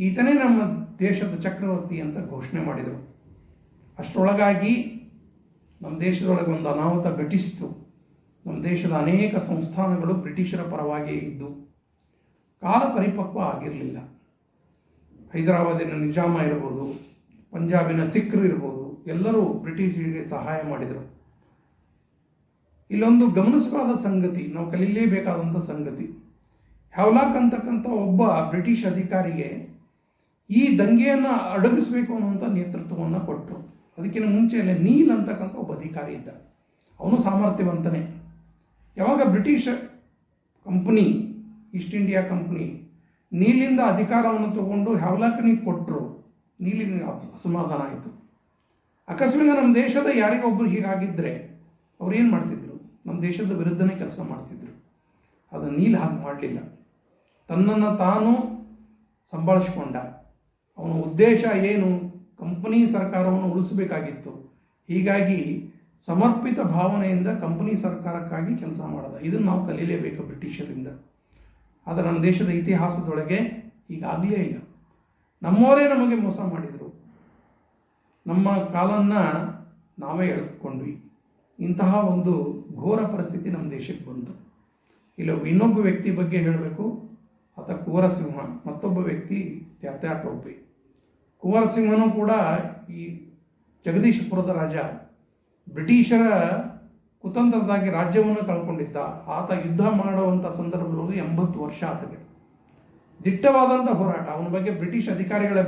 ಈತನೇ ನಮ್ಮ ದೇಶದ ಚಕ್ರವರ್ತಿ ಅಂತ ಘೋಷಣೆ ಮಾಡಿದರು. ಅಷ್ಟರೊಳಗಾಗಿ ನಮ್ಮ ದೇಶದೊಳಗೆ ಒಂದು ಅನಾಹುತ ಘಟಿಸಿತು. ನಮ್ಮ ದೇಶದ ಅನೇಕ ಸಂಸ್ಥಾನಗಳು ಬ್ರಿಟಿಷರ ಪರವಾಗಿ ಇದ್ದು ಕಾಲ ಪರಿಪಕ್ವ ಆಗಿರಲಿಲ್ಲ. ಹೈದರಾಬಾದಿನ ನಿಜಾಮ ಇರ್ಬೋದು, ಪಂಜಾಬಿನ ಸಿಖ್ರು ಇರ್ಬೋದು, ಎಲ್ಲರೂ ಬ್ರಿಟಿಷರಿಗೆ ಸಹಾಯ ಮಾಡಿದರು. ಇಲ್ಲೊಂದು ಗಮನಿಸಬೇಕಾದ ಸಂಗತಿ, ನಾವು ಕಲೀಲೇಬೇಕಾದಂಥ ಸಂಗತಿ, ಹ್ಯಾವ್ಲಾಕ್ ಅಂತಕ್ಕಂಥ ಒಬ್ಬ ಬ್ರಿಟಿಷ್ ಅಧಿಕಾರಿಗೆ ಈ ದಂಗೆಯನ್ನು ಅಡಗಿಸ್ಬೇಕು ಅನ್ನುವಂಥ ನೇತೃತ್ವವನ್ನು ಕೊಟ್ಟರು. ಅದಕ್ಕಿಂತ ಮುಂಚೆಯಲ್ಲೇ ನೀಲ್ ಅಂತಕ್ಕಂಥ ಒಬ್ಬ ಅಧಿಕಾರಿ ಇದ್ದ. ಅವನು ಸಾಮರ್ಥ್ಯವಂತನೇ. ಯಾವಾಗ British company, East India Company ನೀಲಿಂದ ಅಧಿಕಾರವನ್ನು ತಗೊಂಡು ಹ್ಯಾವ್ಲಾಕನಿಗೆ ಕೊಟ್ಟರು, ನೀಲಿನ ಅಸಮಾಧಾನ ಆಯಿತು. ಅಕಸ್ಮಾತ್ ನಮ್ಮ ದೇಶದ ಯಾರಿಗೊಬ್ಬರು ಹೀಗಾಗಿದ್ದರೆ ಅವ್ರು ಏನು ಮಾಡ್ತಿದ್ರು, ನಮ್ಮ ದೇಶದ ವಿರುದ್ಧನೇ ಕೆಲಸ ಮಾಡ್ತಿದ್ರು. ಅದು ನೀಲ್ ಹಾಗೆ ಮಾಡಲಿಲ್ಲ. ತನ್ನನ್ನು ತಾನು ಸಂಭಾಳಿಸಿಕೊಂಡ. ಅವನ ಉದ್ದೇಶ ಏನು? ಕಂಪನಿ ಸರ್ಕಾರವನ್ನು ಉಳಿಸಬೇಕಾಗಿತ್ತು. ಹೀಗಾಗಿ ಸಮರ್ಪಿತ ಭಾವನೆಯಿಂದ ಕಂಪನಿ ಸರ್ಕಾರಕ್ಕಾಗಿ ಕೆಲಸ ಮಾಡಿದ. ಇದನ್ನು ನಾವು ಕಲೀಲೇಬೇಕು ಬ್ರಿಟಿಷರಿಂದ. ಆದರೆ ನಮ್ಮ ದೇಶದ ಇತಿಹಾಸದೊಳಗೆ ಹೀಗಾಗಲೇ ಇಲ್ಲ. ನಮ್ಮವರೇ ನಮಗೆ ಮೋಸ ಮಾಡಿದರು. ನಮ್ಮ ಕಾಲನ್ನು ನಾವೇ ಎಳೆದುಕೊಂಡ್ವಿ. ಇಂತಹ ಒಂದು ಘೋರ ಪರಿಸ್ಥಿತಿ ನಮ್ಮ ದೇಶಕ್ಕೆ ಬಂತು. ಇಲ್ಲಿ ಇನ್ನೊಬ್ಬ ವ್ಯಕ್ತಿ ಬಗ್ಗೆ ಹೇಳಬೇಕು. ಆತ ಕುವರಸಿಂಹ, ಮತ್ತೊಬ್ಬ ವ್ಯಕ್ತಿ ತ್ಯಾತ್ಯಾ ಟೋಪೆ. ಕುವರಸಿಂಹನೂ ಕೂಡ ಈ ಜಗದೀಶಪುರದ ರಾಜ. ಬ್ರಿಟಿಷರ ಕುತಂತ್ರದಾಗಿ ರಾಜ್ಯವನ್ನು ಕಳ್ಕೊಂಡಿದ್ದ. ಆತ ಯುದ್ಧ ಮಾಡುವಂಥ ಸಂದರ್ಭದಲ್ಲಿ 80 ವರ್ಷ ಆತಗೆ. ದಿಟ್ಟವಾದಂಥ ಹೋರಾಟ. ಅವನ ಬಗ್ಗೆ ಬ್ರಿಟಿಷ್ ಅಧಿಕಾರಿಗಳೇ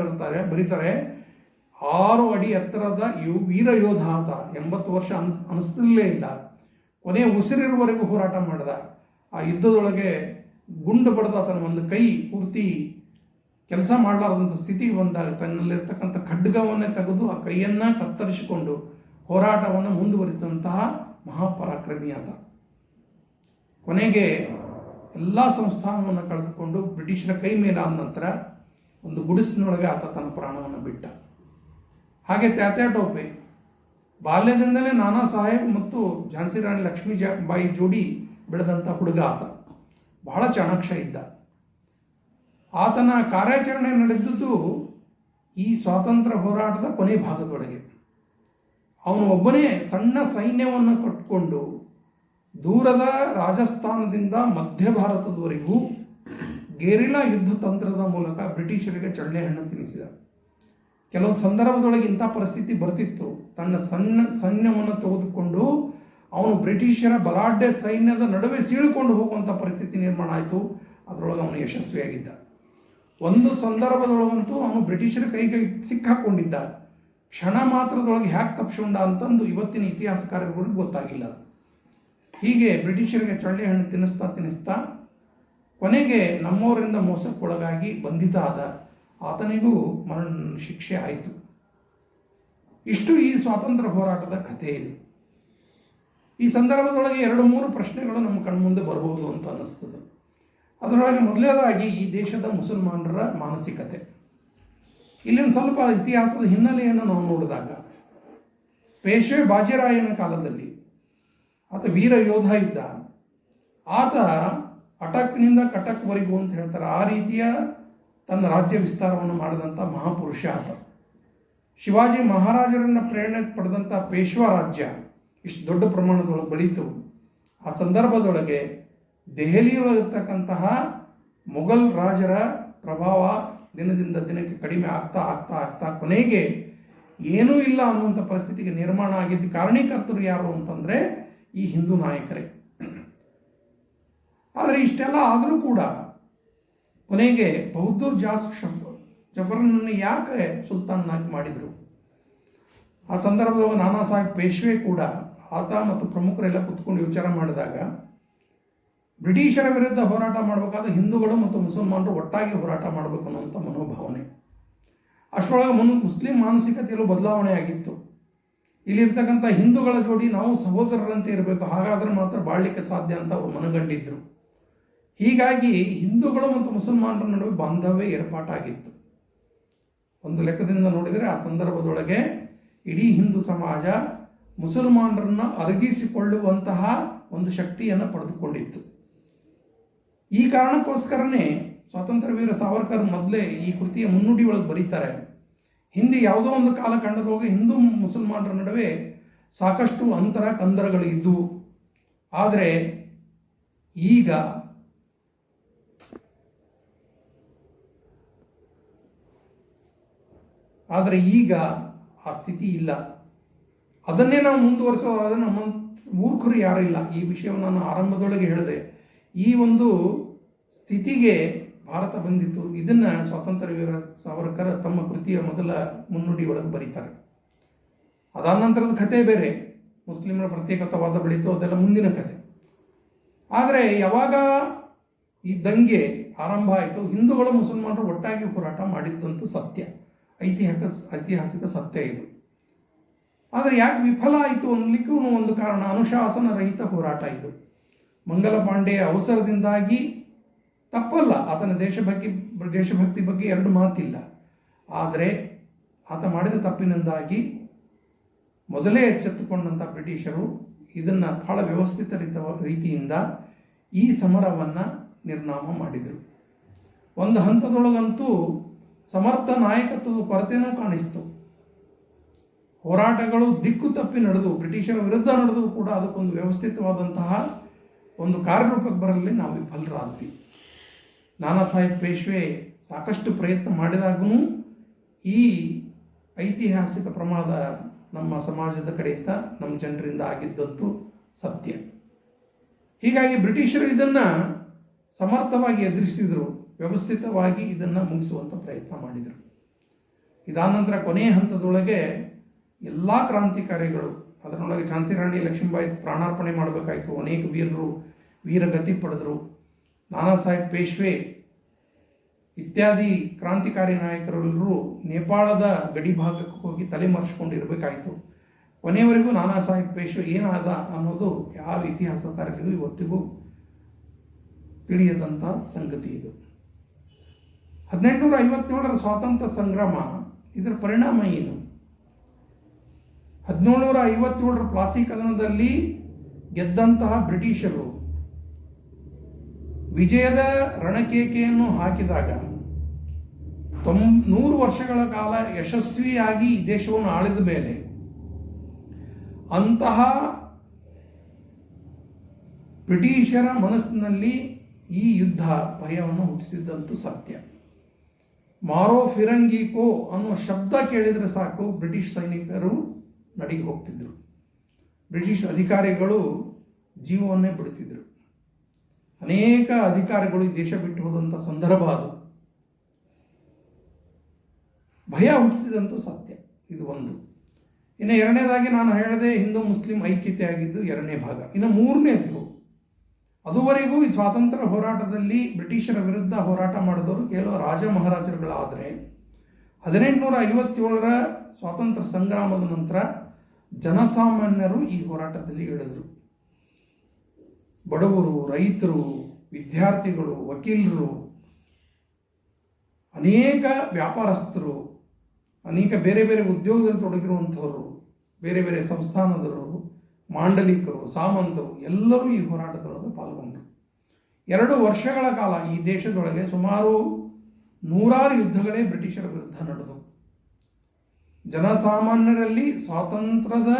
ಬರೀತಾರೆ 6 ಅಡಿ ಎತ್ತರದ ವೀರ ಯೋಧ ಆತ. 80 ವರ್ಷ ಅನಿಸ್ತಿರಲೇ ಇಲ್ಲ. ಕೊನೆಯ ಉಸಿರಿರುವವರೆಗೂ ಹೋರಾಟ ಮಾಡಿದ. ಆ ಯುದ್ಧದೊಳಗೆ ಗುಂಡು ಬಡ್ದ ಆತನ ಒಂದು ಕೈ ಪೂರ್ತಿ ಕೆಲಸ ಮಾಡಲಾರದಂಥ ಸ್ಥಿತಿಗೆ ಬಂದಾಗ ತನ್ನಲ್ಲಿರ್ತಕ್ಕಂಥ ಖಡ್ಗವನ್ನೇ ತೆಗೆದು ಆ ಕೈಯನ್ನು ಕತ್ತರಿಸಿಕೊಂಡು ಹೋರಾಟವನ್ನು ಮುಂದುವರಿಸಿದಂತಹ ಮಹಾಪರಾಕ್ರಮಿ ಆತ. ಕೊನೆಗೆ ಎಲ್ಲ ಸಂಸ್ಥಾನವನ್ನು ಕಳೆದುಕೊಂಡು ಬ್ರಿಟಿಷರ ಕೈ ಮೇಲಾದ ನಂತರ ಒಂದು ಗುಡಿಸಿನೊಳಗೆ ಆತ ತನ್ನ ಪ್ರಾಣವನ್ನು ಬಿಟ್ಟ. ಹಾಗೆ ತ್ಯಾತ್ಯಾ ಟೋಪೆ ಬಾಲ್ಯದಿಂದಲೇ ನಾನಾ ಸಾಹೇಬ್ ಮತ್ತು ಝಾನ್ಸಿ ರಾಣಿ ಲಕ್ಷ್ಮೀಬಾಯಿ ಜೋಡಿ ಬೆಳೆದಂಥ ಹುಡುಗ ಆತ. ಬಹಳ ಚಾಣಾಕ್ಷ ಇದ್ದ. ಆತನ ಕಾರ್ಯಾಚರಣೆ ನಡೆದಿದ್ದು ಈ ಸ್ವಾತಂತ್ರ್ಯ ಹೋರಾಟದ ಕೊನೆ ಭಾಗದೊಳಗೆ. ಅವನು ಒಬ್ಬನೇ ಸಣ್ಣ ಸೈನ್ಯವನ್ನು ಕಟ್ಟಿಕೊಂಡು ದೂರದ ರಾಜಸ್ಥಾನದಿಂದ ಮಧ್ಯ ಭಾರತದವರೆಗೂ ಗೆರಿಲ್ಲಾ ಯುದ್ಧ ತಂತ್ರದ ಮೂಲಕ ಬ್ರಿಟಿಷರಿಗೆ ಚಳ್ಳೆ ಹಣ್ಣು ತಿನ್ನಿಸಿದ. ಕೆಲವೊಂದು ಸಂದರ್ಭದೊಳಗೆ ಇಂಥ ಪರಿಸ್ಥಿತಿ ಬರ್ತಿತ್ತು. ತನ್ನ ಸಣ್ಣ ಸೈನ್ಯವನ್ನು ತೆಗೆದುಕೊಂಡು ಅವನು ಬ್ರಿಟಿಷರ ಬಲಾಢ್ಯ ಸೈನ್ಯದ ನಡುವೆ ಸೀಳಿಕೊಂಡು ಹೋಗುವಂಥ ಪರಿಸ್ಥಿತಿ ನಿರ್ಮಾಣ ಆಯಿತು. ಅದರೊಳಗೆ ಅವನು ಯಶಸ್ವಿಯಾಗಿದ್ದ. ಒಂದು ಸಂದರ್ಭದೊಳಗಂತೂ ಅವನು ಬ್ರಿಟಿಷರ ಕೈಗೆ ಸಿಕ್ಕಾಕೊಂಡಿದ್ದ. ಕ್ಷಣ ಮಾತ್ರದೊಳಗೆ ಹ್ಯಾಕ್ ತಪ್ಪಿಸ್ಕೊಂಡ ಅಂತಂದು ಇವತ್ತಿನ ಇತಿಹಾಸಕಾರರಿಗೆ ಗೊತ್ತಾಗಿಲ್ಲ. ಹೀಗೆ ಬ್ರಿಟಿಷರಿಗೆ ಚಳ್ಳೆ ಹಣ್ಣು ತಿನ್ನಿಸ್ತಾ ಕೊನೆಗೆ ನಮ್ಮವರಿಂದ ಮೋಸಕ್ಕೊಳಗಾಗಿ ಬಂಧಿತ ಆದ. ಆತನಿಗೂ ಮರಣ ಶಿಕ್ಷೆ ಆಯಿತು. ಇಷ್ಟು ಈ ಸ್ವಾತಂತ್ರ್ಯ ಹೋರಾಟದ ಕಥೆ ಇದು. ಈ ಸಂದರ್ಭದೊಳಗೆ 2-3 ಪ್ರಶ್ನೆಗಳು ನಮ್ಮ ಕಣ್ಮುಂದೆ ಬರ್ಬೋದು ಅಂತ ಅನ್ನಿಸ್ತದೆ. ಅದರೊಳಗೆ ಮೊದಲನೇದಾಗಿ ಈ ದೇಶದ ಮುಸಲ್ಮಾನರ ಮಾನಸಿಕತೆ. ಇಲ್ಲಿನ ಸ್ವಲ್ಪ ಇತಿಹಾಸದ ಹಿನ್ನೆಲೆಯನ್ನು ನಾವು ನೋಡಿದಾಗ ಪೇಶ್ವೆ ಬಾಜಿರಾಯನ ಕಾಲದಲ್ಲಿ ಆತ ವೀರ ಯೋಧ ಇದ್ದ. ಆತ ಅಟಕ್ನಿಂದ ಕಟಕ್ವರೆಗೂ ಅಂತ ಹೇಳ್ತಾರೆ ಆ ರೀತಿಯ ತನ್ನ ರಾಜ್ಯ ವಿಸ್ತಾರವನ್ನು ಮಾಡಿದಂಥ ಮಹಾಪುರುಷ ಆತ. ಶಿವಾಜಿ ಮಹಾರಾಜರನ್ನ ಪ್ರೇರಣೆ ಪಡೆದಂಥ ಪೇಶ್ವಾ ರಾಜ್ಯ ಇಷ್ಟು ದೊಡ್ಡ ಪ್ರಮಾಣದೊಳಗೆ ಬೆಳೀತು. ಆ ಸಂದರ್ಭದೊಳಗೆ ದೆಹಲಿಯೊಳಗಿರ್ತಕ್ಕಂತಹ ಮೊಘಲ್ ರಾಜರ ಪ್ರಭಾವ ದಿನದಿಂದ ದಿನಕ್ಕೆ ಕಡಿಮೆ ಆಗ್ತಾ ಕೊನೆಗೆ ಏನೂ ಇಲ್ಲ ಅನ್ನುವಂಥ ಪರಿಸ್ಥಿತಿಗೆ ನಿರ್ಮಾಣ ಆಗಿದ್ದು ಕಾರಣೀಕರ್ತರು ಯಾರು ಅಂತಂದರೆ ಈ ಹಿಂದೂ ನಾಯಕರೇ. ಆದರೆ ಇಷ್ಟೆಲ್ಲ ಆದರೂ ಕೂಡ ಕೊನೆಗೆ ಬಹದ್ದೂರ್ ಜಫರನನ್ನು ಯಾಕೆ ಸುಲ್ತಾನನಾಗಿ ಮಾಡಿದರು? ಆ ಸಂದರ್ಭದಾಗ ನಾನಾ ಸಾಹೇಬ್ ಪೇಶ್ವೆ ಕೂಡ ಆತ ಮತ್ತು ಪ್ರಮುಖರೆಲ್ಲ ಕುತ್ಕೊಂಡು ವಿಚಾರ ಮಾಡಿದಾಗ ಬ್ರಿಟಿಷರ ವಿರುದ್ಧ ಹೋರಾಟ ಮಾಡಬೇಕಾದ ಹಿಂದೂಗಳು ಮತ್ತು ಮುಸಲ್ಮಾನರು ಒಟ್ಟಾಗಿ ಹೋರಾಟ ಮಾಡಬೇಕು ಅನ್ನುವಂಥ ಮನೋಭಾವನೆ. ಅಷ್ಟರೊಳಗೆ ಮುಸ್ಲಿಂ ಮಾನಸಿಕತೆಯಲ್ಲೂ ಬದಲಾವಣೆ ಆಗಿತ್ತು. ಇಲ್ಲಿರ್ತಕ್ಕಂಥ ಹಿಂದೂಗಳ ಜೋಡಿ ನಾವು ಸಹೋದರರಂತೆ ಇರಬೇಕು, ಹಾಗಾದರೆ ಮಾತ್ರ ಬಾಳಲಿಕ್ಕೆ ಸಾಧ್ಯ ಅಂತ ಅವರು ಮನಗಂಡಿದ್ದರು. ಹೀಗಾಗಿ ಹಿಂದೂಗಳು ಮತ್ತು ಮುಸಲ್ಮಾನರ ನಡುವೆ ಬಾಂಧವ್ಯ ಏರ್ಪಾಟಾಗಿತ್ತು. ಒಂದು ಲೆಕ್ಕದಿಂದ ನೋಡಿದರೆ ಆ ಸಂದರ್ಭದೊಳಗೆ ಇಡೀ ಹಿಂದೂ ಸಮಾಜ ಮುಸಲ್ಮಾನರನ್ನು ಅರಗಿಸಿಕೊಳ್ಳುವಂತಹ ಒಂದು ಶಕ್ತಿಯನ್ನು ಪಡೆದುಕೊಂಡಿತ್ತು. ಈ ಕಾರಣಕ್ಕೋಸ್ಕರನೇ ಸ್ವಾತಂತ್ರ್ಯ ವೀರ ಸಾವರ್ಕರ್ ಮೊದಲೇ ಈ ಕೃತಿಯ ಮುನ್ನುಡಿ ಒಳಗೆ ಬರೀತಾರೆ, ಹಿಂದೆ ಯಾವುದೋ ಒಂದು ಕಾಲಖಂಡದೊಳಗೆ ಹಿಂದೂ ಮುಸಲ್ಮಾನರ ನಡುವೆ ಸಾಕಷ್ಟು ಅಂತರ ಕಂದರಗಳು ಇದ್ದವು. ಆದರೆ ಈಗ ಆ ಸ್ಥಿತಿ ಇಲ್ಲ. ಅದನ್ನೇ ನಾವು ಮುಂದುವರಿಸೋದಾದರೆ ನಮ್ಮ ಮೂರ್ಖರು ಯಾರೂ ಇಲ್ಲ. ಈ ವಿಷಯವನ್ನು ನಾನು ಆರಂಭದೊಳಗೆ ಹೇಳಿದೆ. ಈ ಒಂದು ಸ್ಥಿತಿಗೆ ಭಾರತ ಬಂದಿತ್ತು. ಇದನ್ನು ಸ್ವಾತಂತ್ರ್ಯ ವೀರ ಸಾವರ್ಕರ್ ತಮ್ಮ ಕೃತಿಯ ಮೊದಲ ಮುನ್ನುಡಿ ಒಳಗೆ ಬರೀತಾರೆ. ಅದಾದ ನಂತರದ ಕಥೆ ಬೇರೆ, ಮುಸ್ಲಿಮರ ಪ್ರತ್ಯೇಕತಾವಾದ ಬೆಳೀತು, ಅದೆಲ್ಲ ಮುಂದಿನ ಕಥೆ. ಆದರೆ ಯಾವಾಗ ಈ ದಂಗೆ ಆರಂಭ ಆಯಿತು, ಹಿಂದೂಗಳು ಮುಸಲ್ಮಾನರು ಒಟ್ಟಾಗಿ ಹೋರಾಟ ಮಾಡಿದ್ದಂತೂ ಸತ್ಯ, ಐತಿಹಾಸಿಕ ಸತ್ಯ ಇದು. ಆದರೆ ಯಾಕೆ ವಿಫಲ ಆಯಿತು ಅನ್ನಲಿಕ್ಕೂ ಒಂದು ಕಾರಣ, ಅನುಶಾಸನ ರಹಿತ ಹೋರಾಟ ಇದು. ಮಂಗಲ ಪಾಂಡೆಯ ಅವಸರದಿಂದಾಗಿ ತಪ್ಪಲ್ಲ, ಆತನ ದೇಶಭಕ್ತಿ ಬಗ್ಗೆ ಎರಡು ಮಾತಿಲ್ಲ. ಆದರೆ ಆತ ಮಾಡಿದ ತಪ್ಪಿನಿಂದಾಗಿ ಮೊದಲೇ ಎಚ್ಚೆತ್ತುಕೊಂಡಂಥ ಬ್ರಿಟಿಷರು ಇದನ್ನು ಬಹಳ ವ್ಯವಸ್ಥಿತ ರೀತಿಯಿಂದ ಈ ಸಮರವನ್ನು ನಿರ್ನಾಮ ಮಾಡಿದರು. ಒಂದು ಹಂತದೊಳಗಂತೂ ಸಮರ್ಥ ನಾಯಕತ್ವದ ಕೊರತೆಯೂ ಕಾಣಿಸ್ತು. ಹೋರಾಟಗಳು ದಿಕ್ಕು ತಪ್ಪಿ ನಡೆದು ಬ್ರಿಟಿಷರ ವಿರುದ್ಧ ನಡೆದು ಕೂಡ ಅದಕ್ಕೊಂದು ವ್ಯವಸ್ಥಿತವಾದಂತಹ ಒಂದು ಕಾರ್ಯರೂಪಕ್ಕೆ ಬರಲಿ ನಾವು ವಿಫಲರಾದ್ವಿ. ನಾನಾ ಸಾಹೇಬ್ ಪೇಶ್ವೆ ಸಾಕಷ್ಟು ಪ್ರಯತ್ನ ಮಾಡಿದಾಗೂ ಈ ಐತಿಹಾಸಿಕ ಪ್ರಮಾದ ನಮ್ಮ ಸಮಾಜದ ಕಡೆಯಿಂದ ನಮ್ಮ ಜನರಿಂದ ಆಗಿದ್ದಂತೂ ಸತ್ಯ. ಹೀಗಾಗಿ ಬ್ರಿಟಿಷರು ಇದನ್ನು ಸಮರ್ಥವಾಗಿ ಎದುರಿಸಿದರು, ವ್ಯವಸ್ಥಿತವಾಗಿ ಇದನ್ನು ಮುಗಿಸುವಂಥ ಪ್ರಯತ್ನ ಮಾಡಿದರು. ಇದಾನಂತರ ಕೊನೆಯ ಹಂತದೊಳಗೆ ಎಲ್ಲ ಕ್ರಾಂತಿಕಾರಿಗಳು, ಅದರೊಳಗೆ ಝಾನ್ಸಿ ರಾಣಿ ಲಕ್ಷ್ಮೀಬಾಯಿ ಪ್ರಾಣಾರ್ಪಣೆ ಮಾಡಬೇಕಾಯಿತು. ಅನೇಕ ವೀರರು ವೀರಗತಿ ಪಡೆದರು. ನಾನಾ ಸಾಹೇಬ್ ಪೇಶ್ವೆ ಇತ್ಯಾದಿ ಕ್ರಾಂತಿಕಾರಿ ನಾಯಕರೆಲ್ಲರೂ ನೇಪಾಳದ ಗಡಿ ಭಾಗಕ್ಕೆ ಹೋಗಿ ತಲೆಮರೆಸ್ಕೊಂಡು ಇರಬೇಕಾಯಿತು. ಕೊನೆಯವರೆಗೂ ನಾನಾ ಸಾಹೇಬ್ ಪೇಶ್ವೆ ಏನಾದ ಅನ್ನೋದು ಯಾವ ಇತಿಹಾಸಕಾರರಿಗೂ ಇವತ್ತಿಗೂ ತಿಳಿಯದಂಥ ಸಂಗತಿ ಇದು. 1857ರ ಸ್ವಾತಂತ್ರ್ಯ ಸಂಗ್ರಾಮ, ಇದರ ಪರಿಣಾಮ ಏನು? 1757ರ ಪ್ಲಾಸಿ ಕದನದಲ್ಲಿ ಗೆದ್ದಂತಹ ಬ್ರಿಟಿಷರು ವಿಜಯದ ರಣಕೇಕೆಯನ್ನು ಹಾಕಿದಾಗ 100 ವರ್ಷಗಳ ಕಾಲ ಯಶಸ್ವಿಯಾಗಿ ಈ ದೇಶವನ್ನು ಆಳಿದ ಮೇಲೆ ಅಂತಹ ಬ್ರಿಟಿಷರ ಮನಸ್ಸಿನಲ್ಲಿ ಈ ಯುದ್ಧ ಭಯವನ್ನು ಹುಟ್ಟಿಸಿದ್ದಂತೂ ಸತ್ಯ. ಮಾರೋ ಫಿರಂಗಿಕೋ ಅನ್ನುವ ಶಬ್ದ ಕೇಳಿದರೆ ಸಾಕು ಬ್ರಿಟಿಷ್ ಸೈನಿಕರು ನಡಿಗೆ ಹೋಗ್ತಿದ್ರು. ಬ್ರಿಟಿಷ್ ಅಧಿಕಾರಿಗಳು ಜೀವವನ್ನೇ ಬಿಡ್ತಿದ್ರು. ಅನೇಕ ಅಧಿಕಾರಿಗಳು ಈ ದೇಶ ಬಿಟ್ಟು ಹೋದಂಥ ಸಂದರ್ಭ ಅದು. ಭಯ ಹುಟ್ಟಿಸಿದಂತೂ ಸತ್ಯ. ಇದು ಒಂದು. ಇನ್ನು ಎರಡನೇದಾಗಿ ನಾನು ಹೇಳಿದೆ ಹಿಂದೂ ಮುಸ್ಲಿಂ ಐಕ್ಯತೆ ಆಗಿದ್ದು ಎರಡನೇ ಭಾಗ. ಇನ್ನು ಮೂರನೇದ್ದು, ಅದುವರೆಗೂ ಈ ಸ್ವಾತಂತ್ರ್ಯ ಹೋರಾಟದಲ್ಲಿ ಬ್ರಿಟಿಷರ ವಿರುದ್ಧ ಹೋರಾಟ ಮಾಡಿದವರು ಕೇವಲ ರಾಜ ಮಹಾರಾಜರುಗಳಾದರೆ 1857ರ ಸ್ವಾತಂತ್ರ್ಯ ಸಂಗ್ರಾಮದ ನಂತರ ಜನಸಾಮಾನ್ಯರು ಈ ಹೋರಾಟದಲ್ಲಿ ಇಳಿದರು. ಬಡವರು, ರೈತರು, ವಿದ್ಯಾರ್ಥಿಗಳು, ವಕೀಲರು, ಅನೇಕ ವ್ಯಾಪಾರಸ್ಥರು, ಅನೇಕ ಬೇರೆ ಬೇರೆ ಉದ್ಯೋಗದಲ್ಲಿ ತೊಡಗಿರುವಂಥವರು, ಬೇರೆ ಬೇರೆ ಸಂಸ್ಥಾನದವರು, ಮಾಂಡಲಿಕರು, ಸಾಮಂತರು ಎಲ್ಲರೂ ಈ ಹೋರಾಟದೊಳಗೆ ಪಾಲ್ಗೊಂಡರು. 2 ವರ್ಷಗಳ ಕಾಲ ಈ ದೇಶದೊಳಗೆ ಸುಮಾರು 100 ಯುದ್ಧಗಳೇ ಬ್ರಿಟಿಷರ ವಿರುದ್ಧ ನಡೆದವು. ಜನಸಾಮಾನ್ಯರಲ್ಲಿ ಸ್ವಾತಂತ್ರ್ಯದ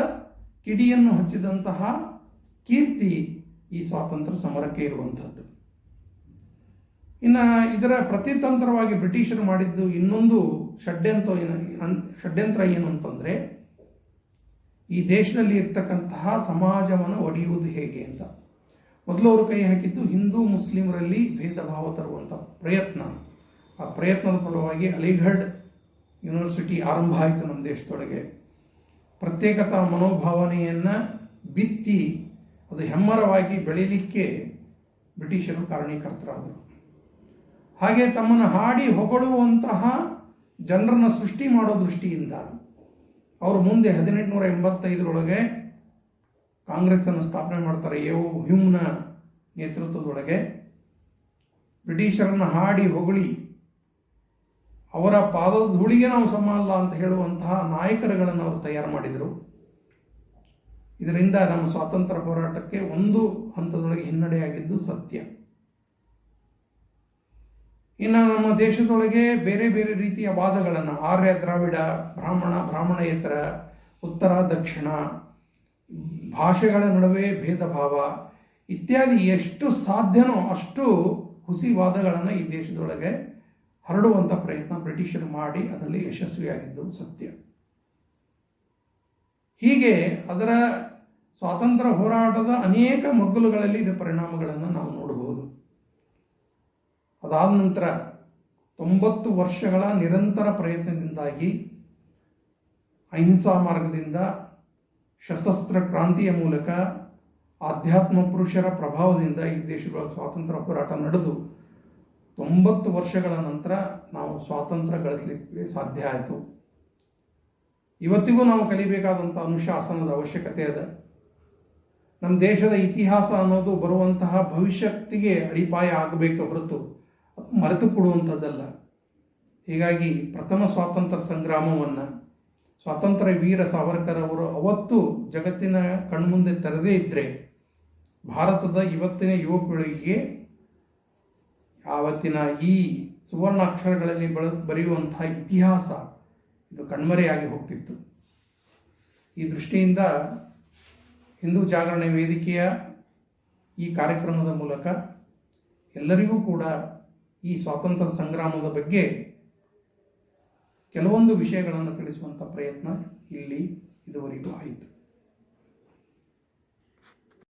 ಕಿಡಿಯನ್ನು ಹಚ್ಚಿದಂತಹ ಕೀರ್ತಿ ಈ ಸ್ವಾತಂತ್ರ್ಯ ಸಮರಕ್ಕೆ ಇರುವಂಥದ್ದು. ಇನ್ನು ಇದರ ಪ್ರತಿತಂತ್ರವಾಗಿ ಬ್ರಿಟಿಷರು ಮಾಡಿದ್ದು ಇನ್ನೊಂದು ಷಡ್ಯಂತ್ರ ಏನು ಅಂತಂದರೆ, ಈ ದೇಶದಲ್ಲಿ ಇರ್ತಕ್ಕಂತಹ ಸಮಾಜವನ್ನು ಒಡೆಯುವುದು ಹೇಗೆ ಅಂತ. ಮೊದಲು ಅವರು ಕೈ ಹಾಕಿದ್ದು ಹಿಂದೂ ಮುಸ್ಲಿಮರಲ್ಲಿ ಭೇದ ಭಾವ ತರುವಂಥ ಪ್ರಯತ್ನ. ಆ ಪ್ರಯತ್ನದ ಫಲವಾಗಿ ಅಲಿಘಡ್ ಯೂನಿವರ್ಸಿಟಿ ಆರಂಭ ಆಯಿತು ನಮ್ಮ ದೇಶದೊಳಗೆ. ಪ್ರತ್ಯೇಕತಾ ಮನೋಭಾವನೆಯನ್ನು ಬಿತ್ತಿ ಅದು ಹೆಮ್ಮರವಾಗಿ ಬೆಳೀಲಿಕ್ಕೆ ಬ್ರಿಟಿಷರು ಕಾರಣೀಕರ್ತರಾದರು. ಹಾಗೆ ತಮ್ಮನ್ನು ಹಾಡಿ ಹೊಗಳುವಂತಹ ಜನರನ್ನು ಸೃಷ್ಟಿ ಮಾಡೋ ದೃಷ್ಟಿಯಿಂದ ಅವರು ಮುಂದೆ 1885ರೊಳಗೆ ಕಾಂಗ್ರೆಸ್ಸನ್ನು ಸ್ಥಾಪನೆ ಮಾಡ್ತಾರೆ. ಹ್ಯೂಮ್ನ ನೇತೃತ್ವದೊಳಗೆ ಬ್ರಿಟಿಷರನ್ನು ಹಾಡಿ ಹೊಗಳಿ ಅವರ ಪಾದದ ಧೂಳಿಗೆ ನಾವು ಸಮ ಅಲ್ಲ ಅಂತ ಹೇಳುವಂತಹ ನಾಯಕರುಗಳನ್ನು ಅವರು ತಯಾರು ಮಾಡಿದರು. ಇದರಿಂದ ನಮ್ಮ ಸ್ವಾತಂತ್ರ್ಯ ಹೋರಾಟಕ್ಕೆ ಒಂದು ಹಂತದೊಳಗೆ ಹಿನ್ನಡೆಯಾಗಿದ್ದು ಸತ್ಯ. ಇನ್ನು ನಮ್ಮ ದೇಶದೊಳಗೆ ಬೇರೆ ಬೇರೆ ರೀತಿಯ ವಾದಗಳನ್ನು, ಆರ್ಯ ದ್ರಾವಿಡ, ಬ್ರಾಹ್ಮಣೇತರ, ಉತ್ತರ ದಕ್ಷಿಣ, ಭಾಷೆಗಳ ನಡುವೆ ಭೇದ ಭಾವ ಇತ್ಯಾದಿ ಎಷ್ಟು ಸಾಧ್ಯನೋ ಅಷ್ಟು ಹುಸಿ ವಾದಗಳನ್ನು ಈ ದೇಶದೊಳಗೆ ಹರಡುವಂಥ ಪ್ರಯತ್ನ ಬ್ರಿಟಿಷರು ಮಾಡಿ ಅದರಲ್ಲಿ ಯಶಸ್ವಿಯಾಗಿದ್ದು ಸತ್ಯ. ಹೀಗೆ ಅದರ ಸ್ವಾತಂತ್ರ್ಯ ಹೋರಾಟದ ಅನೇಕ ಮಗ್ಗುಲುಗಳಲ್ಲಿ ಇದರ ಪರಿಣಾಮಗಳನ್ನು ನಾವು ನೋಡಬಹುದು. ಅದಾದ ನಂತರ 90 ವರ್ಷಗಳ ನಿರಂತರ ಪ್ರಯತ್ನದಿಂದಾಗಿ ಅಹಿಂಸಾ ಮಾರ್ಗದಿಂದ, ಸಶಸ್ತ್ರ ಕ್ರಾಂತಿಯ ಮೂಲಕ, ಆಧ್ಯಾತ್ಮ ಪುರುಷರ ಪ್ರಭಾವದಿಂದ ಈ ದೇಶಗಳ ಸ್ವಾತಂತ್ರ್ಯ ಹೋರಾಟ ನಡೆದು 90 ವರ್ಷಗಳ ನಂತರ ನಾವು ಸ್ವಾತಂತ್ರ್ಯ ಗಳಿಸಲಿಕ್ಕೆ ಸಾಧ್ಯ ಆಯಿತು. ಇವತ್ತಿಗೂ ನಾವು ಕಲಿಬೇಕಾದಂಥ ಅನುಶಾಸನದ ಅವಶ್ಯಕತೆ ಇದೆ. ನಮ್ಮ ದೇಶದ ಇತಿಹಾಸ ಅನ್ನೋದು ಬರುವಂತಹ ಭವಿಷ್ಯತ್ತಿಗೆ ಅಡಿಪಾಯ ಆಗಬೇಕು ಹೊರತು ಮರೆತು ಕೊಡುವಂಥದ್ದಲ್ಲ. ಹೀಗಾಗಿ ಪ್ರಥಮ ಸ್ವಾತಂತ್ರ್ಯ ಸಂಗ್ರಾಮವನ್ನು ಸ್ವಾತಂತ್ರ್ಯ ವೀರ ಸಾವರ್ಕರ್ ಅವರು ಅವತ್ತು ಜಗತ್ತಿನ ಕಣ್ಮುಂದೆ ತರದೇ ಇದ್ದರೆ ಭಾರತದ ಇವತ್ತಿನ ಯುವ ಪೀಳಿಗೆಗೆ ಆವತ್ತಿನ ಈ ಸುವರ್ಣಾಕ್ಷರಗಳಲ್ಲಿ ಬರೆಯುವಂತಹ ಇತಿಹಾಸ ಇದು ಕಣ್ಮರೆಯಾಗಿ ಹೋಗ್ತಿತ್ತು. ಈ ದೃಷ್ಟಿಯಿಂದ ಹಿಂದೂ ಜಾಗರಣೆ ವೇದಿಕೆಯ ಈ ಕಾರ್ಯಕ್ರಮದ ಮೂಲಕ ಎಲ್ಲರಿಗೂ ಕೂಡ ಈ ಸ್ವಾತಂತ್ರ್ಯ ಸಂಗ್ರಾಮದ ಬಗ್ಗೆ ಕೆಲವೊಂದು ವಿಷಯಗಳನ್ನು ತಿಳಿಸುವಂಥ ಪ್ರಯತ್ನ ಇಲ್ಲಿ ಇದುವರೆಗೂ ಆಯಿತು.